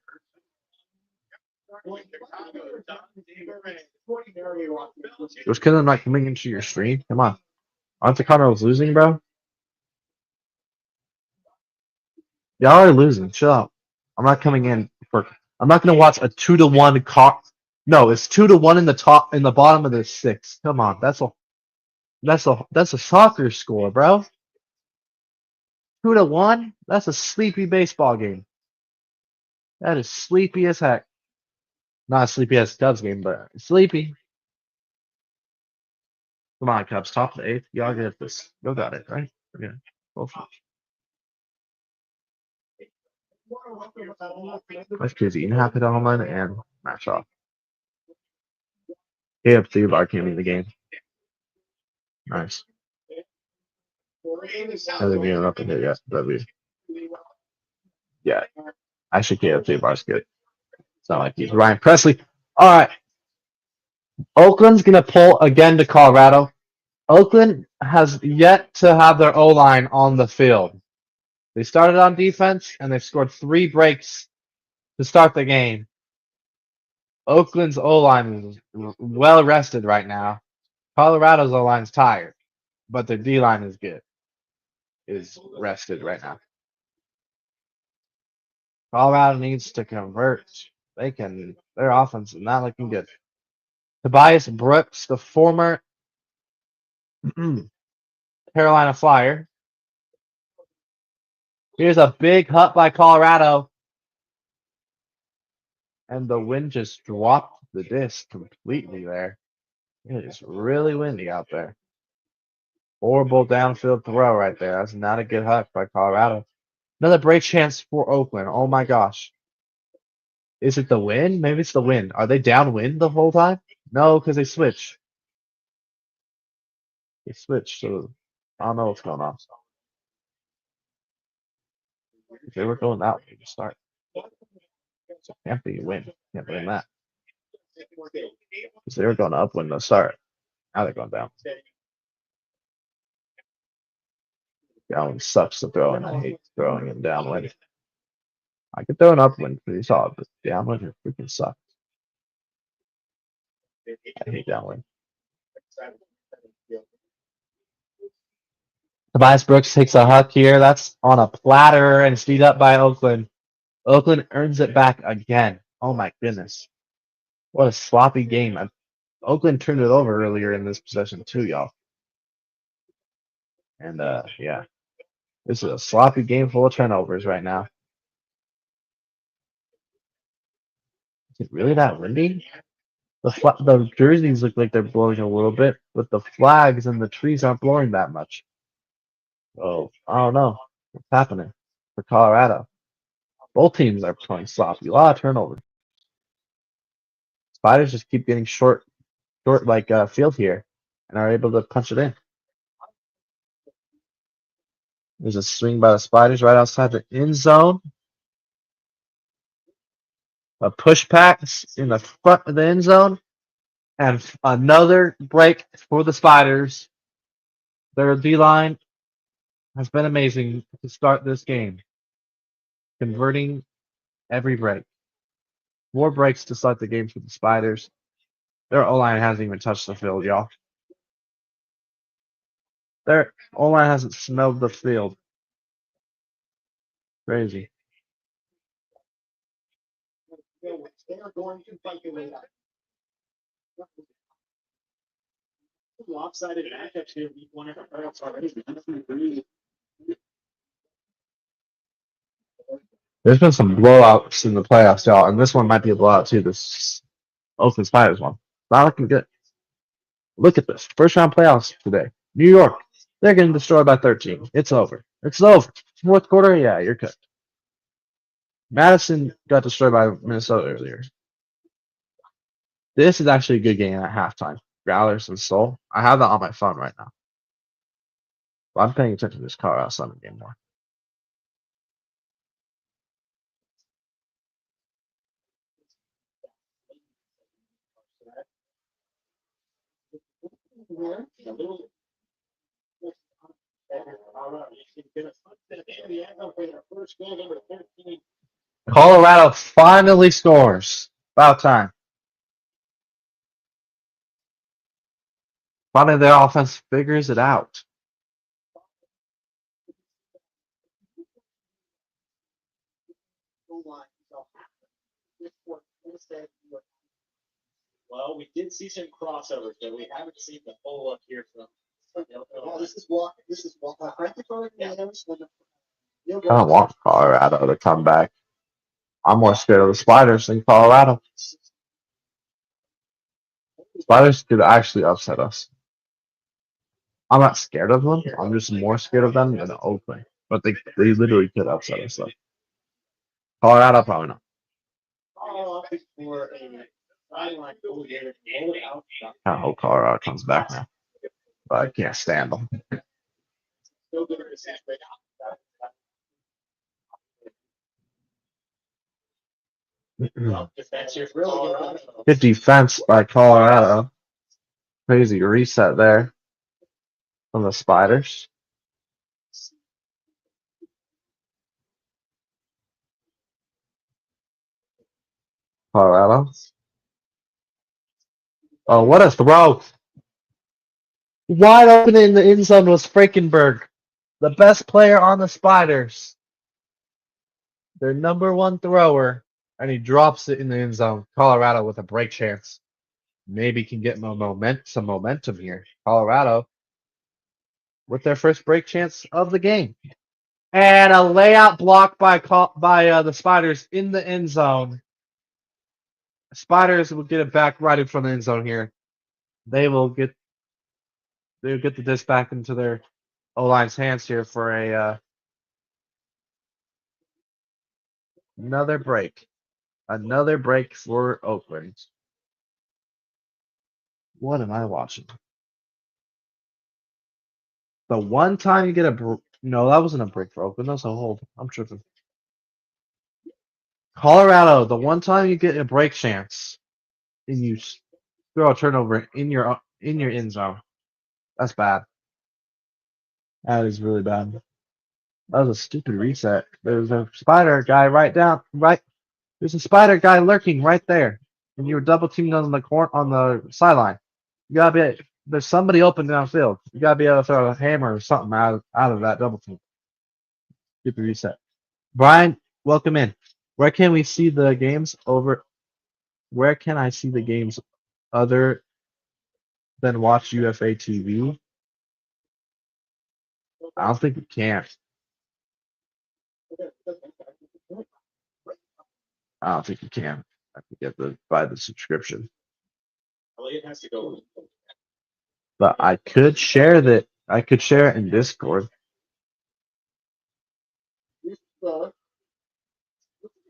Was Killen not coming into your stream? Come on. Aren't the Cardinals losing, bro? Y'all are losing. Chill out. I'm not coming in for. I'm not gonna watch a 2-1 car. No, it's 2-1 in the bottom of the 6. Come on, that's a soccer score, bro. 2-1. That's a sleepy baseball game. That is sleepy as heck. Not as sleepy as Cubs game, but sleepy. Come on, Cubs, top of the 8th. Y'all get this. Y'all got it, right? Okay. Go for it. That's crazy. Inhabit online and match off. KFC bar came in the game. Nice. Hasn't even up in there yet. W. Yeah. Actually, KFC bar's good. It's not like he's Ryan Presley. All right. Oakland's going to pull again to Colorado. Oakland has yet to have their O-line on the field. They started on defense, and they've scored 3 breaks to start the game. Oakland's O-line is well rested right now. Colorado's O-line's tired, but their D-line is good. Is rested right now. Colorado needs to convert. Their offense is not looking good. Tobias Brooks, the former Carolina Flyer. Here's a big hut by Colorado. And the wind just dropped the disc completely there. It is really windy out there. Horrible downfield throw right there. That's not a good hut by Colorado. Another break chance for Oakland. Oh my gosh. Is it the wind? Maybe it's the wind. Are they downwind the whole time? No, because they switch. They switch, so I don't know what's going on. If they were going that way to start, so it can't be wind. Can't blame that. Because they were going upwind to start. Now they're going down. Downwind sucks to throw, and I hate throwing in downwind. I could throw an upwind pretty solid, but downwind it freaking sucks. I hate downwind. Tobias Brooks takes a huck here. That's on a platter and speed up by Oakland. Oakland earns it back again. Oh my goodness. What a sloppy game. Oakland turned it over earlier in this possession too, y'all. And yeah. This is a sloppy game full of turnovers right now. Is it really that windy? The jerseys look like they're blowing a little bit, but the flags and the trees aren't blowing that much. Oh, I don't know what's happening for Colorado. Both teams are playing sloppy. A lot of turnovers. Spiders just keep getting short like field here and are able to punch it in. There's a swing by the Spiders right outside the end zone. A push pass in the front of the end zone. And another break for the Spiders. Their D-line has been amazing to start this game. Converting every break. 4 breaks to start the game for the Spiders. Their O-line hasn't even touched the field, y'all. Their O-line hasn't smelled the field. Crazy. They're going to fight their way out. Lopsided matchups here. Week 1 of the playoffs already. There's been some blowouts in the playoffs, y'all, and this one might be a blowout too. This Oakland Spiders one. Not looking good. Look at this. First round playoffs today. New York. They're getting destroyed by 13. It's over. It's over. Fourth quarter, yeah, you're cooked. Madison got destroyed by Minnesota earlier. This is actually a good game at halftime. Growlers and Soul. I have that on my phone right now. But I'm paying attention to this Colorado Summit game more. Colorado finally scores. About time. Finally, their offense figures it out. Well, we did see some crossovers, but we haven't seen the whole look here from. This is what. I don't want Colorado to come back. I'm more scared of the Spiders than Colorado. Spiders could actually upset us. I'm not scared of them. I'm just more scared of them than Oakland. But they literally could upset us though. Colorado probably not. I hope Colorado comes back now. But I can't stand them. Good defense by Colorado. Crazy reset there from the Spiders. Colorado. Oh, what a throw. Wide open in the end zone was Frankenberg, the best player on the Spiders. Their number 1 thrower, and he drops it in the end zone. Colorado with a break chance. Maybe can get some momentum here. Colorado with their first break chance of the game. And a layout block by the Spiders in the end zone. Spiders will get it back right in front of the end zone here. They'll get the disc back into their O-line's hands here for a another break. Another break for Oakland. What am I watching? The one time you get a no, that wasn't a break for Oakland. That was a hold. I'm tripping. Colorado, the one time you get a break chance and you throw a turnover in your end zone. That's bad. That is really bad. That was a stupid reset. There's a spider guy right. There's a spider guy lurking right there, and you were double teamed on the sideline. You gotta be. There's somebody open downfield. You gotta be able to throw a hammer or something out of that double team. Stupid reset. Brian, welcome in. Where can we see the games over? Where can I see the games other than watch UFA TV? I don't think we can. I don't think you can. I think you have to buy the subscription. Elliot has to go. But I could share that. I could share it in Discord.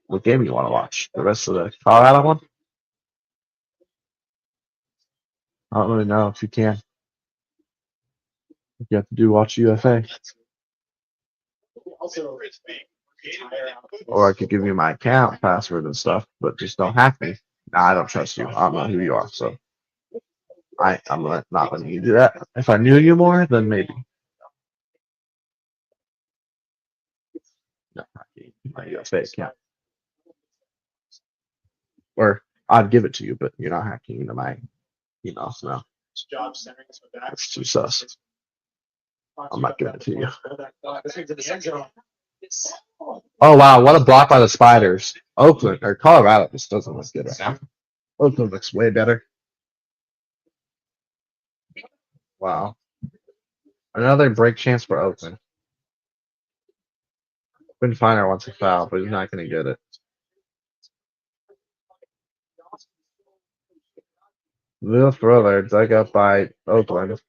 What game you want to watch? The rest of the Colorado one? I don't really know if you can. You have to watch UFA. Also, Or I could give you my account password and stuff, but just don't hack me. Nah, I don't trust you. I don't know who you are, so I'm not letting you do that. If I knew you more, then maybe. No, hacking my UFA account. Or I'd give it to you, but you're not hacking into my email, so no. job centering us with that. That's too sus. I'm not giving it to you. This one's in the end zone. Oh wow, what a block by the Spiders. Oakland or Colorado just doesn't look good right now. Oakland looks way better. Wow. Another break chance for Oakland. Quinn Finer wants a foul, but he's not going to get it. Little thriller dug up by Oakland.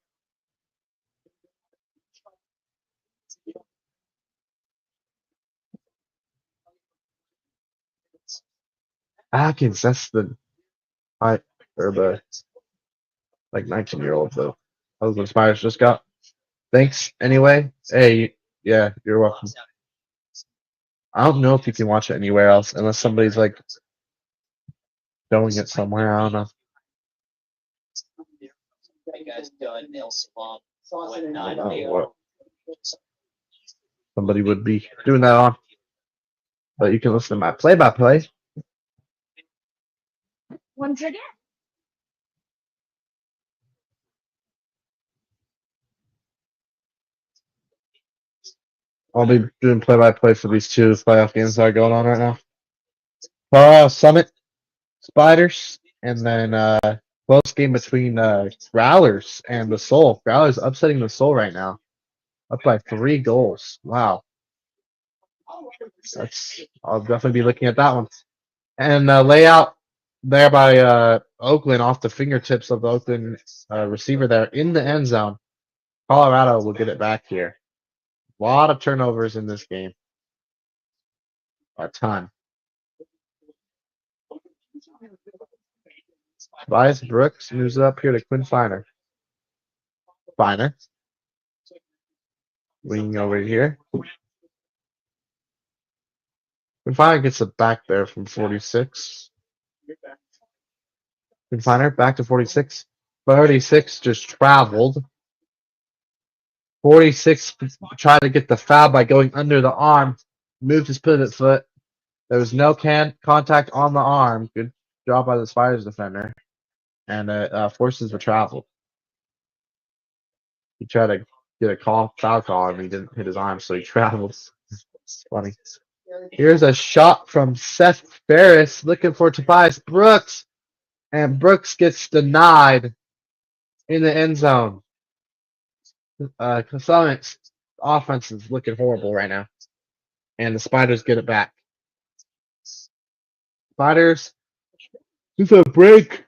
Atkins, that's the like 19-year-old though. That was the Spiders just got. Thanks anyway. Hey, yeah, you're welcome. I don't know if you can watch it anywhere else unless somebody's like showing it somewhere. I don't know. I don't know what somebody would be doing that on. But you can listen to my play-by-play. Once again. I'll be doing play-by-play for these two playoff games that are going on right now. Summit Spiders, and then close game between Growlers and the Soul. Growlers upsetting the Soul right now, up by 3 goals. Wow, I'll definitely be looking at that one. And layout there by Oakland off the fingertips of the Oakland receiver there in the end zone. Colorado will get it back here. A lot of turnovers in this game. A ton. Tobias Brooks moves up here to Quinn Finer. Finer. Wing over here. Quinn Finer gets it back there from 46. Quinn Finer back to 46. 46 just traveled. 46 tried to get the foul by going under the arm. Moved his pivot foot. There was no contact on the arm. Good job by the Spiders defender. And forces the travel. He tried to get a foul call, and he didn't hit his arm, so he travels. It's funny. Here's a shot from Seth Ferris looking for Tobias Brooks. And Brooks gets denied in the end zone. Summit's offense is looking horrible right now. And the Spiders get it back. Spiders, it's a break.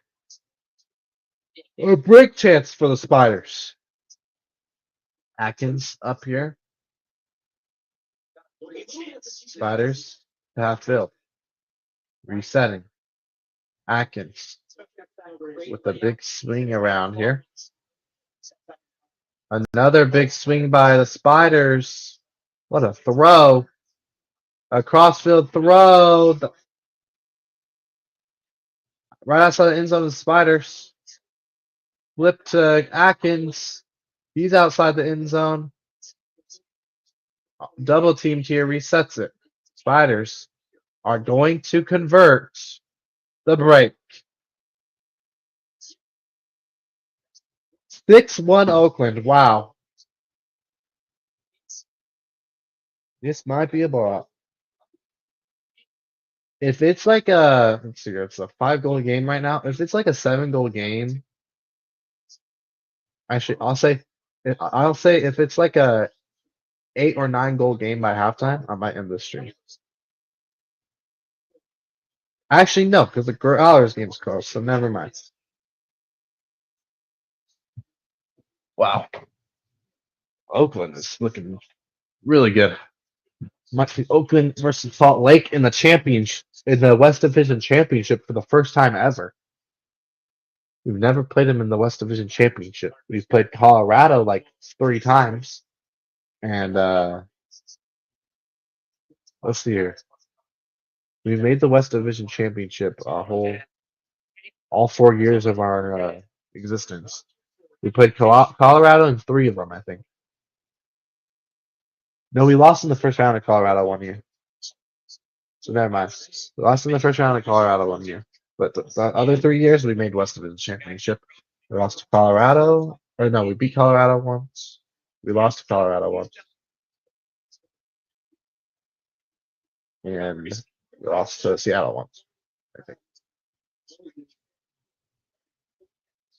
A break chance for the Spiders. Atkins up here. Spiders half field. Resetting. Atkins with a big swing around here. Another big swing by the Spiders. What a throw. A crossfield throw. Right outside the end zone of the Spiders. Flip to Atkins. He's outside the end zone. Double teamed here. Resets it. Spiders are going to convert the break. 6-1 Oakland. Wow. This might be a blowout. If it's like let's see, it's a 5-goal game right now. If it's like a 7-goal game, actually, I'll say if it's like a 8 or 9-goal game by halftime, I might end the stream. Actually, no, because the Growlers game's close, so never mind. Wow. Oakland is looking really good. Might be Oakland versus Salt Lake in the championship, in the West Division Championship for the first time ever. We've never played them in the West Division Championship. We've played Colorado like 3 times. And let's see here. We made the West Division Championship all 4 years of our existence. We played Colorado in 3 of them, I think. No, we lost in the first round of Colorado 1 year. So never mind. We lost in the first round of Colorado 1 year. But the other 3 years, we made West Division Championship. We lost to Colorado. Or no, we beat Colorado once. We lost to Colorado once. And we lost to Seattle once, I think.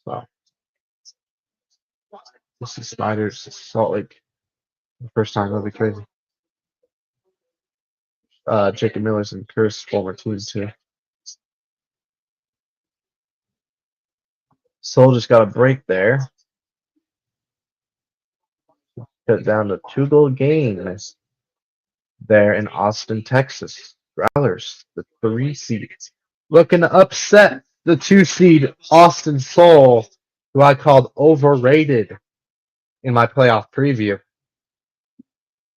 So this is Spiders, Salt Lake. The first time, that'll be crazy. Jacob Miller's and Curse former teams too. Soul just got a break there. Cut down to 2-goal games there in Austin, Texas. Growlers, the 3 seed, looking to upset the 2 seed Austin Soul, who I called overrated in my playoff preview.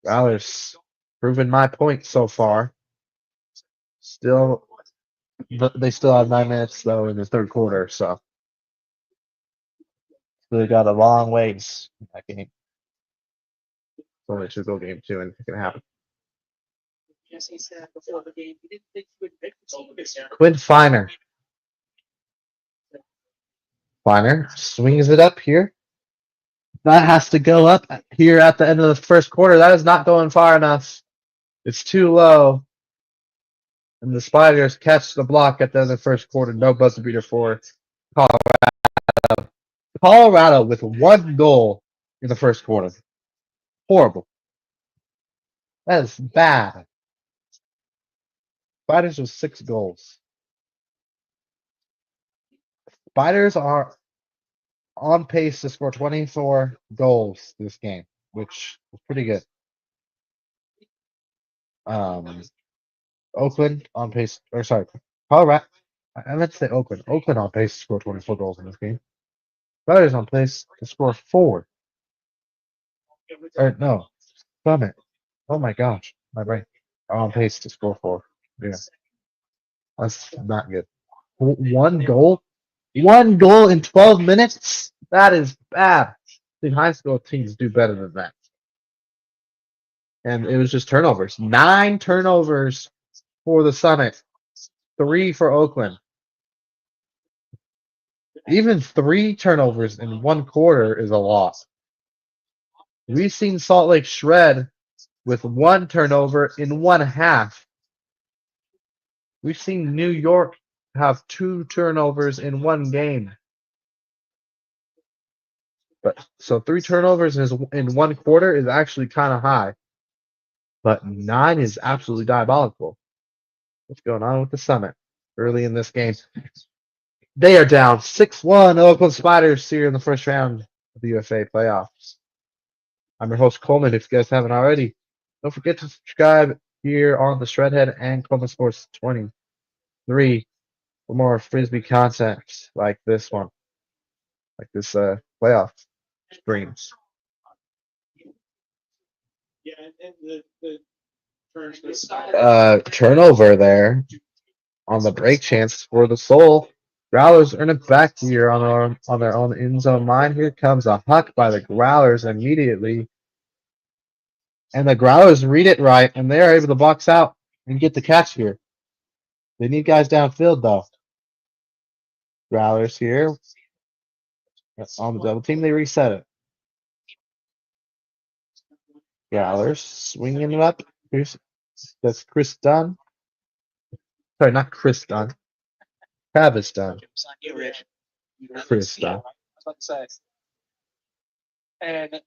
Growlers proving my point so far. They still have 9 minutes though in the 3rd quarter, so they got a long ways in that game. It's only a 2-goal game too, and it can happen. Jesse said before the game he didn't think he would make the team this year. Quinn Finer. Finer swings it up here. That has to go up here at the end of the 1st quarter. That is not going far enough. It's too low. And the Spiders catch the block at the end of the 1st quarter. No buzzer beater for Colorado. Colorado with 1 goal in the 1st quarter. Horrible. That is bad. Spiders with 6 goals. Spiders are on pace to score 24 goals this game, which is pretty good. Oakland on pace, or sorry, Colorado. I meant to say Oakland. Oakland on pace to score 24 goals in this game. Spiders on pace to score 4. Or no, Summit. Oh my gosh, my brain. On pace to score 4. Yeah, that's not good. 1 goal. 1 goal in 12 minutes? That is bad. The high school teams do better than that. And it was just turnovers. 9 turnovers for the Summit. 3 for Oakland. Even 3 turnovers in 1 quarter is a loss. We've seen Salt Lake shred with 1 turnover in 1 half. We've seen New York have 2 turnovers in 1 game. But so 3 turnovers in 1 quarter is actually kind of high. But 9 is absolutely diabolical. What's going on with the Summit early in this game? They are down 6-1. Oakland Spiders here in the 1st round of the UFA playoffs. I'm your host, Coleman. If you guys haven't already, don't forget to subscribe here on the Shredhead and Coleman Sports 20. 3 for more frisbee content like this one, like this playoff streams. Yeah, and the turns. Turnover there on the break chance for the Soul. Growlers earn it back here on their own end zone line. Here comes a huck by the Growlers immediately. And the Growlers read it right, and they are able to box out and get the catch here. They need guys downfield, though. Growlers here. On the double team, they reset it. Growlers swinging it up. That's Chris Dunn. Sorry, not Chris Dunn. Travis Dunn. Chris Dunn. And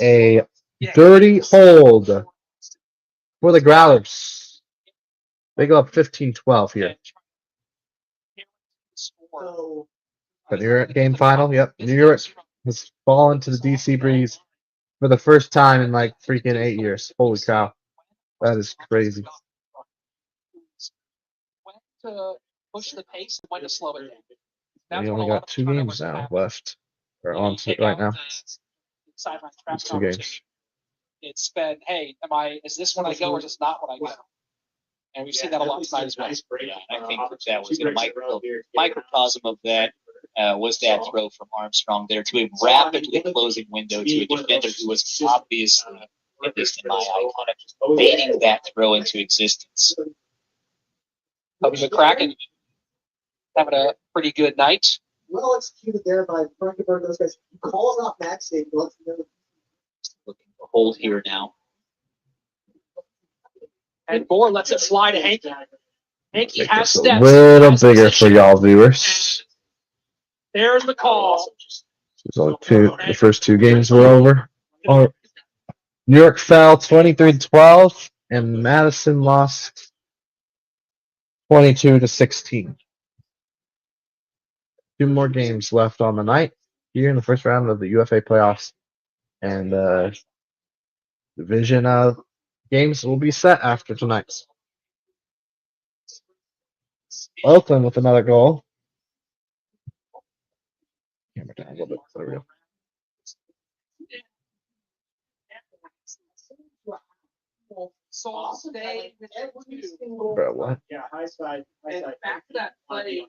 a dirty hold for the Growlers. They go up 15-12 here. The New York game final. Yep. New York has fallen to the DC Breeze for the first time in like freaking 8 years. Holy cow. That is crazy. When to push the pace and when to slow it down. We only got 2 games now left. Or on to right now. It's 2 games. It's been, hey, is this when I go or is this not when I go? And we've seen that a lot tonight as well. Yeah, I think that was a microcosm of that. Was that throw from Armstrong there to a rapidly closing window to a defender who was obviously, at least in my eye, kind of baiting that throw into existence. Toby McCracken having a pretty good night. Well executed there by Frankenberg. Those guys. He calls out Max. Looking for hold here now. And Moore lets it fly to Hanky. Hanky Make has this a steps. little bigger for y'all viewers. There's the call. There's only 2. The first 2 games were over. Oh, New York fell 23-12, and Madison lost 22-16. 2 more games left on the night here in the first round of the UFA playoffs, and division games will be set after tonight. Oakland with another goal. Camera down a little bit. There we go. Bro, what? Yeah, high side. Back to that play.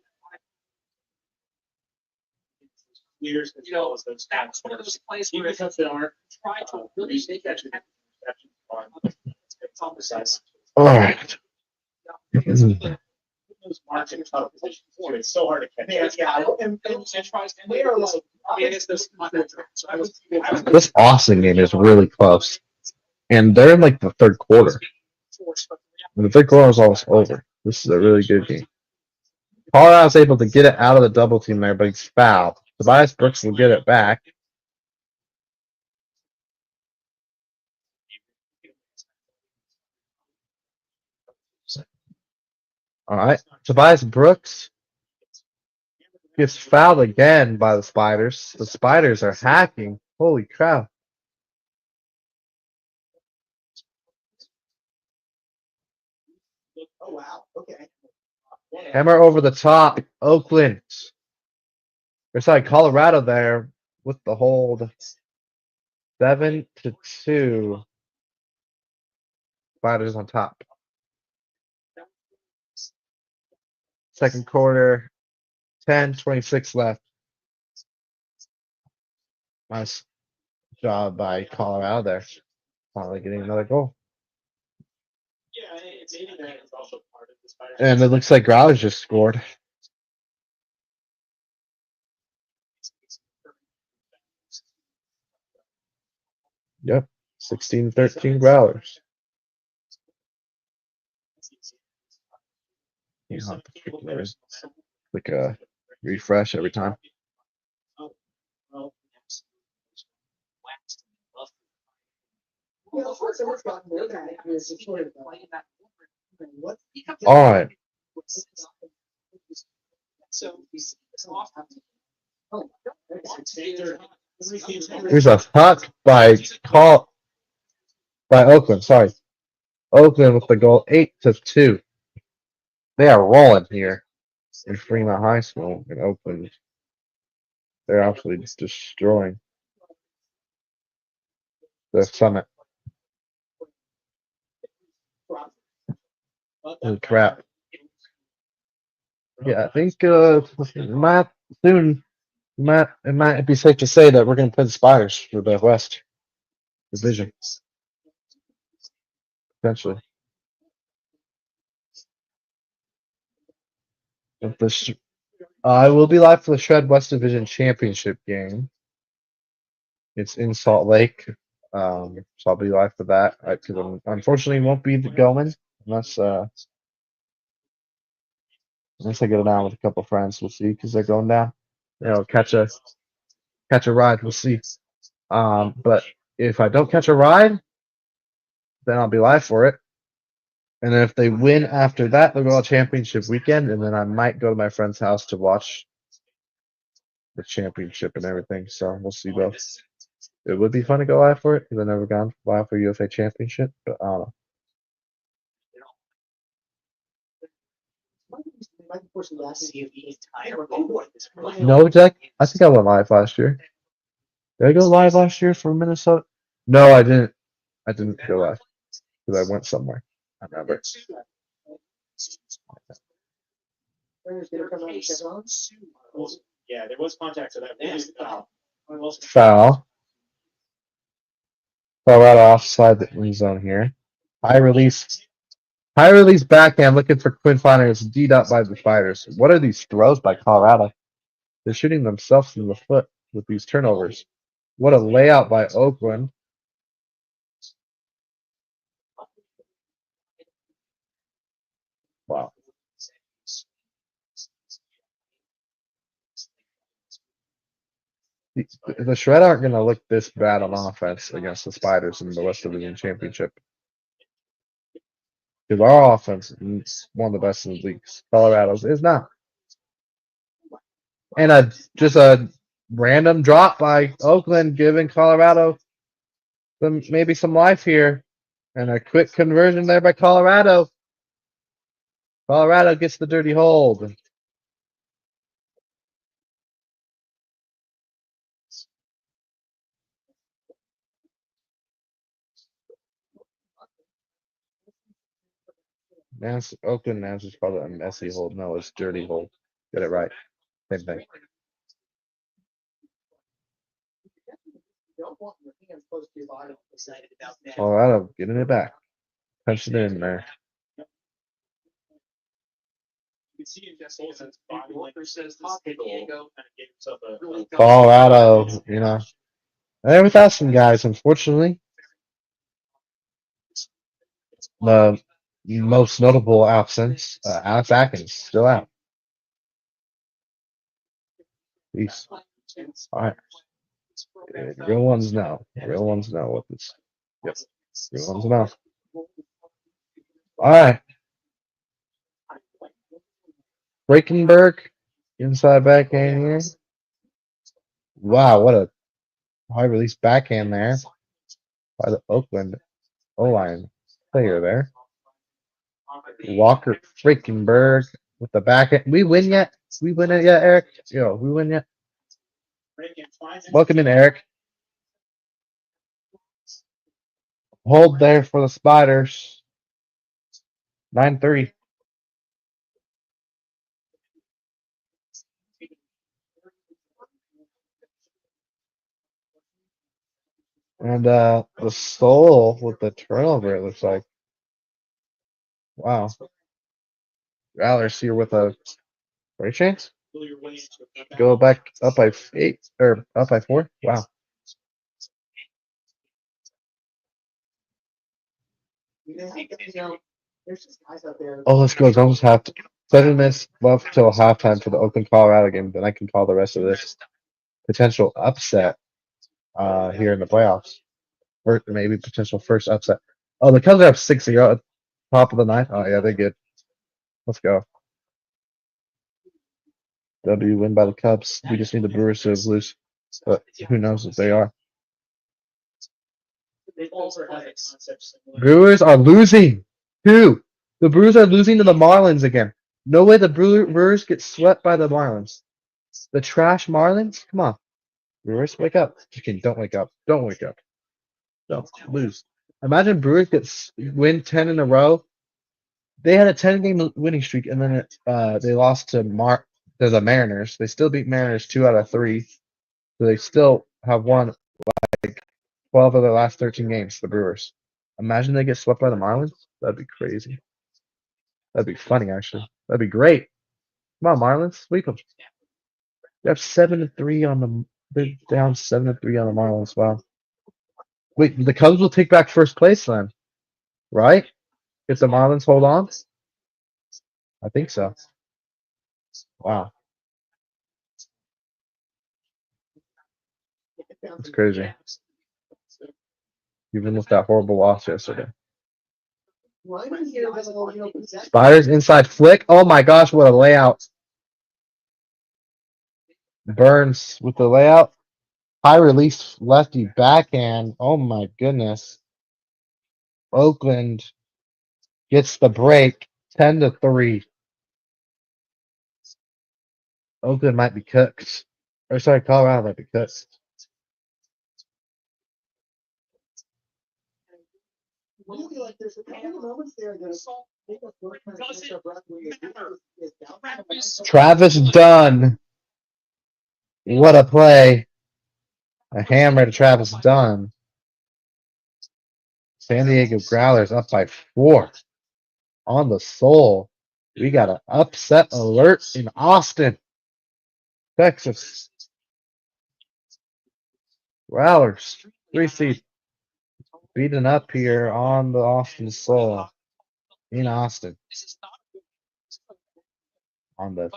Leaders, You know, that's one of those plays where even if they aren't try to really make that happen. it's on the size. All right. Those marching top positions, it's so hard to catch. Yeah, and we are like, I mean, it's this. This Austin game is really close, and they're in like the third quarter. And the third quarter is almost over. This is a really good game. Colorado's able to get it out of the double team there, but he's fouled. Tobias Brooks will get it back. All right, Tobias Brooks gets fouled again by the Spiders. The Spiders are hacking. Holy crap. Oh, wow. Okay. Hammer over the top. Oakland. Or sorry, Colorado there with the hold. 7-2. Spiders on top. Second quarter, 10:26 left. Nice job by Colorado there. Finally getting another goal. Yeah, maybe that is also part of the Spiders. And it looks like Growlers just scored. Yep, 16-13 Growlers. You know, like a refresh every time. All right. Here's a puck by Oakland. Sorry, Oakland with the goal, 8-2. They are rolling here in Fremont High School in Oakland. They're absolutely destroying the Summit. Holy crap. Yeah, I think Matt soon it might be safe to say that we're going to play the Spiders for the West Division. Potentially. If I will be live for the Shred West Division Championship game. It's in Salt Lake. So I'll be live for that. Because unfortunately won't be going unless I go down with a couple friends. We'll see because they're going down. Catch a ride. We'll see. But if I don't catch a ride, then I'll be live for it. And then if they win after that, they'll go to championship weekend, and then I might go to my friend's house to watch the championship and everything. So we'll see both. It would be fun to go live for it because I've never gone live for UFA championship, but I don't know. No, Jack. I think I went live last year. Did I go live last year for Minnesota? No, I didn't. I didn't go live because I went somewhere. I remember. Yeah, there was contact, so that was foul. Foul. Colorado offside the end zone here. High release backhand looking for Quinn Finer. It's D'd up by the Spiders. What are these throws by Colorado? They're shooting themselves in the foot with these turnovers. What a layout by Oakland. Wow. The Shred aren't going to look this bad on offense against the Spiders in the West Division Championship. Because our offense is one of the best in the league. Colorado's is not. And just a random drop by Oakland giving Colorado maybe some life here. And a quick conversion there by Colorado. Colorado gets the dirty hold. Oakland announcers call it a messy hold. No, it's dirty hold. Get it right. Same thing. Colorado getting it back. Punch it in there. Colorado, they're without some guys, unfortunately. The most notable absence, Alex Atkins, still out. Peace. All right. Real ones know. Real ones know what this. Yep. Real ones know. All right. Breakenberg, inside backhand here. Wow, what a high release backhand there by the Oakland O-line player there. Walker Freakenberg with the backhand. We win yet? We win it yet, Eric? Yo, we win yet? Welcome in, Eric. Hold there for the Spiders. 9-3. And the Soul with the turnover, it looks like. Wow. Rallers here with a great chance. Go back up by 8 or up by 4. Wow. Oh, let's go. It's almost half. 7 minutes left till halftime for the Oakland Colorado game. Then I can call the rest of this potential upset here in the playoffs, or maybe potential first upset. Oh, the Cubs have 6-0 at top of the ninth. Oh yeah, they're good. Let's go. W win by the Cubs. We just need the Brewers to lose, but who knows if they are. Brewers are losing. The Brewers are losing to the Marlins again. No way the Brewers get swept by the Marlins. The trash Marlins? Come on. Brewers, wake up. Okay, don't wake up. Don't wake up. Don't lose. Imagine Brewers win 10 in a row. They had a 10-game winning streak, and then they lost to the Mariners. They still beat Mariners 2 out of 3. So they still have won like 12 of their last 13 games, the Brewers. Imagine they get swept by the Marlins. That'd be crazy. That'd be funny, actually. That'd be great. Come on, Marlins, sweep them. They have 7-3 on the. They're down 7-3 on the Marlins. Wow. Wait, the Cubs will take back first place then, right? If the Marlins hold on, I think so. Wow, that's crazy. Even with that horrible loss yesterday. Spiders inside flick. Oh my gosh, what a layout. Burns with the layout. High release lefty backhand. Oh my goodness. Oakland gets the break 10-3. Oakland might be cooked. Or sorry, Colorado might be cooked. Travis Dunn. What a play. A hammer to Travis Dunn. San Diego Growlers up by 4. On the Soul. We got an upset alert in Austin, Texas. Growlers, 3 seed. Beating up here on the Austin Soul in Austin on the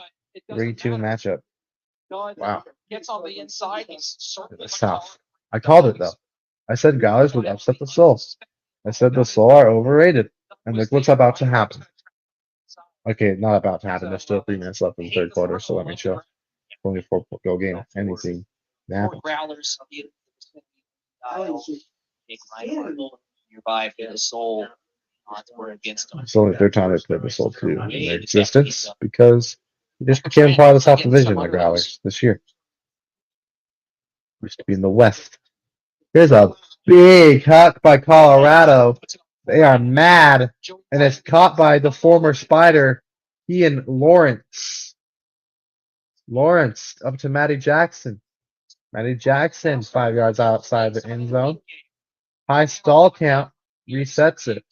3-2 matchup. Wow. Gets on the inside. He's In the South. I called it though. I said Growlers would upset the Soul. I said the Soul are overrated. And look what's about to happen. Okay, not about to happen. There's still 3 minutes left in the third quarter, so let me chill. Only a 4-goal game. Anything. More Growlers. Nearby for the Soul. Odds were against them. It's only the 3rd time they played the Soul 2 in their existence because it just became part of the South Division, the Growlers, this year. Used to be in the West. Here's a big huck by Colorado. They are mad, and it's caught by the former Spider, Ian Lawrence. Lawrence up to Matty Jackson. Matty Jackson 5 yards outside the end zone. High stall count resets it.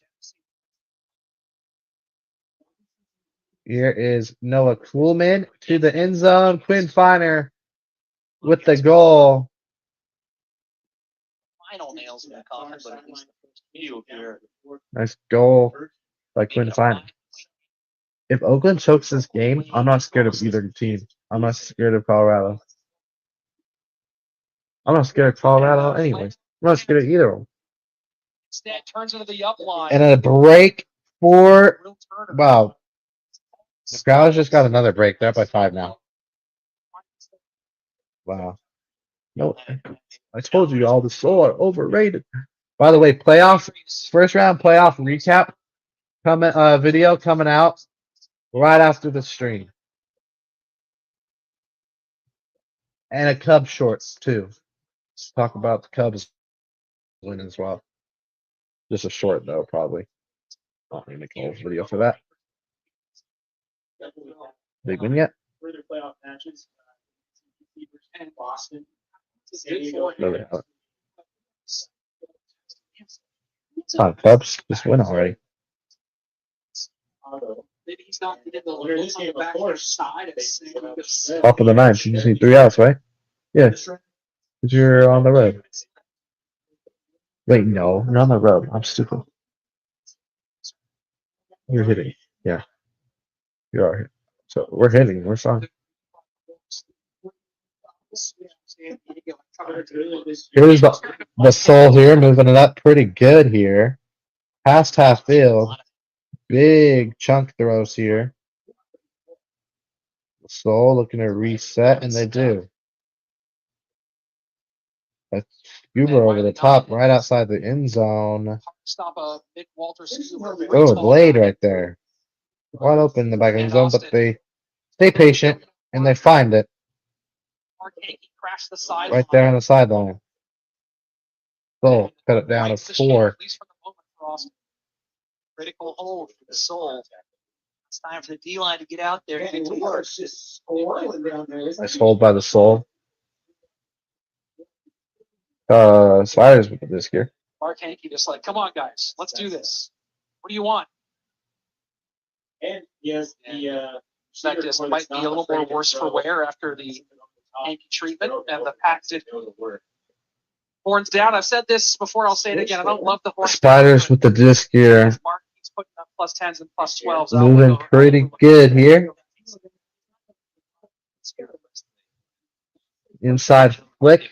Here is Noah Kuhlman to the end zone. Quinn Finer with the goal. Final nails in the coffin, but at least the first few here. Nice goal by Quinn Finer. If Oakland chokes this game, I'm not scared of either team. I'm not scared of Colorado. I'm not scared of Colorado anyways. I'm not scared of either of them. Instead, turns into the up line. And a break for, wow. The Growlers just got another break. They're up by 5 now. Wow. No, I told you all the Soul are overrated. By the way, first round playoff recap video coming out right after the stream. And a Cubs shorts too. Let's talk about the Cubs win as well. Just a short though, probably. Not gonna make a whole video for that. Big win yet? Further playoff matches. And Boston. No, they haven't. Cubs just win already. Maybe he's not getting the little on the back side. Top of the 9th. You just need 3 outs, right? Yeah. Because you're on the road. Wait, no, you're on the road. I'm stupid. You're hitting. Yeah. You are hitting. So we're hitting. We're fine. Here's the Soul here, moving it up pretty good here. Past half field. Big chunk throws here. The Soul looking to reset, and they do. That's Scuba over the top, right outside the end zone. Stop a big Walter Scuba. Oh, a blade right there. wide open in the back of the end zone, but they stay patient and they find it Arcade crashed the side right there on the sideline. So cut it down to Right the ship, 4. at least for the moment for Austin. Critical hold for the soul. It's time for the D line to get out there and get to work. Nice hold by the Soul. Spiders with this here. Mark Hankey just like, come on, guys, let's do this. What do you want? And yes, the That just might be a little more worse for wear after the Hankey treatment and the patented horns down. I've said this before, I'll say it again. I don't love the horns Spiders down, with the disc here. Mark keeps putting up +10s and +12s. Moving pretty good here. Inside flick.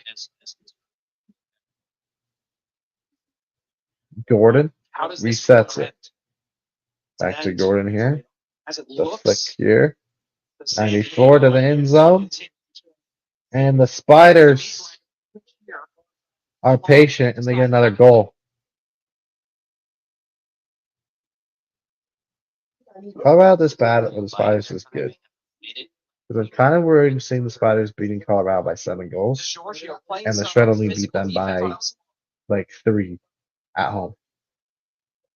Gordon How does this resets it. end? Back to Gordon here. As it The flick looks, here. the same 94 to the end zone. And the Spiders are patient and they get another goal. How about this bad or the Spiders is good? Because I'm kind of worried seeing the Spiders beating Colorado by 7 goals. And the Shred only beat them by like 3 at home.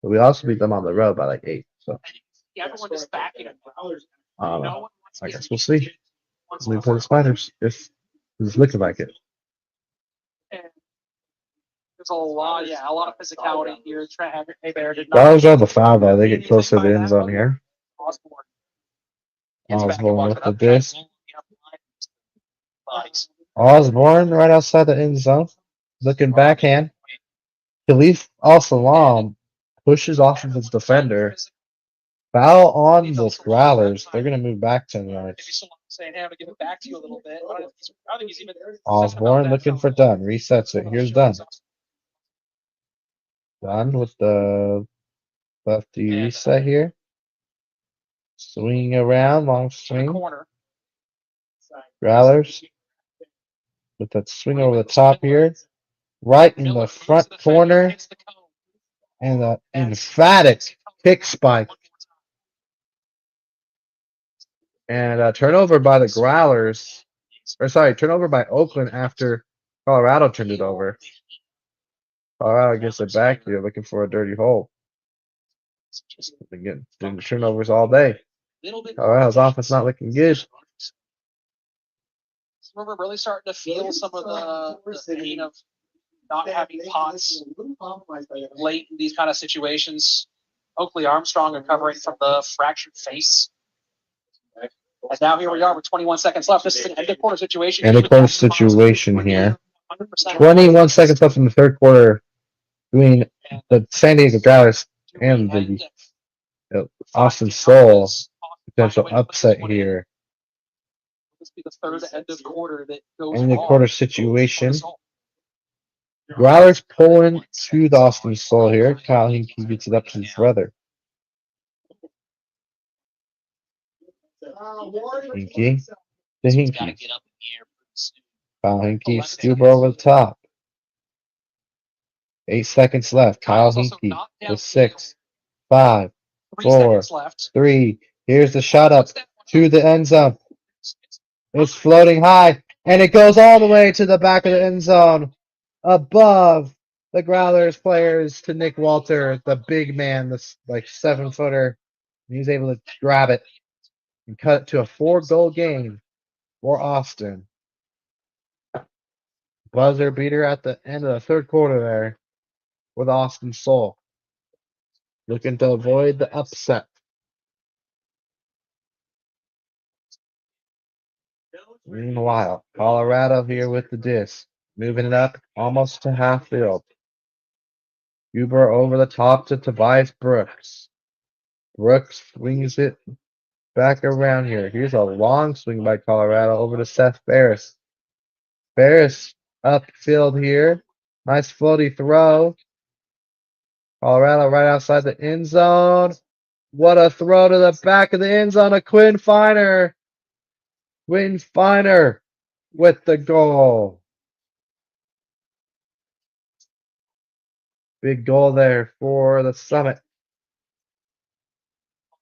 But we also beat them on the road by like 8. So everyone just backing him. I guess we'll see. We play the Spiders if it's looking like it. There's a lot of physicality here. Trent Bear did not. Spiders are the foul though. They get closer to the end zone here. Osborne with the disc. Osborne right outside the end zone. Looking backhand. Khalif Al-Salam pushes off of his defender. Foul on the Growlers. They're going to move back 10 yards. Saying, hey, I'm going to give it back to you a little bit. I think he's even Osborne looking for Dunn. Resets it. Here's Dunn. Dunn with the lefty reset here. Swing around, long swing. Growlers with that swing over the top here. Right in the front corner. And an emphatic kick spike. And a turnover by the Growlers. Or sorry, turnover by Oakland after Colorado turned it over. Colorado gets it back here looking for a dirty hole. Been getting doing turnovers all day. Colorado's offense not looking good. We're really starting to feel some of the pain of not having Potts late in these kind of situations. Oakley Armstrong recovering from the fractured face. And now here we are with 21 seconds left. This is an end of quarter situation. End of quarter situation here. 21 seconds left in the third quarter between the San Diego Growlers and the Austin Soul. Potential upset here. This be the third end of quarter that goes End of quarter situation. Growlers pulling to the Austin Soul here. Kyle Hinkie gets it up to his brother. Hinkie to Hinkie. Kyle Hinkie, scuba over the top. 8 seconds left. Kyle Hinkie with 6, 5, 4, 3. Here's the shot up to the end zone. It's floating high, and it goes all the way to the back of the end zone, above the Growlers players to Nick Walter, the big man, the like 7-footer. He's able to grab it and cut it to a 4-goal game for Austin. Buzzer beater at the end of the third quarter there with Austin Soul. Looking to avoid the upset. Meanwhile, Colorado here with the disc. Moving it up almost to half field. Huber over the top to Tobias Brooks. Brooks swings it back around here. Here's a long swing by Colorado over to Seth Ferris. Ferris upfield here. Nice floaty throw. Colorado right outside the end zone. What a throw to the back of the end zone of Quinn Finer. Quinn Finer with the goal. Big goal there for the Summit.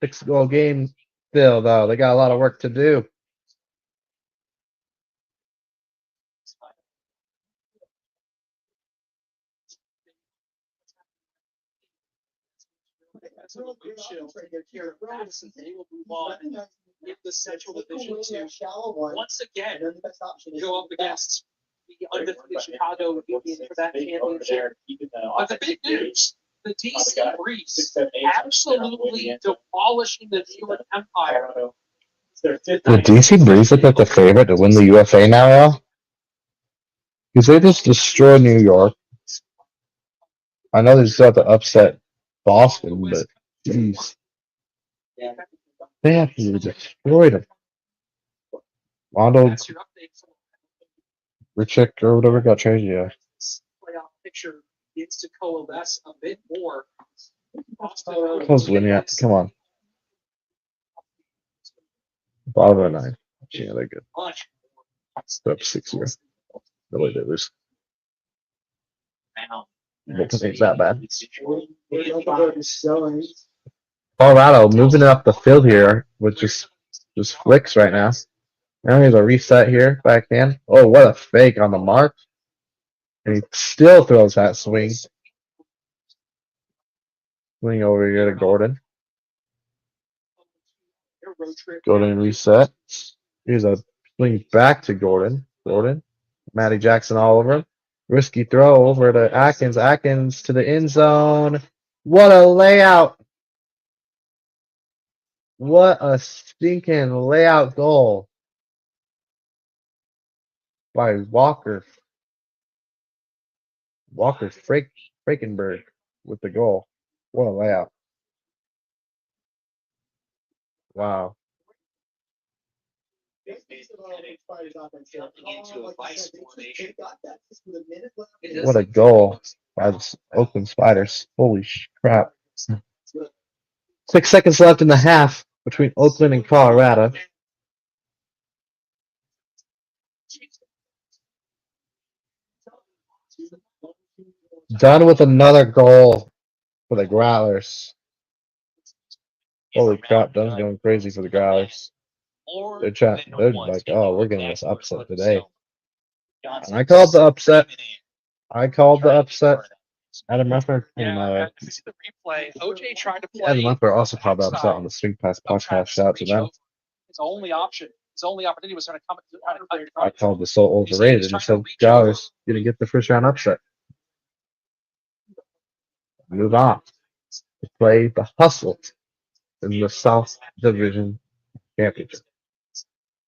6-goal game still, though. They got a lot of work to do. They will move on in the Central Division to once again go up against the undefeated Chicago Indians for that championship. But the big news, the DC Breeze absolutely demolishing the New York Empire. The DC Breeze look like the favorite to win the UFA now, Al? Because they just destroyed New York. I know they still have to upset Boston, but geez. They absolutely destroyed them. Rondo, That's your update for Richik, or whatever got traded, yeah. playoff picture begins to coalesce a bit more. Close win, yeah. Come on. Bottom of 9. Yeah, they're good. They're up 6-0. No way they lose. But it ain't that bad. Colorado moving it up the field here with just flicks right now. Now here's a reset here, backhand. Oh, what a fake on the mark. And he still throws that swing. Swing over here to Gordon. Gordon reset. Here's a swing back to Gordon. Gordon. Matty Jackson all over him. Risky throw over to Atkins. Atkins to the end zone. What a layout. What a stinking layout goal by Walker. Walker Frankenberg with the goal. What a layout. Wow. What a goal by the Oakland Spiders. Holy crap. 6 seconds left in the half between Oakland and Colorado. Done with another goal for the Growlers. Holy crap, Dunn's going crazy for the Growlers. They're like, oh, we're getting this upset today. And I called the upset. Adam Ruffler and Yeah, see the replay. OJ tried to play. Adam Ruffler also called the upset on the Swing Pass podcast. Shout out to them. His only option, his only opportunity was trying to come. I called the so overrated and said Growlers gonna get the first round upset. Move on to play the Hustle in the South Division Championship.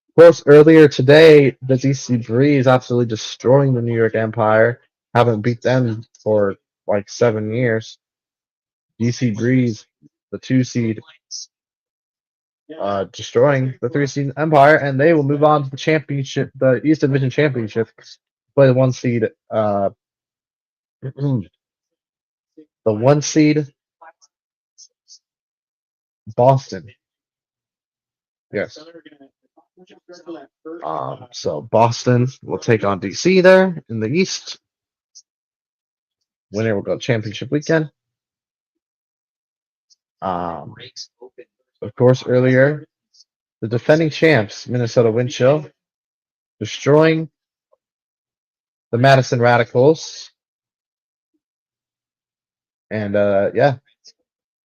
Of course, earlier today, the DC Breeze absolutely destroying the New York Empire. Haven't beat them for like 7 years. DC Breeze, the 2 seed, destroying the 3 seed Empire, and they will move on to the championship, the East Division Championship. Play the 1 seed, the 1 seed Boston. Yes. So Boston will take on DC there in the East. Winner will go championship weekend. Of course, earlier, the defending champs, Minnesota Wind Chill, destroying the Madison Radicals. And yeah,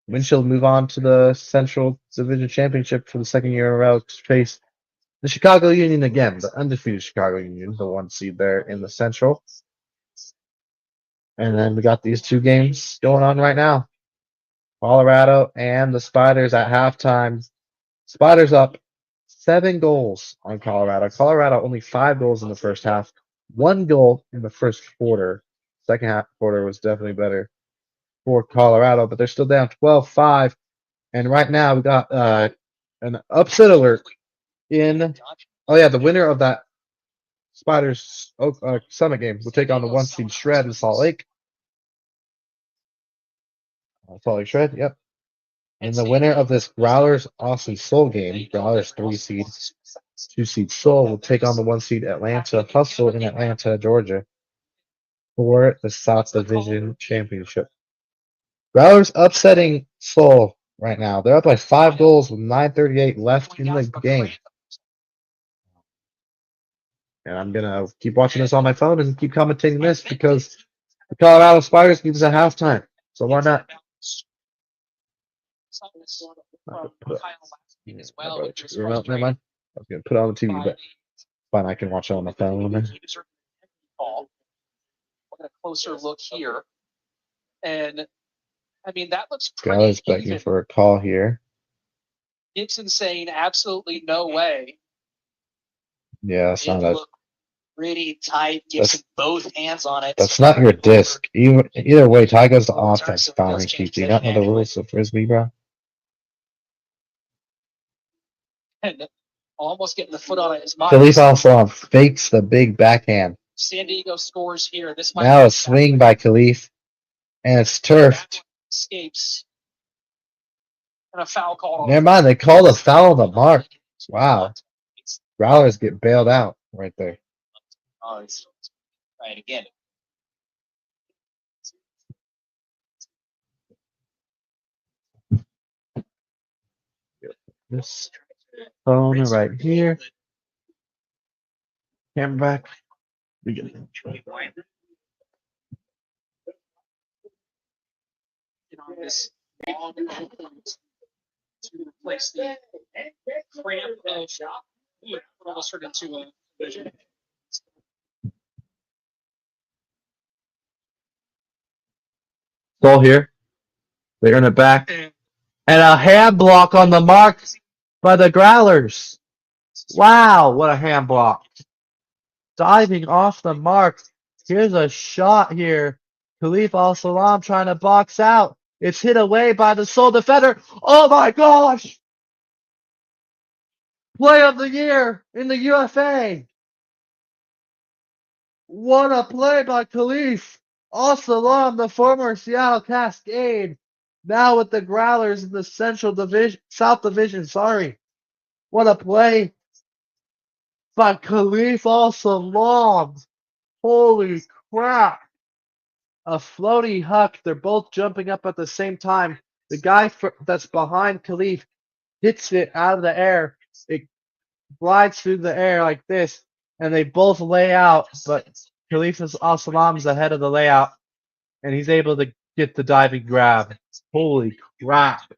Wind Chill move on to the Central Division Championship for the 2nd year in a row to face the Chicago Union again, the undefeated Chicago Union, the 1 seed there in the Central. And then we got these 2 games going on right now. Colorado and the Spiders at halftime. Spiders up 7 goals on Colorado. Colorado only 5 goals in the first half. 1 goal in the first quarter. Second half quarter was definitely better for Colorado, but they're still down 12-5. And right now we got an upset alert in. Oh yeah, the winner of that Spiders Summit game will take on the 1 seed Shred in Salt Lake. Salt Lake Shred, yep. And the winner of this Growlers Austin Soul game, Growlers 3 seed, 2 seed Soul will take on the 1 seed Atlanta Hustle in Atlanta, Georgia, for the South Division Championship. Growlers upsetting Soul right now. They're up by 5 goals with 9:38 left in the game. And I'm gonna keep watching this on my phone and keep commentating this because the Colorado Spiders needs a halftime. So why not? Remote, never mind. I was gonna put it on the TV, but fine, I can watch it on my phone. We'll get a closer look here. And I mean, that looks pretty Galloway's begging even. for a call here. Gibson saying absolutely no way. Yeah, that's not a. Look pretty tight. Gibson both hands on it. That's not your disc. Either way, tie goes to offense. Fouling keep. Do you not know the rules of frisbee, bro? And almost getting the foot on it is Myers. Khalif Al-Salam fakes the big backhand. San Diego scores here. This might Now be a swing by Khalif, and it's turfed. Escapes. And a foul call. Never mind, they called a foul on the mark. Wow. Growlers get bailed out right there. Oh, it's right again. This phone right here. Camera back. We get it. On this long to replace the cramp of almost turned into a vision. Ball here. They earn it back. And a hand block on the mark by the Growlers. Wow, what a hand block. Diving off the mark. Here's a shot here. Khalif Al-Salam trying to box out. It's hit away by the sole defender. Oh my gosh! Play of the year in the UFA. What a play by Khalif Al-Salam, the former Seattle Cascade. Now with the Growlers in the South Division, sorry. What a play by Khalif Al-Salam. Holy crap. A floaty huck. They're both jumping up at the same time. The guy that's behind Khalif hits it out of the air. It glides through the air like this, and they both lay out, but Khalif Al-Salam is ahead of the layout, and he's able to get the diving grab. Holy crap.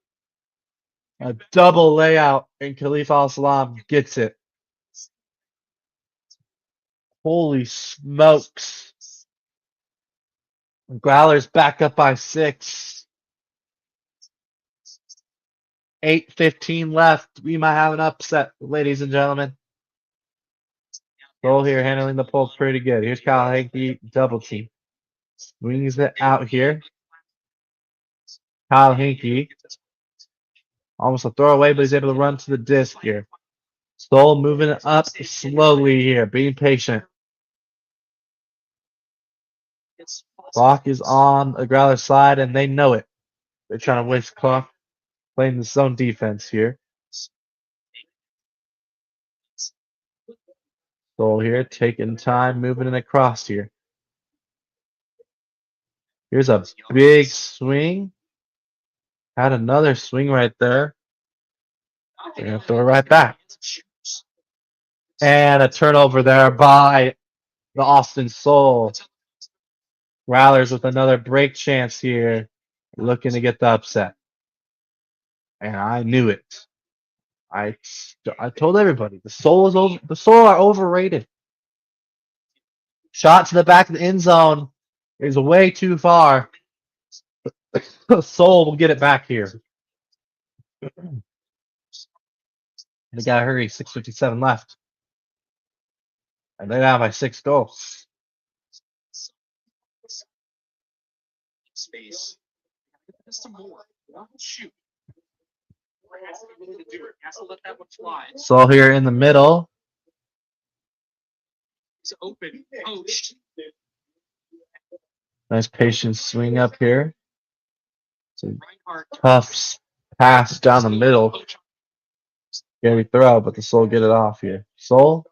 A double layout, and Khalif Al-Salam gets it. Holy smokes. Growlers back up by 6. 8:15 left. We might have an upset, ladies and gentlemen. Goal here, handling the pull pretty good. Here's Kyle Hankey, double team. Swings it out here. Kyle Hankey. Almost a throwaway, but he's able to run to the disc here. Stoll moving it up slowly here, being patient. Clock is on the Growler side, and they know it. They're trying to waste clock, playing the zone defense here. Stoll here, taking time, moving it across here. Here's a big swing. Had another swing right there. They're going to throw it right back. And a turnover there by the Austin Soul. Growlers with another break chance here, looking to get the upset. And I knew it. I told everybody the Soul is over. The Soul are overrated. Shot to the back of the end zone is way too far. The Soul will get it back here. They gotta hurry. 6:57 left, and they're down by 6 goals. Space. Some more. Shoot. Has to be willing to do it. Has to let that one fly. Soul here in the middle. It's open. Poached. Nice patient swing up here. It's a tough pass down the middle. Scary throw, but the Soul get it off here. Soul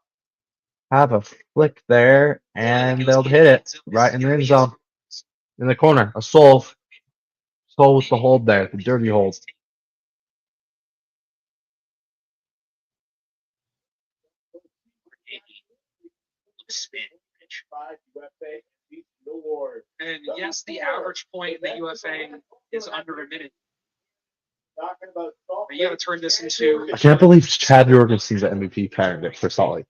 have a flick there, and they'll hit it right in the end zone. In the corner. A Soul with the hold there, the dirty hold. spin. UFA beat the award. And yes, the average point in the UFA is under a minute. Talking about But you got to turn this into. I can't believe Chad Jorgensen's the MVP candidate for Salt Lake.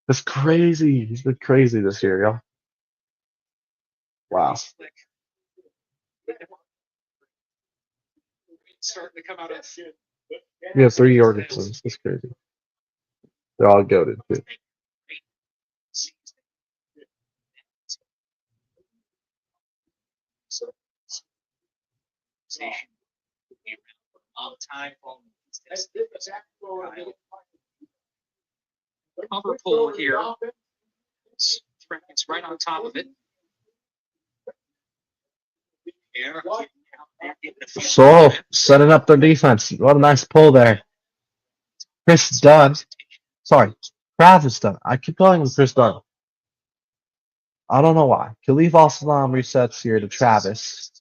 That's crazy. He's been crazy this year, yo. Wow. Starting to come out of. We have 3 Jorgensens. That's crazy. They're all goated, too. Cover pull here. It's right on top of it. So, setting up their defense. What a nice pull there. Chris Dunn. Sorry, Travis Dunn. I keep calling him Chris Dunn. I don't know why. Khalif Al-Salam resets here to Travis.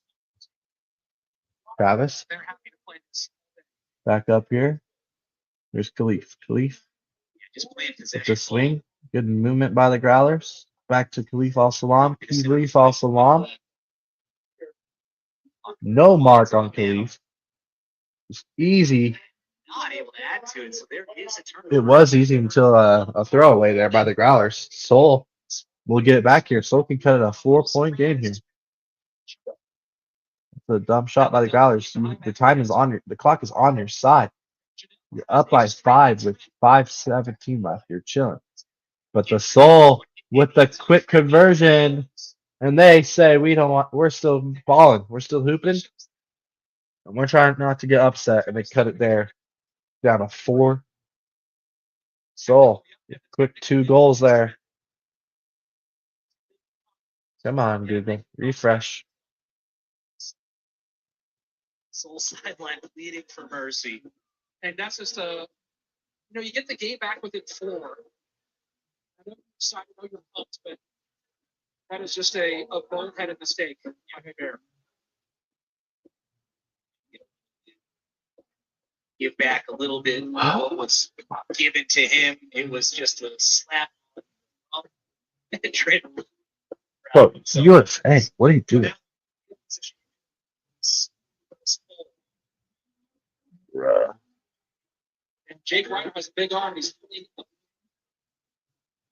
Travis. Back up here. There's Khalif. Khalif. It's a swing. Good movement by the Growlers. Back to Khalif Al-Salam. Khalif Al-Salam. No mark on Khalif. It's easy. Not able to add to it, so there is a turn. It was easy until a throwaway there by the Growlers. Soul will get it back here. Soul can cut it a 4-point game here. It's a dumb shot by the Growlers. The time is on the clock is on your side. You're up by 5 with 5:17 left. You're chilling. But the Soul with the quick conversion, and they say we're still balling. We're still hooping. And we're trying not to get upset, and they cut it there. Down to 4. Soul, quick 2 goals there. Come on, Google. Refresh. Soul sideline pleading for mercy. And that's just you get the game back within 4. I know you're pumped, but that is just a boneheaded mistake. There. Give back a little bit of what was given to him. It was just a slap. Bro, UFA, what are you doing? Bruh. And Jake Ryder has a big arm. He's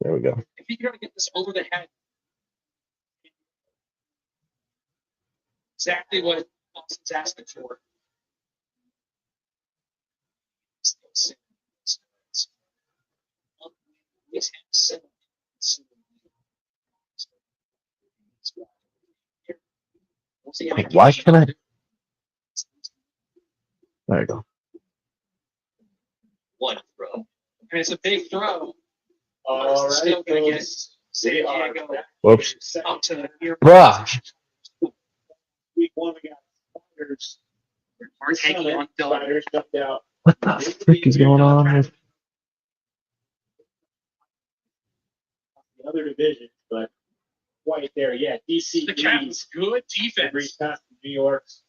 There we go. if he's going to get this over the head, exactly what Austin's asking for. Why can I? There you go. One throw. I mean, it's a big throw. All right, Still gonna get San Diego. Whoops. up to here. Bruh. Week 1 we got Spiders. Mark hanging on Dylan. Spiders jumped out. What the frick is going on here? The other division, but quite there yet. DC The Captain's good defense. reached past New York's.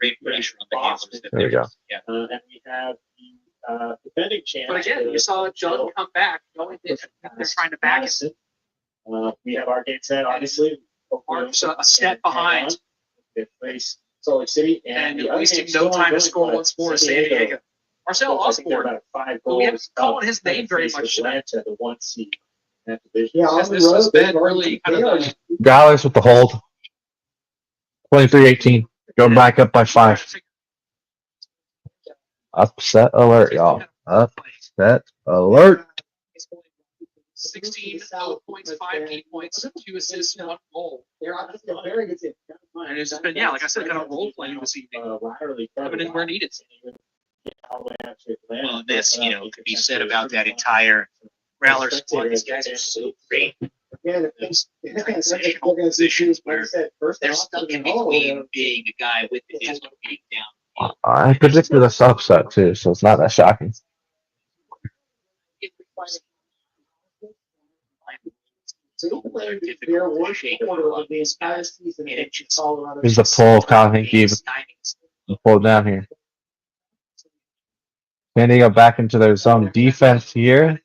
Great pressure on the handlers. There we go. Yeah. And we have the defending champ. But again, you saw John come back. Knowing that they're trying to back it. We have our game set, obviously. Mark's a step behind. They face Salt Lake City And the other wasting game's no still time to ongoing, score but once more. San Diego. Marcel I think they're Osborne. about 5 Who we haven't goals. called his name very Face much Atlanta, the 1 seed in that division. Yeah, This has been really kind of the Growlers with the hold. 23-18. Going back up by 5. Upset alert, y'all. Upset alert. 16 points, 5 key points, 2 assists, 1 goal. They're a very good team. And it's just been, like I said, kind of role playing this evening. Coming in where needed. Well, this, could be said about that entire Growler squad. These guys are so great. Yeah, Transitional positions where they're stuck in between being a guy with the disc and being down. I predicted a upset too, so it's not that shocking. Here's the pull of Kyle Hinkey. Pull it down here. San Diego back into their zone defense here.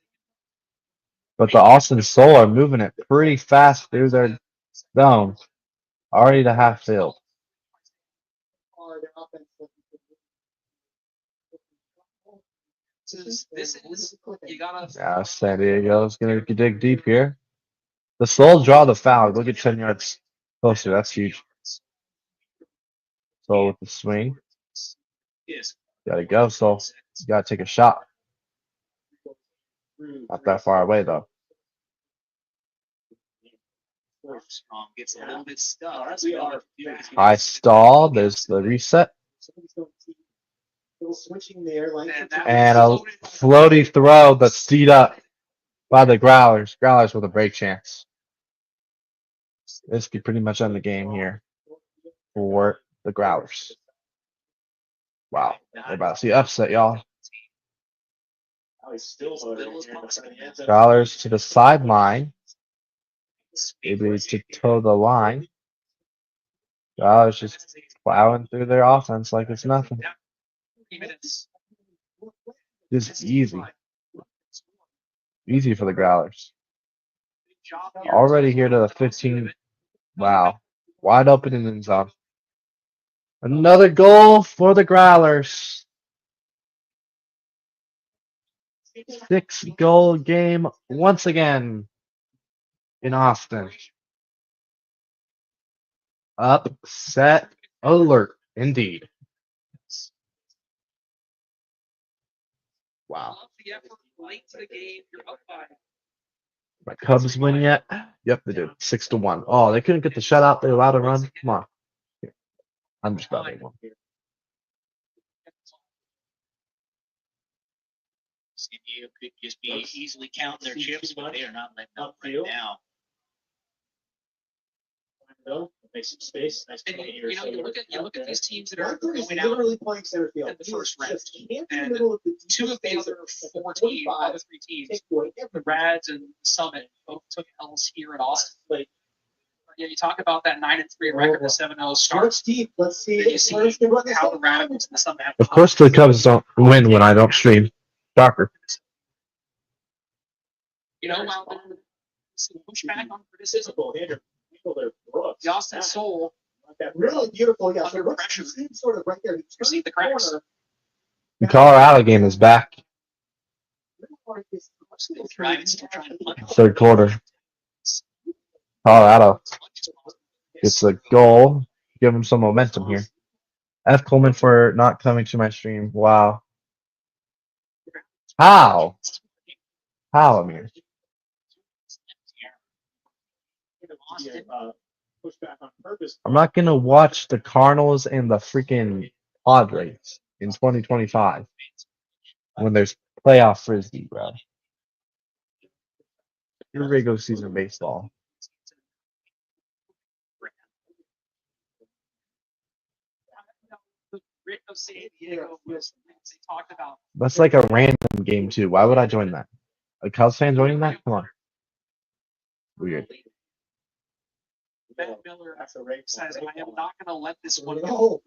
But the Austin Soul are moving it pretty fast through their zone. Already to half field. This is you gotta. Yeah, San Diego's gonna dig deep here. The Soul draw the foul. Go get 10 yards closer. That's huge. Soul with the swing. Gotta go, Soul. You gotta take a shot. Not that far away though. Armstrong gets a little bit stuck. High stall. There's the reset. And a floaty throw that's teed up by the Growlers. Growlers with a break chance. This could pretty much end the game here for the Growlers. Wow. They're about to see upset, y'all. Growlers to the sideline. Maybe to toe the line. Growlers just plowing through their offense like it's nothing. Just easy. Easy for the Growlers. Already here to the 15. Wow. Wide open in the end zone. Another goal for the Growlers. 6-goal game once again in Austin. Upset alert, indeed. Wow. My Cubs win yet? Yep, they did. 6-1. Oh, they couldn't get the shutout. They allowed to run. Come on. Here. I'm just about one. San Diego could just be easily counting their chips, but they are not letting up right now. Make some space. Nice And play you here. know, you look at these teams that are Rutgers is going out literally playing center field. in the first round, Just in the and middle of the two of the other four teams, other three teams, the Rads and Summit, both took L's here in Austin. Like, Yeah, you talk about that 9-3 record, the 7-0 start. Starts deep. Let's see. Then you see how the Radicals and the Summit have. Of course, the Cubs don't win when I don't stream. Shocker. You know, while some pushback on criticism, the Austin Soul That really beautiful. Yeah, Under pressure. sort of right there. received the cracks. The Colorado game is back. Still trying to punt. Third quarter. Colorado gets a goal. Give them some momentum here. F. Coleman for not coming to my stream. Wow. How? How, Amir? I'm not going to watch the Cardinals and the freaking Padres in 2025 when there's playoff frisbee, bro. Your regular season baseball. That's like a random game too. Why would I join that? A Cubs fan joining that? Come on. Weird. Ben Miller says, I am not going to let this one go.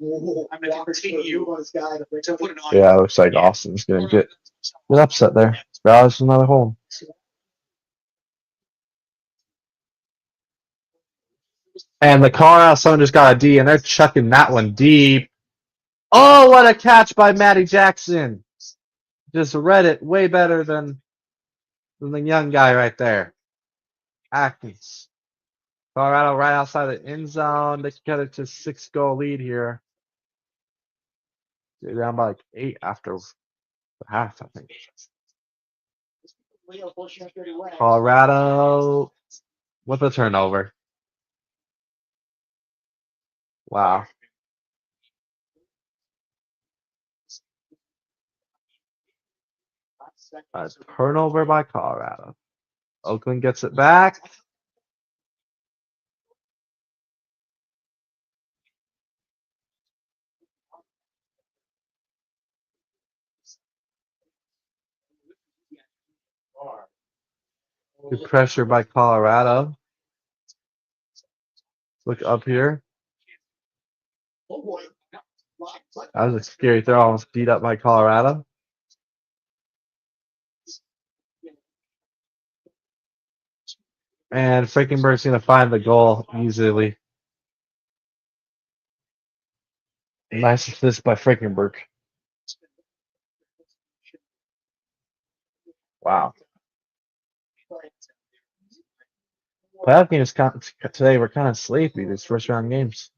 I'm going to continue to put it on. Yeah, it looks like Austin's going to get upset there. Dallas another hole. And the Colorado Sun just got a D, and they're chucking that one deep. Oh, what a catch by Matty Jackson. Just read it way better than the young guy right there. Atkins. Colorado right outside the end zone. They got it to 6-goal lead here. They're down by like 8 after the half, I think. Colorado with a turnover. Wow. A turnover by Colorado. Oakland gets it back. Good pressure by Colorado. Look up here. That was a scary throw. Almost beat up by Colorado. And Frankenberg's going to find the goal easily. Nice assist by Frankenberg. Wow. Playoff games today were kind of sleepy, these first round games.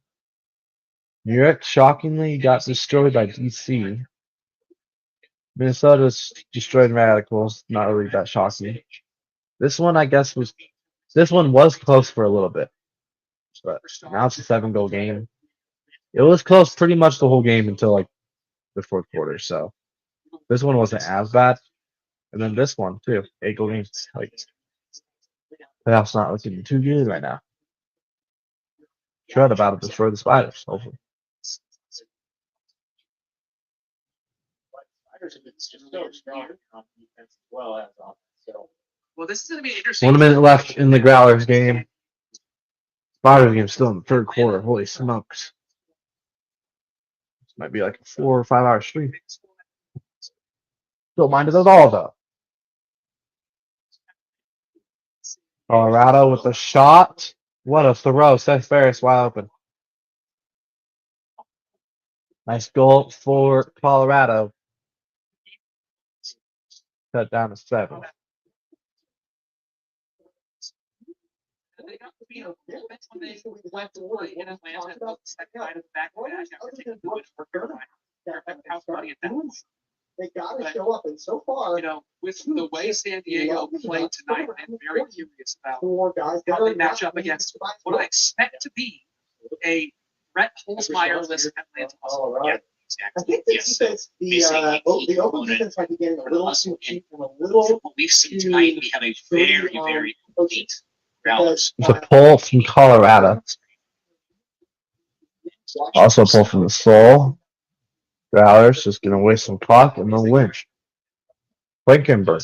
New York shockingly got destroyed by DC. Minnesota's destroyed Radicals, not really that shocking. This one, I guess, was close for a little bit. But now it's a 7-goal game. It was close pretty much the whole game until like the fourth quarter. So this one wasn't as bad. And then this one too. 8-goal games. Like playoffs not looking too good right now. Shred about to destroy the Spiders, hopefully. Spiders have been just so strong on defense as well as offense. So Well, this is going to be interesting. 1 minute left in the Growlers game. Spiders game still in the third quarter. Holy smokes. This might be like a 4 or 5 hour stream. Don't mind it at all, though. Colorado with a shot. What a throw. Seth Ferris wide open. Nice goal for Colorado. Cut down to 7. They got the beat a little bit when they went to play in Atlanta and the second night of the back-to-back after they could do it for Carolina. They're house party at that point. they got to show up, and so far, You know, with the way San Diego played tonight, I'm very curious about 4 guys how they match up against what I expect to be a Brett Holzmeyer-less Atlanta. Yeah, I exactly. think the Yes. defense, Missing a key the open component defense might be getting a for the little hustle too cheap and a From little what we've seen tonight, we have a very, very complete balance. It's a pull from Colorado. Also a pull from the Soul. Growlers just going to waste some clock and they'll win. Blankenberg.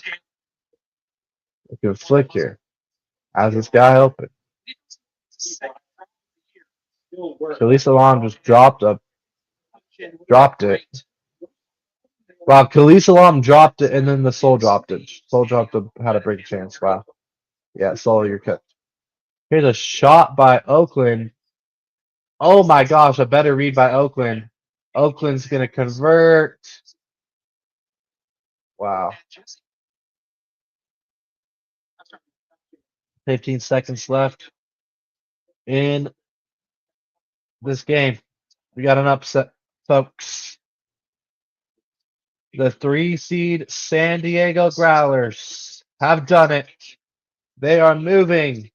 Looking flick here. How's this guy open? Khalees Alam just dropped it. Wow, Khalees Alam dropped it and then the Soul dropped it. Soul dropped it, had a break chance. Wow. Yeah, Soul, you're cut. Here's a shot by Oakland. Oh my gosh, a better read by Oakland. Oakland's going to convert. Wow. 15 seconds left in this game. We got an upset, folks. The 3-seed San Diego Growlers have done it. They are moving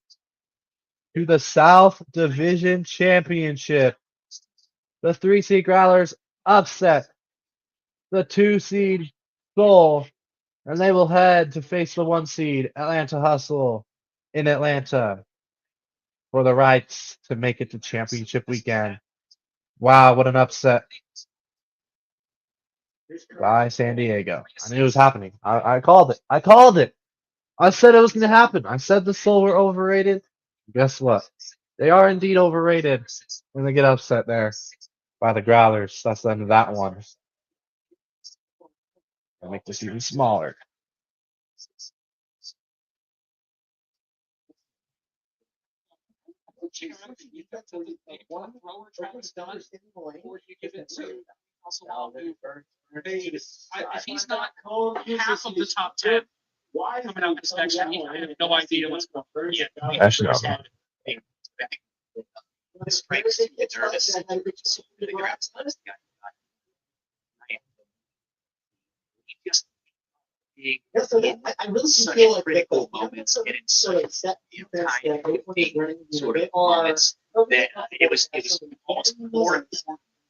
to the South Division Championship. The 3-seed Growlers upset the 2-seed Soul, and they will head to face the 1-seed Atlanta Hustle in Atlanta for the rights to make it to championship weekend. Wow, what an upset by San Diego. I knew it was happening. I called it. I called it. I said it was going to happen. I said the Soul were overrated. Guess what? They are indeed overrated, and they get upset there by the Growlers. That's the end of that one. I'll make this even smaller. One thrower Travis done, or you give it to Russell if he's not half of the top 10 coming out this next week, I have no idea what's going on. Yeah, Actually, no. This breaks you get nervous. The grab's not as the guy. He just big Yeah, so I really such feel like critical moments and in such set tiny sort of moments that it was almost more important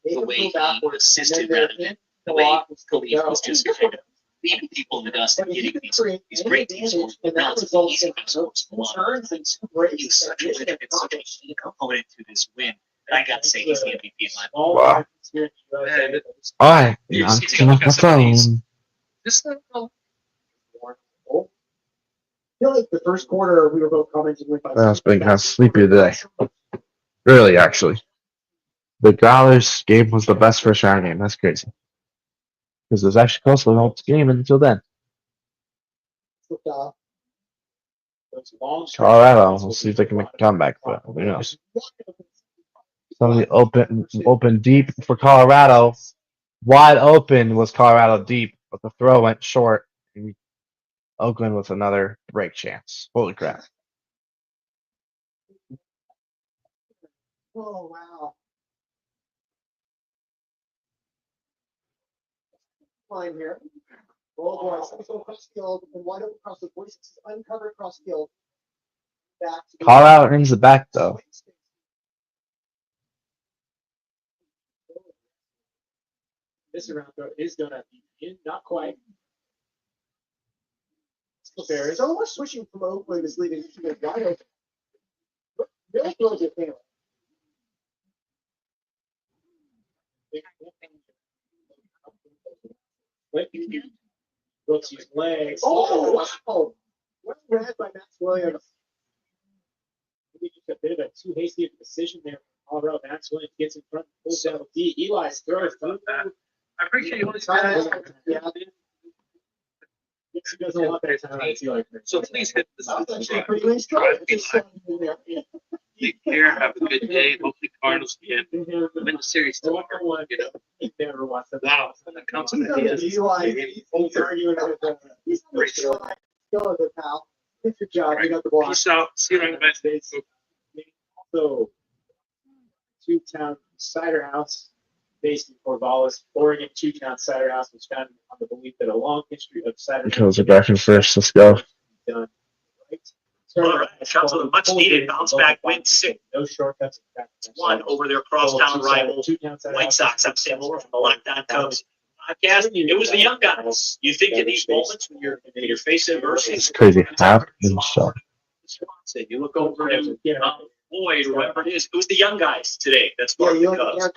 the way he assisted rather than the way Khalif was just kind of leaving people in the dust and getting these great team scores, relatively easy team scores. He was such a key component to this win. And I got to say, he's the MVP in my Wow. Alright, knocking off my phone. This I feel like the first quarter we were both commenting with That's been kind of sleepy today. Really, actually. The Growlers game was the best first round game. That's crazy. Because it was actually close to the whole game until then. those long Colorado. We'll see if they can make a comeback, but who knows? Somebody open deep for Colorado. Wide open was Colorado deep, but the throw went short. And Oakland with another break chance. Holy crap. Oh, wow. Line here. Oh, boy. So across field and wide open across the 46 is uncovered across field. Back to Colorado earns it back, though. This round throw is going to be in, not quite. Fair. It's almost switching from Oakland is leaving wide open. They'll throw it fair. Brooks used legs. Oh, wow. What a grab by Max Williams. Maybe just a bit of a too hasty of a decision there. Colorado, Max Williams gets in front, pulls down the D. Eli's throws. I appreciate you. Yeah. He does a lot better than So please hit the subscribe. Pretty nice try. Take care. Have a good day. Hopefully, Cardinals can win the series tomorrow. You know, wow, that counts in the end. He's arguing with he's good, pal. Good job. You got the ball. Peace out. See you around the best. So, Two-Town Cider House, based in Corvallis, Oregon. Two-Town Cider House was founded on the belief that a long history of cider. Because they're back in first. Let's go. Done. Right? All right, comes with a much needed bounce back win, 6-1 No shortcuts. over their crosstown rival White Sox. I'm Sam Moore from the Locked On Cubs podcast. It was the young guys. You think in these moments when you're facing adversity, It's crazy. Half in shot. you look over and Boyd, or whatever it is, it was the young guys today that scored the Cubs.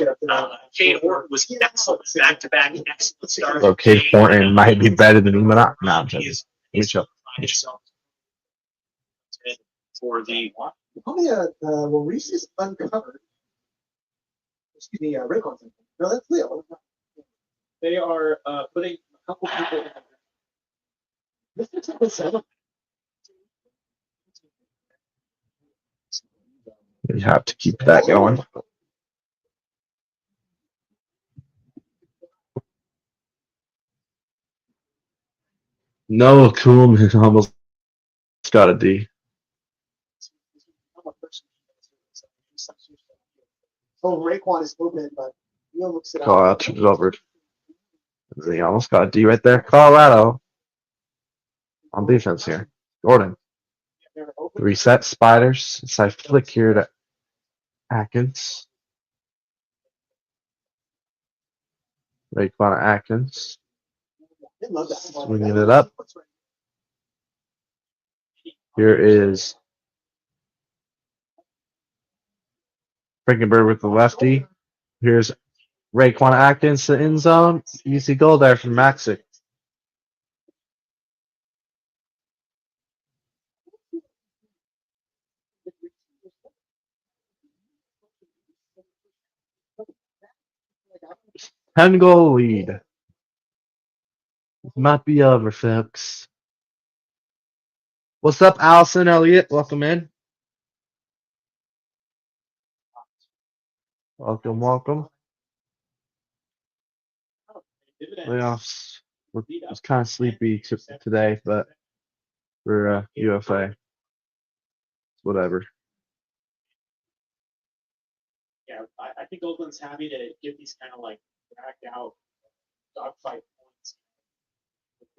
Kate Horton was excellent, back-to-back excellent start. So Cade Thornton might be better than Eamon. No, I'm joking. Let me chill. For the How many well, Reese is uncovered. Excuse me, Raycon's uncovered. No, that's Leo. They are putting a couple people in. Mr. 7. We have to keep that going. Noah Kuhlman almost got a D. Oh, Raekwon is moving, but Leo looks it Colorado turns it over. He almost got a D right there. Colorado on defense here. Gordon. Reset Spiders. Side flick here to Atkins. Raekwon Atkins. Swinging it up. Here is Frankenberg with the lefty. Here's Raekwon Atkins to the end zone. Easy goal there from Maxick. Ten-goal lead. Might be over, folks. What's up, Allison Elliott? Welcome in. Welcome. Playoffs. It's kind of sleepy today, but for UFA, whatever. Yeah, I think Oakland's happy to give these kind of like dragged out dogfight points.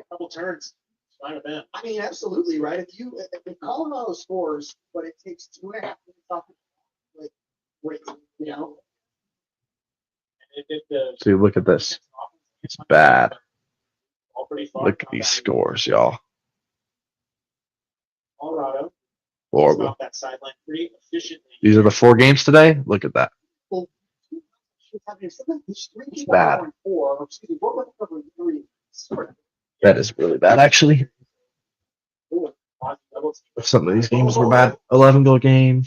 A couple turns, it's fine with them. I mean, absolutely, right? If Colorado scores, but it takes 2.5 minutes off, like, wait, you know. See, look at this. It's bad. Look at these scores, y'all. Colorado. Horrible. That sideline pretty efficiently. These are the 4 games today. Look at that. It's bad. That is really bad, actually. Some of these games were bad. 11-goal game.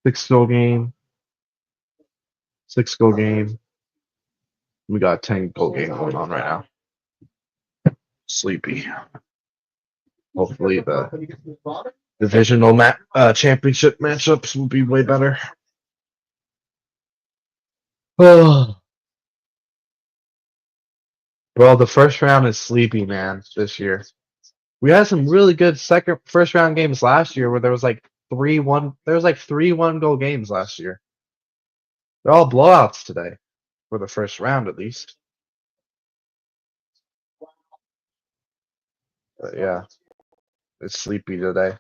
6-goal game. 6-goal game. We got a 10-goal game going on right now. Sleepy. Hopefully the divisional championship matchups will be way better. Oh, bro, the first round is sleepy, man. This year, we had some really good first round games last year where there was like 3-1. There was like 3-1 goal games last year. They're all blowouts today for the first round, at least. But yeah, it's sleepy today.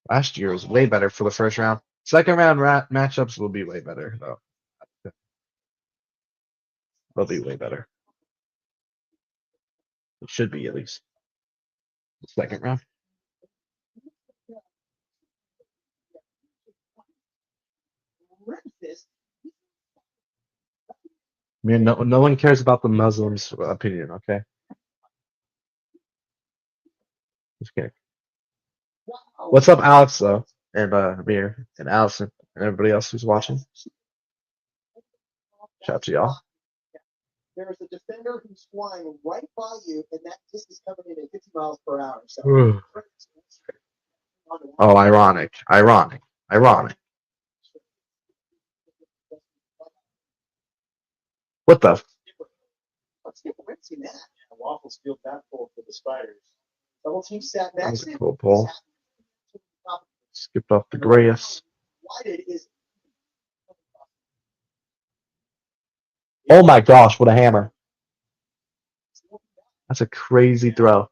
Last year was way better for the first round. Second round matchups will be way better, though. They'll be way better. It should be, at least. The second round. I mean, no one cares about the Muslims' opinion, okay? Just kidding. What's up, Alex, though? And Amir and Allison and everybody else who's watching. Shout out to y'all. There's a defender who's flying right by you, and that disc is coming in at 50 miles per hour. So. Oh, ironic. What the? Waffles field that pull for the Spiders. Double team sat That next was to a him. cool pull. Skipped off the grass. Whited is Oh my gosh, what a hammer. That's a crazy throw.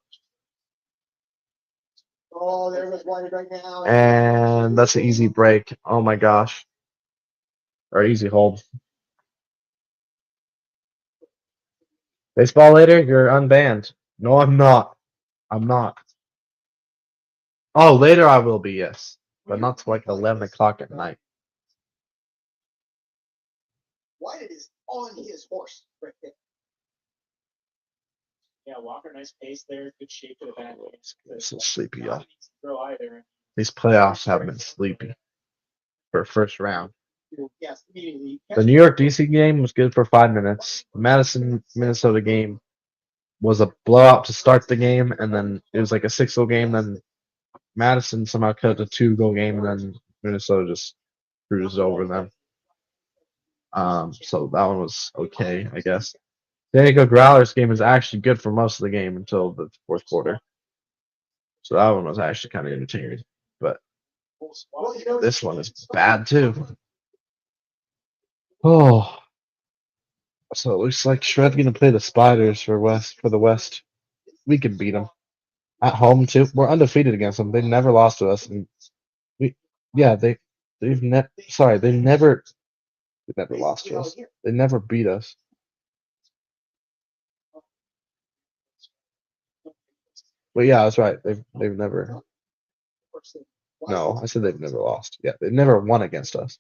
Oh, there goes Whited right now. And that's an easy break. Oh my gosh. Or easy hold. Baseball later, you're unbanned. No, I'm not. I'm not. Oh, later I will be, yes. But not till like 11 o'clock at night. Whited is on his horse right there. Yeah, Walker, nice pace there. Good shape to the back. So sleepy, y'all. Throw either. These playoffs have been sleepy for first round. Yes, immediately. The New York DC game was good for 5 minutes. The Madison Minnesota game was a blowout to start the game, and then it was like a 6-0 game. Then Madison somehow cut a 2-goal game, and then Minnesota just cruised over them. So that one was okay, I guess. Danico Growler's game is actually good for most of the game until the fourth quarter. So that one was actually kind of entertaining. But this one is bad too. Oh. So it looks like Shred's gonna play the Spiders for the West. We can beat them. At home too. We're undefeated against them. They never lost to us. And they've never lost to us. They never beat us. But yeah, that's right. They've never. No, I said they've never lost. Yeah, they've never won against us,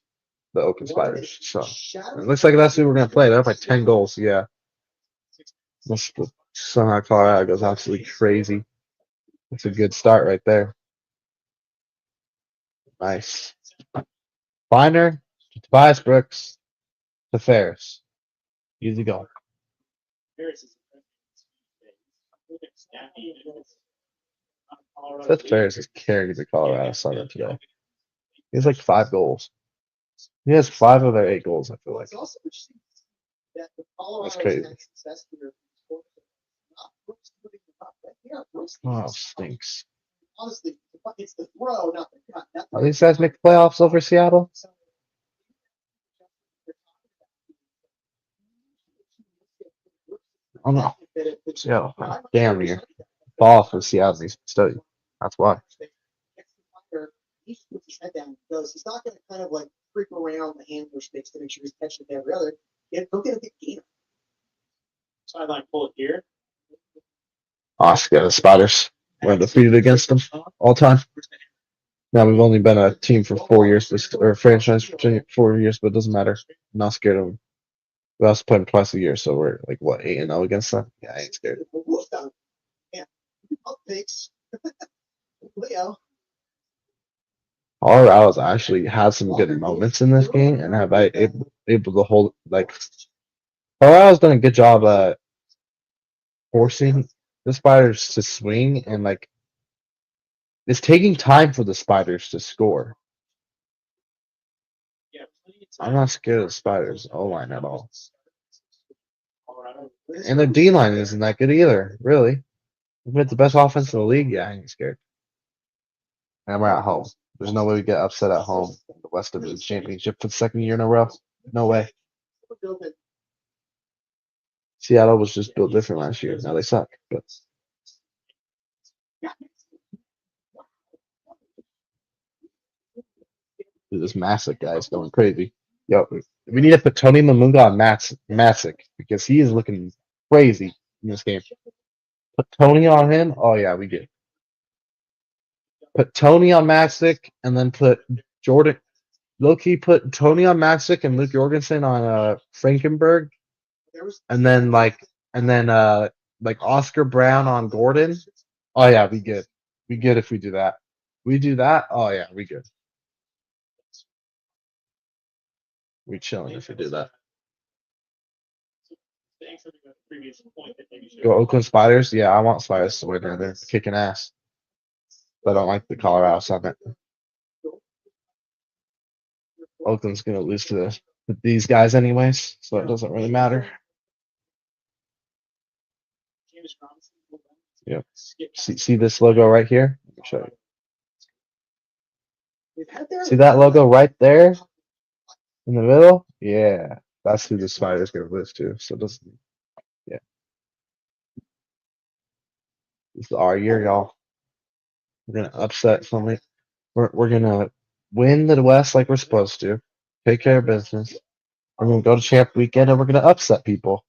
the Oakland Spiders. So it looks like that's who we're gonna play. They're up by 10 goals. Yeah. Somehow Colorado goes absolutely crazy. That's a good start right there. Nice. Binder to Tobias Brooks to Ferris. Easy going. Seth Ferris is carrying the Colorado Thunder today. He has like 5 goals. He has 5 of their 8 goals, I feel like. That's crazy. Oh, stinks. Honestly, it's the throw, not the cut. Are these guys make the playoffs over Seattle? Oh no. Seattle. Damn near. Ball for Seattle needs to study. That's why. He puts his head down because he's not going to kind of like freak around the handler space to make sure he's catching it every other. Go get a good game. Sideline pull it here. Oscar, the Spiders. We're undefeated against them all time. Now we've only been a team for 4 years, or a franchise for 4 years, but it doesn't matter. I'm not scared of them. We also play them twice a year, so we're like what 8-0 against them. Yeah, I ain't scared. Yeah. Thanks. Leo. Colorado's actually had some good moments in this game, and have able to hold like. Colorado's done a good job forcing the Spiders to swing and like it's taking time for the Spiders to score. I'm not scared of the Spiders O-line at all. And their D-line isn't that good either, really. If it's the best offense in the league, yeah, I ain't scared. And we're at home. There's no way we get upset at home in the West Division Championship for the second year in a row. No way. Seattle was just built different last year. Now they suck. But this Masick guy is going crazy. Yo, we need to put Tony Mamunga on Masick because he is looking crazy in this game. Put Tony on him. Oh yeah, we did. Put Tony on Masick and then put Jordan. Low-key put Tony on Masick and Luke Jorgensen on Frankenberg, and then like Oscar Brown on Gordon. Oh yeah, we good. We good if we do that. We do that. Oh yeah, we good. We chilling if we do that. Go Oakland Spiders. Yeah, I want Spiders to win. They're kicking ass. But I don't like the Colorado Summit. Oakland's gonna lose to these guys anyways, so it doesn't really matter. Yep. See this logo right here? Let me show you. See that logo right there in the middle? Yeah, that's who the Spiders gonna lose to. So it doesn't. Yeah. This is our year, y'all. We're gonna upset somebody. We're gonna win the West like we're supposed to. Take care of business. We're gonna go to champ weekend and we're gonna upset people.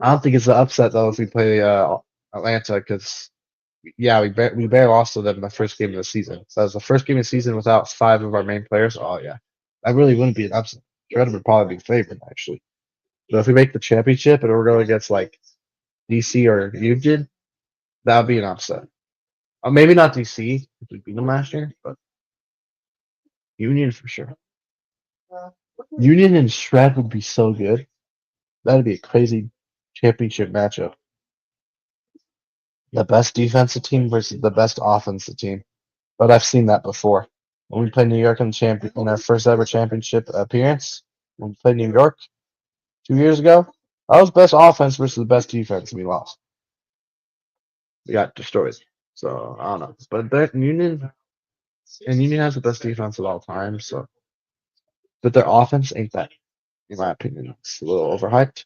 I don't think it's an upset though if we play Atlanta because yeah we barely lost to them the first game of the season. So that was the first game of the season without 5 of our main players. Oh yeah, that really wouldn't be an upset. Shredder would probably be favored actually. But if we make the championship and we're going against like DC or Union, that would be an upset. Maybe not DC if we beat them last year, but Union for sure. Union and Shred would be so good. That'd be a crazy championship matchup. The best defensive team versus the best offensive team. But I've seen that before. When we played New York in our first ever championship appearance, when we played New York 2 years ago, that was best offense versus the best defense, and we lost. We got destroyed. So I don't know. But Union has the best defense of all time, so but their offense ain't that, in my opinion. It's a little overhyped.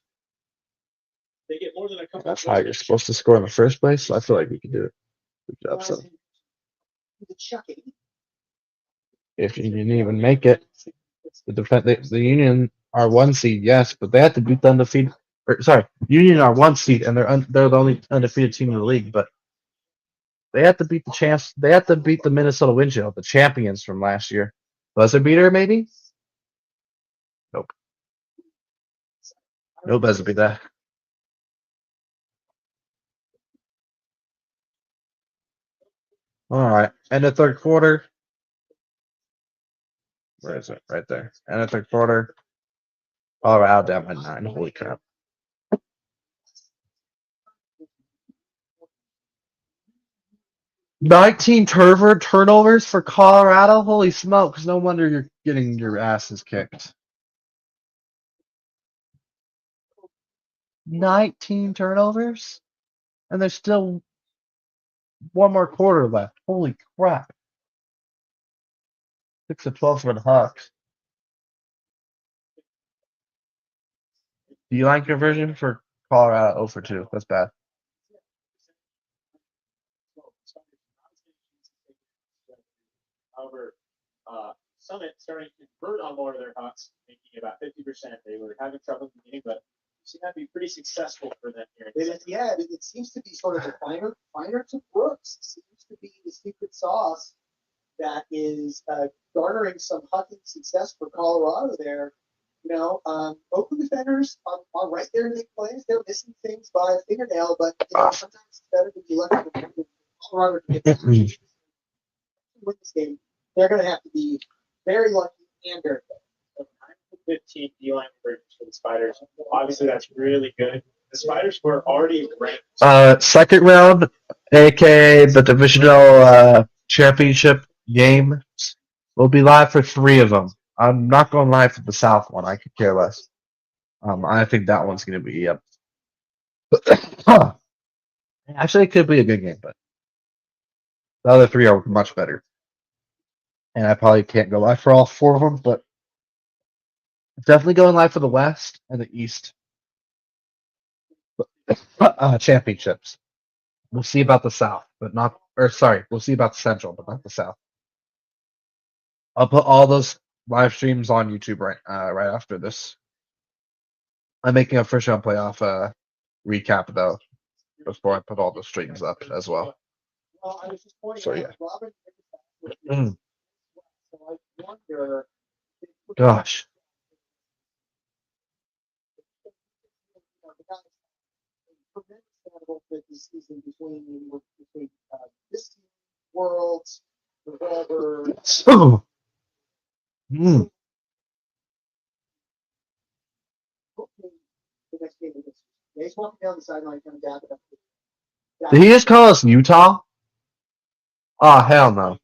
And that's how you're supposed to score in the first place. So I feel like we could do it. We could upset them. If you didn't even make it, the Union are 1 seed, yes, but they have to beat the undefeated. Union are 1 seed, and they're the only undefeated team in the league. But they have to beat the champs. They have to beat the Minnesota Wind Chill, the champions from last year. Buzzer beater, maybe? Nope. No buzzer beater. All right, and the third quarter. Where is it? Right there. And the third quarter. Colorado down by 9. Holy crap. 19 turnovers for Colorado. Holy smokes. No wonder you're getting your asses kicked. 19 turnovers? And there's still one more quarter left. Holy crap. 6 of 12 for the Hawks. D-line conversion for Colorado 0 for 2. That's bad. However, Summit starting to convert on more of their Hawks, making about 50%. They were having trouble in the beginning, but seem to be pretty successful for them here. It seems to be sort of the finer to Brooks. It seems to be the secret sauce that is garnering some hunting success for Colorado there. Oakland defenders are right there to make plays. They're missing things by a fingernail, but sometimes it's better to be lucky than Colorado to get win this game. They're going to have to be very lucky and very good. 15 D-line conversions for the Spiders. Obviously, that's really good. The Spiders were already ranked. Second round, aka the divisional championship game, will be live for 3 of them. I'm not going live for the South one. I could care less. I think that one's going to be Actually, it could be a good game, but the other 3 are much better. And I probably can't go live for all 4 of them, but definitely going live for the West and the East championships. We'll see about the South, but not. Or sorry, we'll see about the Central, but not the South. I'll put all those live streams on YouTube right after this. I'm making a first round playoff recap though before I put all the streams up as well. Well, I was just pointing So out, yeah. Robin, Mm. so I wonder. Gosh. Tremendous amount of hope this season between this team, Worlds, Revolver. Oh. Mm. Hopefully, the next game is he's walking down the sideline, kind of dabbing up. Did he just call us Utah? Oh hell no.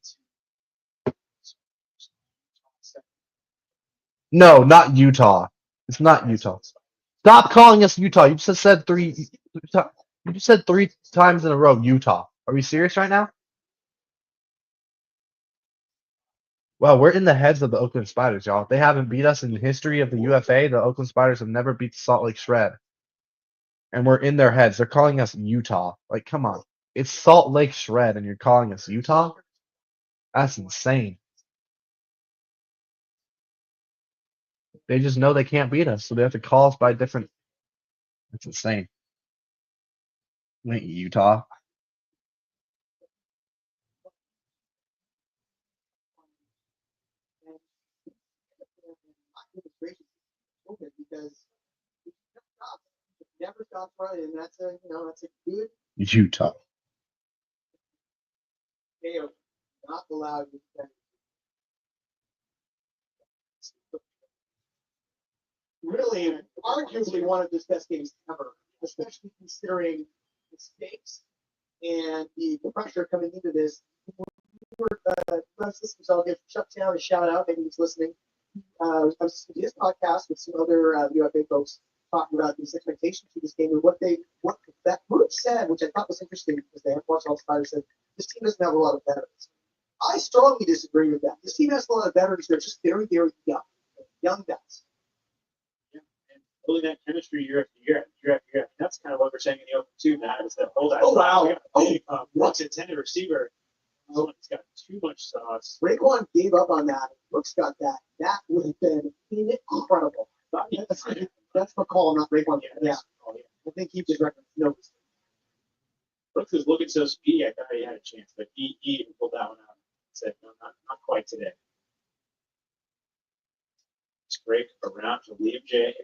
No, not Utah. It's not Utah. Stop calling us Utah. You just said 3. You just said 3 times in a row Utah. Are we serious right now? Well, we're in the heads of the Oakland Spiders, y'all. They haven't beat us in the history of the UFA. The Oakland Spiders have never beat the Salt Lake Shred. And we're in their heads. They're calling us Utah. Like, come on. It's Salt Lake Shred and you're calling us Utah? That's insane. They just know they can't beat us, so they have to call us by different. It's insane. We ain't Utah. Because never stops running, and that's a good Utah. they are not allowed to defend. Really, arguably one of his best games ever, especially considering the stakes and the pressure coming into this. I'll give Chuck Town a shout out. Maybe he's listening. I was listening to his podcast with some other UFA folks talking about these expectations for this game and what that group said, which I thought was interesting because they have watched all Spiders said this team doesn't have a lot of veterans. I strongly disagree with that. This team has a lot of veterans. They're just very, very young guys. Building that chemistry year after year. That's kind of what we're saying in the open too, Matt. Is that Brooks intended receiver. Someone's got too much sauce. Raekwon gave up on that. Brooks got that. That would have been incredible. That's McCall, not Raekwon. Yeah. I think he was recommended. No. Brooks was looking so speedy. I thought he had a chance, but he even pulled that one out and said, "No, not quite today." It's great around to leave Jay.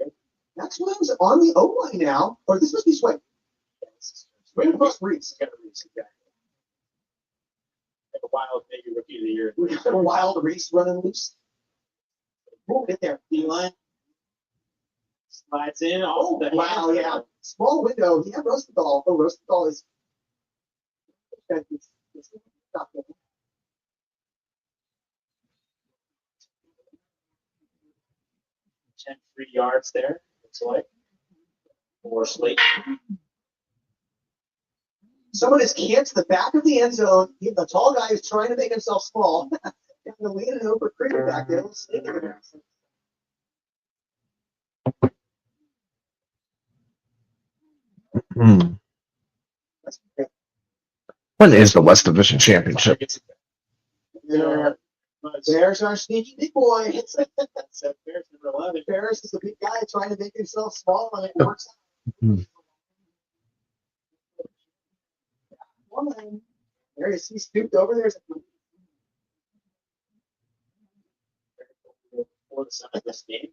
Max Williams on the O line now, or this must be Swain. Right across Reese. Got a Reese guy. Like a wild maybe rookie of the year. We got a wild Reese running loose. We'll get there. D-line. Slides in. Oh, wow, yeah. Small window. He had Rosenthal. Oh, Rosenthal is. Stop it. 10 free yards there. Looks like. Or Slate. Someone is canned to the back of the end zone. The tall guy is trying to make himself small. Got to lean it over Critter back there. When is the West Division Championship? There's our sneaky big boy. That's Bears number 11. Ferris is the big guy trying to make himself small, and it works out. There he is. He stooped over there. For the side of this game.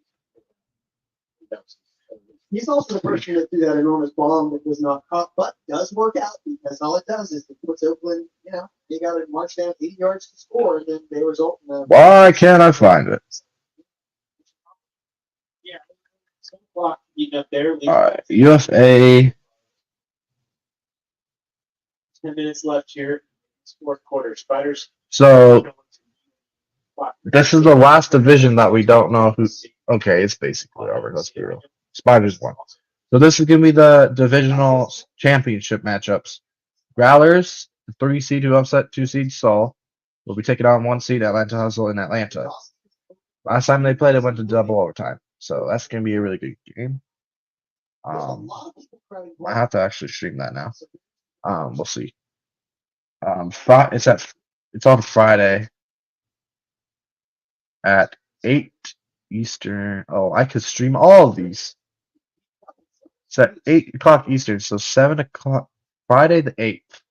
He's also the person that threw that enormous bomb that was not caught, but does work out because all it does is it puts Oakland, they got to march down 80 yards to score, and then they result in Why can't I find it? Yeah. Clock eating up there. All right, UFA. 10 minutes left here. It's fourth quarter. Spiders. So this is the last division that we don't know who. Okay, it's basically over. Let's be real. Spiders won. So this is gonna be the divisional championship matchups. Growlers, the 3 seed who upset 2 seed Seoul, will be taking on 1 seed Atlanta Hustle in Atlanta. Last time they played, it went to double overtime. So that's gonna be a really good game. I have to actually stream that now. We'll see. It's on Friday at 8 Eastern. Oh, I could stream all of these. It's at 8 o'clock Eastern, so 7 o'clock Friday the 8th.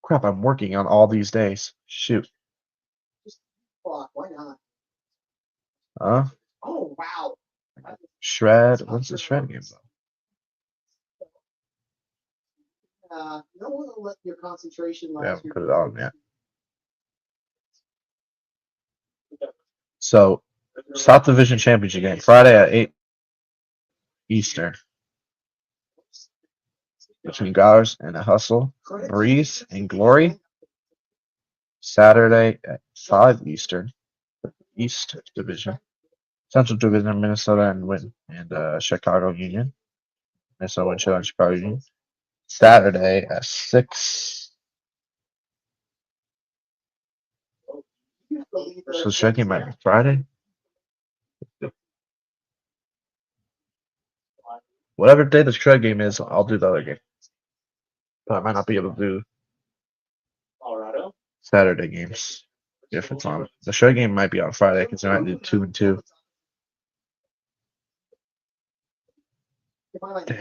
Crap, I'm working on all these days. Shoot. Why not? Huh? Oh wow. Shred. What's the Shred game though? You don't want to let your concentration Yeah, last. put it on yet. So, South Division Championship game Friday at 8 Eastern between Growlers and a Hustle, Breeze and Glory. Saturday at 5 Eastern, East Division, Central Division, Minnesota and Chicago Union. Minnesota and Chicago Union. Saturday at 6. So Shred game might be Friday. Whatever day the Shred game is, I'll do the other game. But I might not be able to do Colorado. Saturday games if it's on. The Shred game might be on Friday because they might do 2 and 2. If I like, I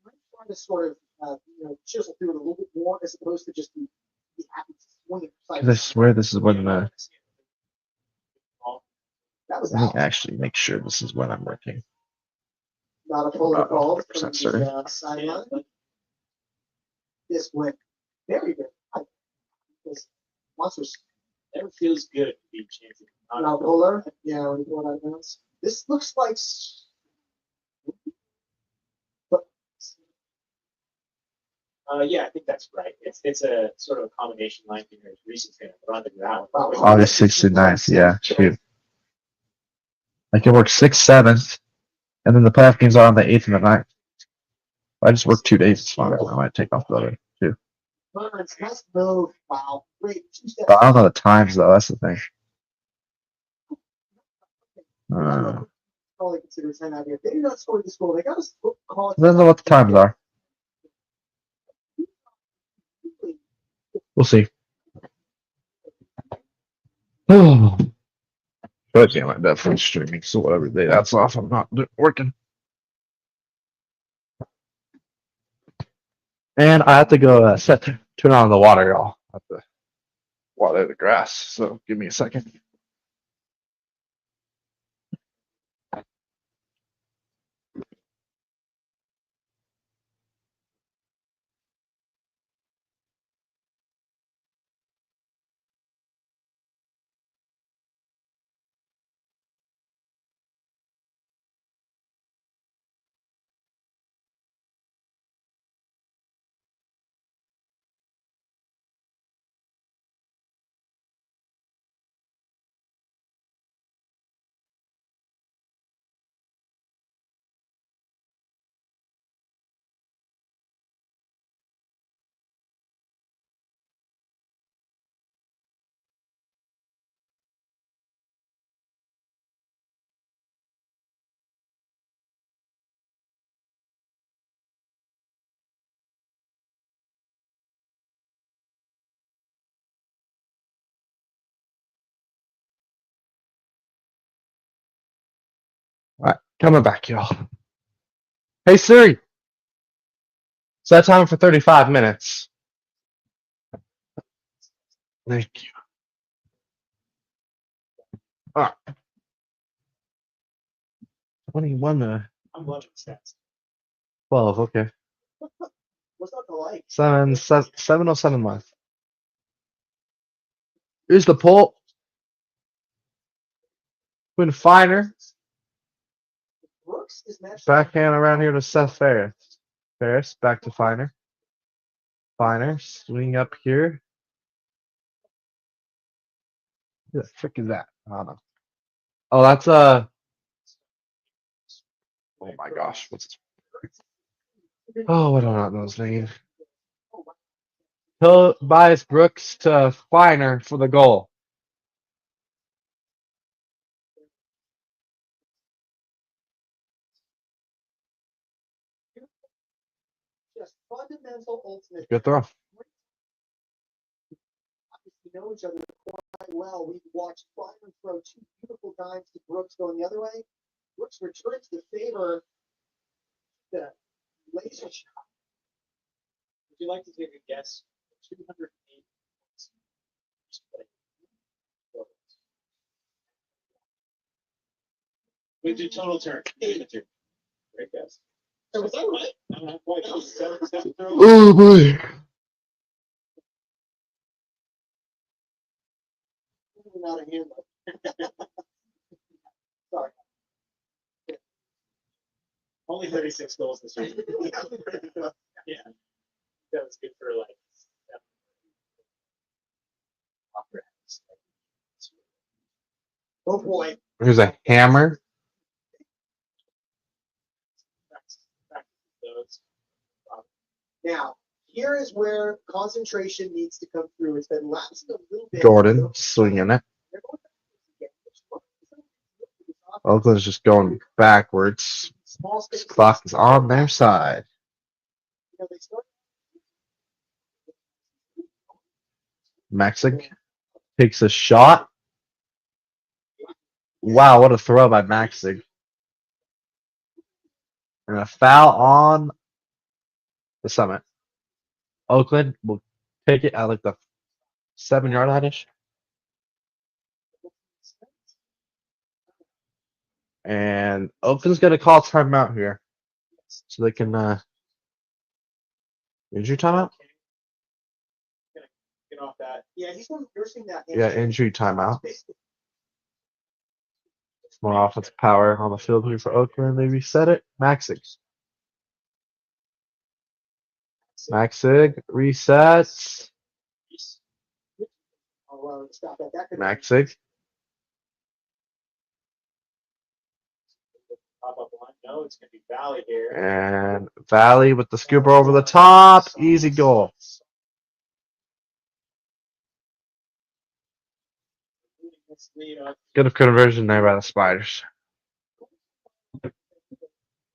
might try to sort of chisel through it a little bit more as opposed to just be happy to swing it. I swear this is when the. That was Let me out. actually make sure this is when I'm working. Not a full About call 100% from certain. the sideline. This went very good. Monsters. Never feels good to be champion. Now Bowler, yeah, what I announced. This looks like. Yeah, I think that's right. It's a sort of a combination line here. Reese's going to run the ground. August 6th and 9th, yeah. Shoot. I can work 6th, 7th, and then the playoff games are on the 8th and the 9th. I just work 2 days, it's fine. I might take off the other 2. Nice move. Wow. Great. But I don't know the times, though. That's the thing. Probably consider 10 out here. They did not score this goal. They got us call. I don't know what the times are. We'll see. Oh. But yeah, I'm definitely streaming, so whatever day that's off, I'm not working. And I have to go turn on the water, y'all. I have to water the grass, so give me a second. All right, coming back, y'all. Hey Siri, set time for 35 minutes. Thank you. All right. 21 to I'm loving stats. 12, okay. What's not to like? 707 left. Here's the poll. Quinn Finer Brooks is matched. Backhand around here to Seth Ferris. Ferris back to Finer. Finer swing up here. Who the frick is that? I don't know. Oh, that's oh my gosh, what's his? Oh, I don't know his name. Tobias Brooks to Finer for the goal. Just fundamental ultimate. Good throw. Obviously know each other quite well. We've watched Finer throw two beautiful dimes to Brooks going the other way. Brooks returns the favor. The laser shot. Would you like to take a guess? 208 points. With the total turn. Great guess. So was that right? Not quite. Seven throws. Oh boy. Not a handler. Sorry. Only 36 goals this year. Yeah. That was good for like. Oh boy. Here's a hammer. Now, here is where concentration needs to come through. It's been lapsing a little bit. Jordan swinging it. Oakland's just going backwards. Small This space. clock is on their side. You know, they start- Maxic takes a shot. Wow, what a throw by Maxic. And a foul on the Summit. Oakland will take it at like the 7-yard line-ish. And Oakland's going to call timeout here. So they can injury timeout? Get off that. Yeah, he's going nursing that. Yeah, injury timeout. More offensive power on the field here for Oakland. They reset it. Maxig. Maxig resets. Oh, stop that. That could Maxig. Pop up line. No, it's going to be Valley here. And Valley with the scooper over the top. Easy goal. Good conversion there by the Spiders.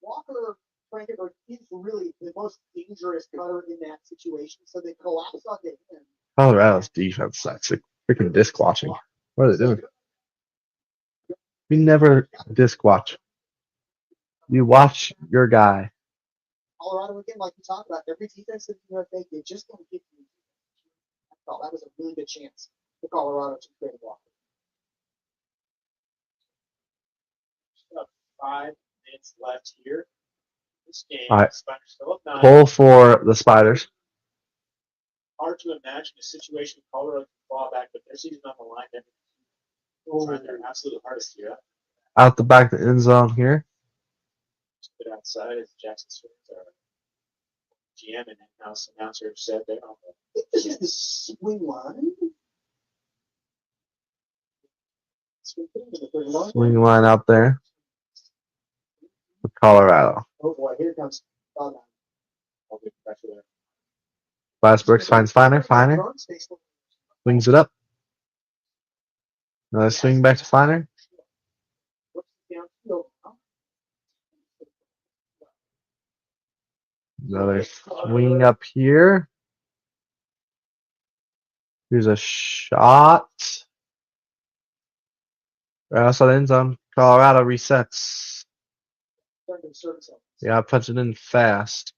Walker Frankenberg is really the most dangerous cutter in that situation. So they collapse onto him. Colorado's defense sucks. Like freaking disc watching. What are they doing? We never disc watch. You watch your guy. Colorado again, like we talked about, every defense that you UFA, they just don't get you. I thought that was a really good chance for Colorado to create a block. 5 minutes left here. This game, All right. Spiders still up 9. Pull for the Spiders. Hard to imagine a situation Colorado can fall back, but their season on the line. They're trying their absolute hardest here. Out the back of the end zone here. But outside, as Jackson Swings, our GM and in-house announcer said that on This is the swing line. Swing to the 31. Swing line out there. For Colorado. Oh boy, here comes. all the pressure there. Brooks finds Finer. Finer. Swings it up. Another swing back to Finer. Another swing up here. Here's a shot. Right outside the end zone. Colorado resets. Yeah, punch it in fast.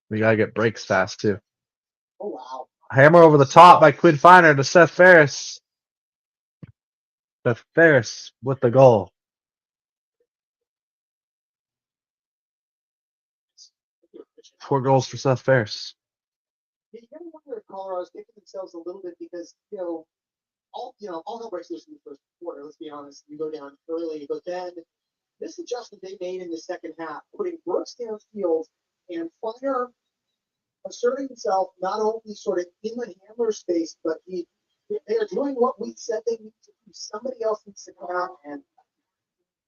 We gotta get breaks fast too. Oh wow. Hammer over the top by Quinn Finer to Seth Ferris. Seth Ferris with the goal. Four goals for Seth Ferris. You gotta wonder if Colorado's kicking themselves a little bit because all hell breaks loose in the first quarter. Let's be honest. You go down early, but then this adjustment they made in the second half, putting Brooks downfield and Fire asserting himself not only sort of in the handler space, but they are doing what we said they need to do. Somebody else needs to come out and.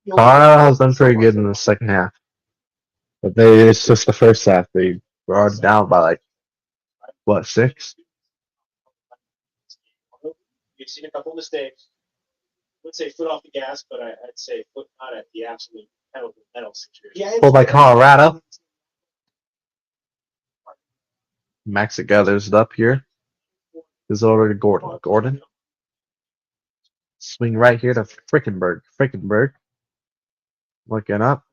Colorado has been pretty good in the second half, but it's just the first half. They were already down by like what 6? You've seen a couple mistakes. I would say foot off the gas, but I'd say foot not at the absolute pedal situation. Yeah, Pulled by Colorado. Max it gathers it up here. Is over to Gordon. Gordon. Swing right here to Frickenberg. Frickenberg. Looking up.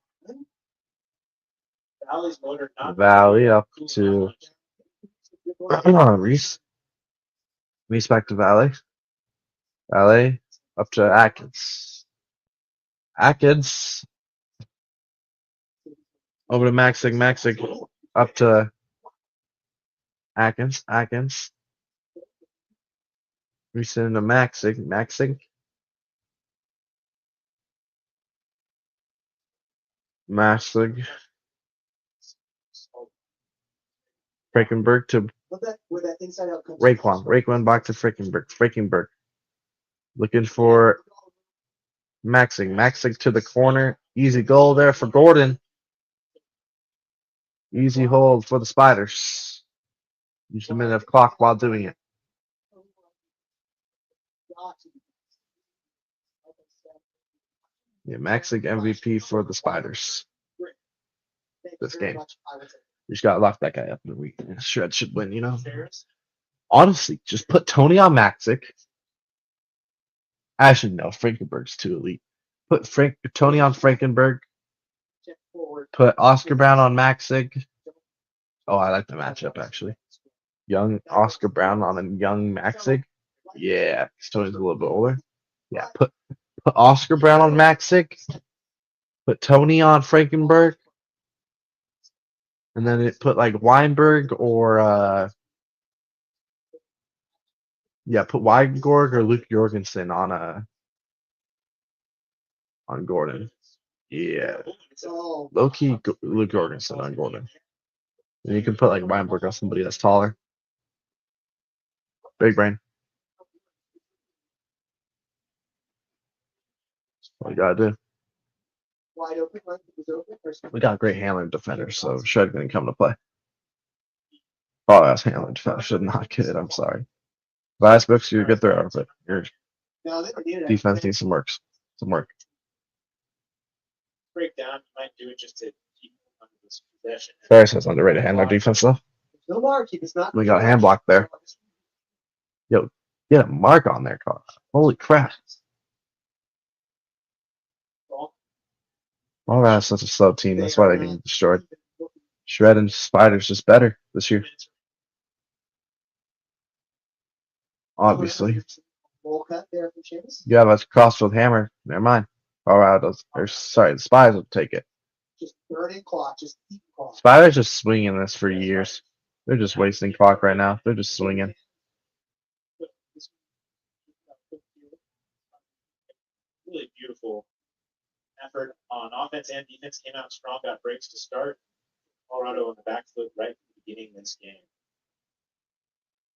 Valley's motor not Valley up to Reese. Reese back to Valley. Valley up to Atkins. Atkins. Over to Maxig. Maxig up to Atkins. Atkins. Reese into Maxig. Maxig. Maxig. Frickenberg to Raekwon. Raekwon back to Frickenberg. Frickenberg. Looking for Maxing. Maxing to the corner. Easy goal there for Gordon. Easy hold for the Spiders. Just a minute of clock while doing it. Yeah, Maxing MVP for the Spiders. This game. You just gotta lock that guy up in the week. Shred should win, you know. Honestly, just put Tony on Maxic. Actually, no, Frankenberg's too elite. Put Tony on Frankenberg. Put Oscar Brown on Maxig. Oh, I like the matchup actually. Young Oscar Brown on a young Maxig. Yeah, Tony's a little bit older. Yeah, put Oscar Brown on Maxig. Put Tony on Frankenberg. And then it put like Weinberg or put Weingorg or Luke Jorgensen on Gordon. Yeah. Low key Luke Jorgensen on Gordon. And you can put like Weinberg on somebody that's taller. Big brain. What you gotta do. We got great handling defenders, so Shred gonna come to play. Oh, that's handling defender. Should not good. I'm sorry. Vice books, you're a good thrower, but your defense needs some work. Some work. Breakdown, you might do it just to keep under this possession. Ferris has underrated handler defense though. We got a hand block there. Yo, get a mark on there, Carl. Holy crap. All right, such a slow team. That's why they're getting destroyed. Shred and Spiders just better this year. Obviously. You have a crossfield hammer. Never mind. Colorado's, the Spiders will take it. Spiders just swinging this for years. They're just wasting clock right now. They're just swinging. Really beautiful effort on offense and defense. Came out strong, got breaks to start. Colorado on the back foot right at the beginning of this game.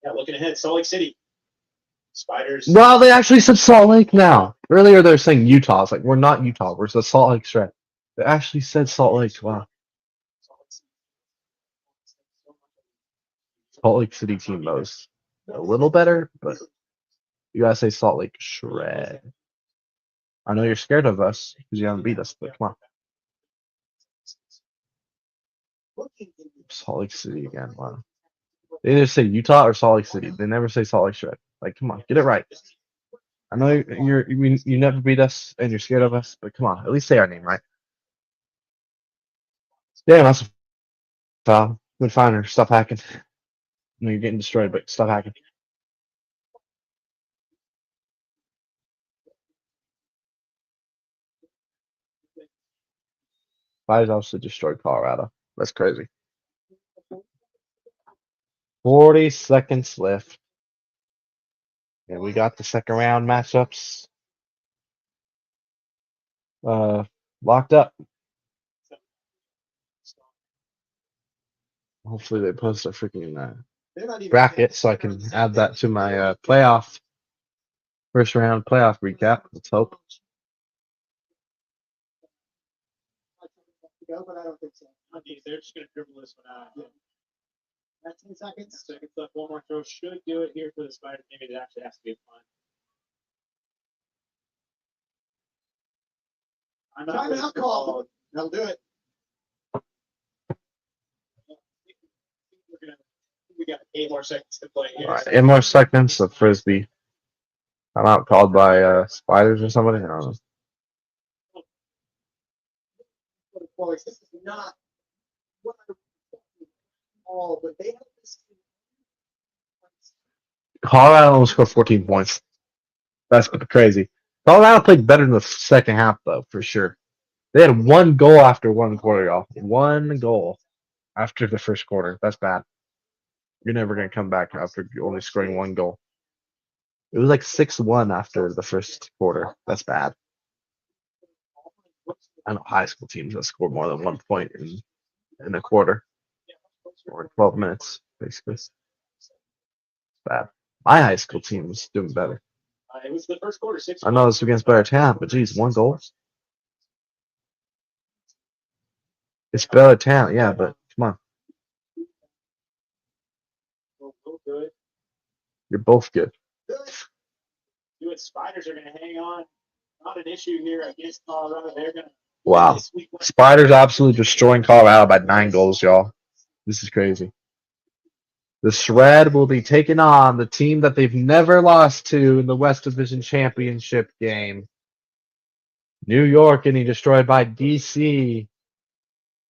Yeah, looking ahead, Salt Lake City. Spiders. Well, they actually said Salt Lake now. Earlier they were saying Utah. It's like, we're not Utah. We're the Salt Lake Shred. They actually said Salt Lake. Wow. Salt Lake City team knows a little better, but you gotta say Salt Lake Shred. I know you're scared of us because you haven't beat us, but come on. Salt Lake City again. Wow. They either say Utah or Salt Lake City. They never say Salt Lake Shred. Like, come on, get it right. I know you never beat us and you're scared of us, but come on, at least say our name right. Damn, that's a foul. Good finder. Stop hacking. I know you're getting destroyed, but stop hacking. Flyers also destroyed Colorado. That's crazy. 40 seconds left. And we got the second round matchups. Locked up. Hopefully they post a freaking They're not even bracket so I can add that to my first round playoff recap. Let's hope. go, but I don't think so. They're just going to dribble this one out. That's 10 seconds. Seconds left. One more throw should do it here for the Spiders. Maybe it actually has to be a punt. Timeout call. They'll do it. We got 8 more seconds to play here. All right, 8 more seconds of frisbee. I'm out called by spiders or somebody. I don't know. Boys, this is not what I all, but they have this. Colorado almost scored 14 points. That's crazy. Colorado played better in the second half, though, for sure. They had 1 goal after 1 quarter, y'all. 1 goal after the first quarter. That's bad. You're never going to come back after only scoring 1 goal. It was like 6-1 after the first quarter. That's bad. I know high school teams that score more than 1 point in a quarter or in 12 minutes, basically. It's bad. My high school team was doing better. It was the first quarter, 6. I know it's against better talent, but geez, 1 goal. It's better talent, yeah, but come on. Good. You're both good. You and Spiders are going to hang on. Not an issue here against Colorado. They're going to. Wow. Spiders absolutely destroying Colorado by 9 goals, y'all. This is crazy. The Shred will be taking on the team that they've never lost to in the West Division Championship game. New York getting destroyed by DC.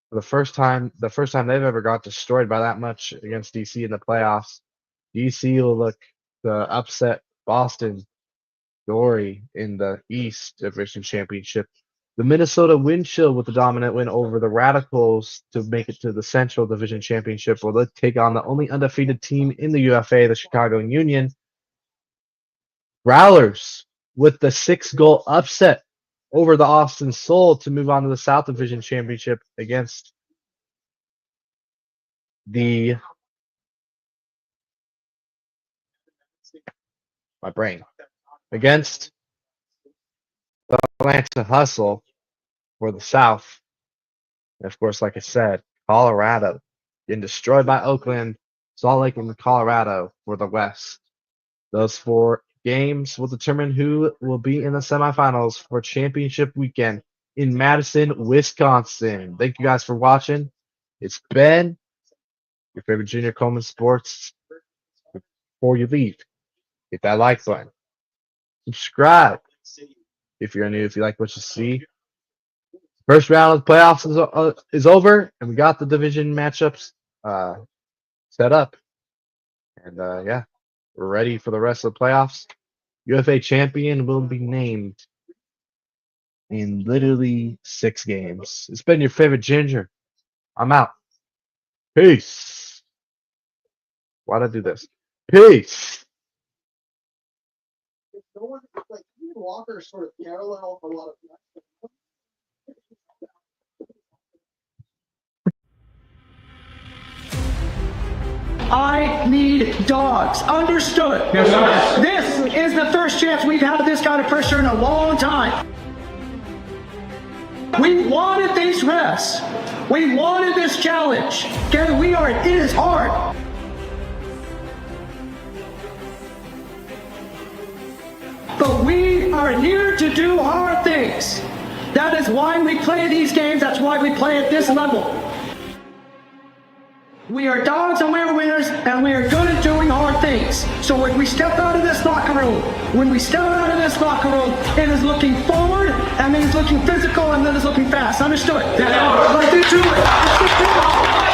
For the first time they've ever got destroyed by that much against DC in the playoffs. DC will look to upset Boston Glory in the East Division Championship. The Minnesota Wind Chill with the dominant win over the Radicals to make it to the Central Division Championship will take on the only undefeated team in the UFA, the Chicago Union. Growlers with the 6-goal upset over the Austin Soul to move on to the South Division Championship against the against the Atlanta Hustle for the South. And of course, like I said, Colorado getting destroyed by Oakland, Salt Lake and Colorado for the West. Those 4 games will determine who will be in the semifinals for championship weekend in Madison, Wisconsin. Thank you guys for watching. It's Ben, your favorite Junior Coleman Sports. Before you leave, hit that like button. Subscribe if you're new, if you like what you see. First round of the playoffs is over, and we got the division matchups set up. And yeah, we're ready for the rest of the playoffs. UFA champion will be named in literally 6 games. It's been your favorite Ginger. I'm out. Peace. Why'd I do this? Peace. No one like Walker sort of parallel a lot of. I need dogs. Understood. Yes, sir. This is the first chance we've had this kind of pressure in a long time. We wanted these rests. We wanted this challenge. Okay, it is hard. But we are here to do hard things. That is why we play these games. That's why we play at this level. We are dogs and we are winners, and we are good at doing hard things. So when we step out of this locker room, it is looking forward, and then it's looking physical, and then it's looking fast. Understood? Let's do it.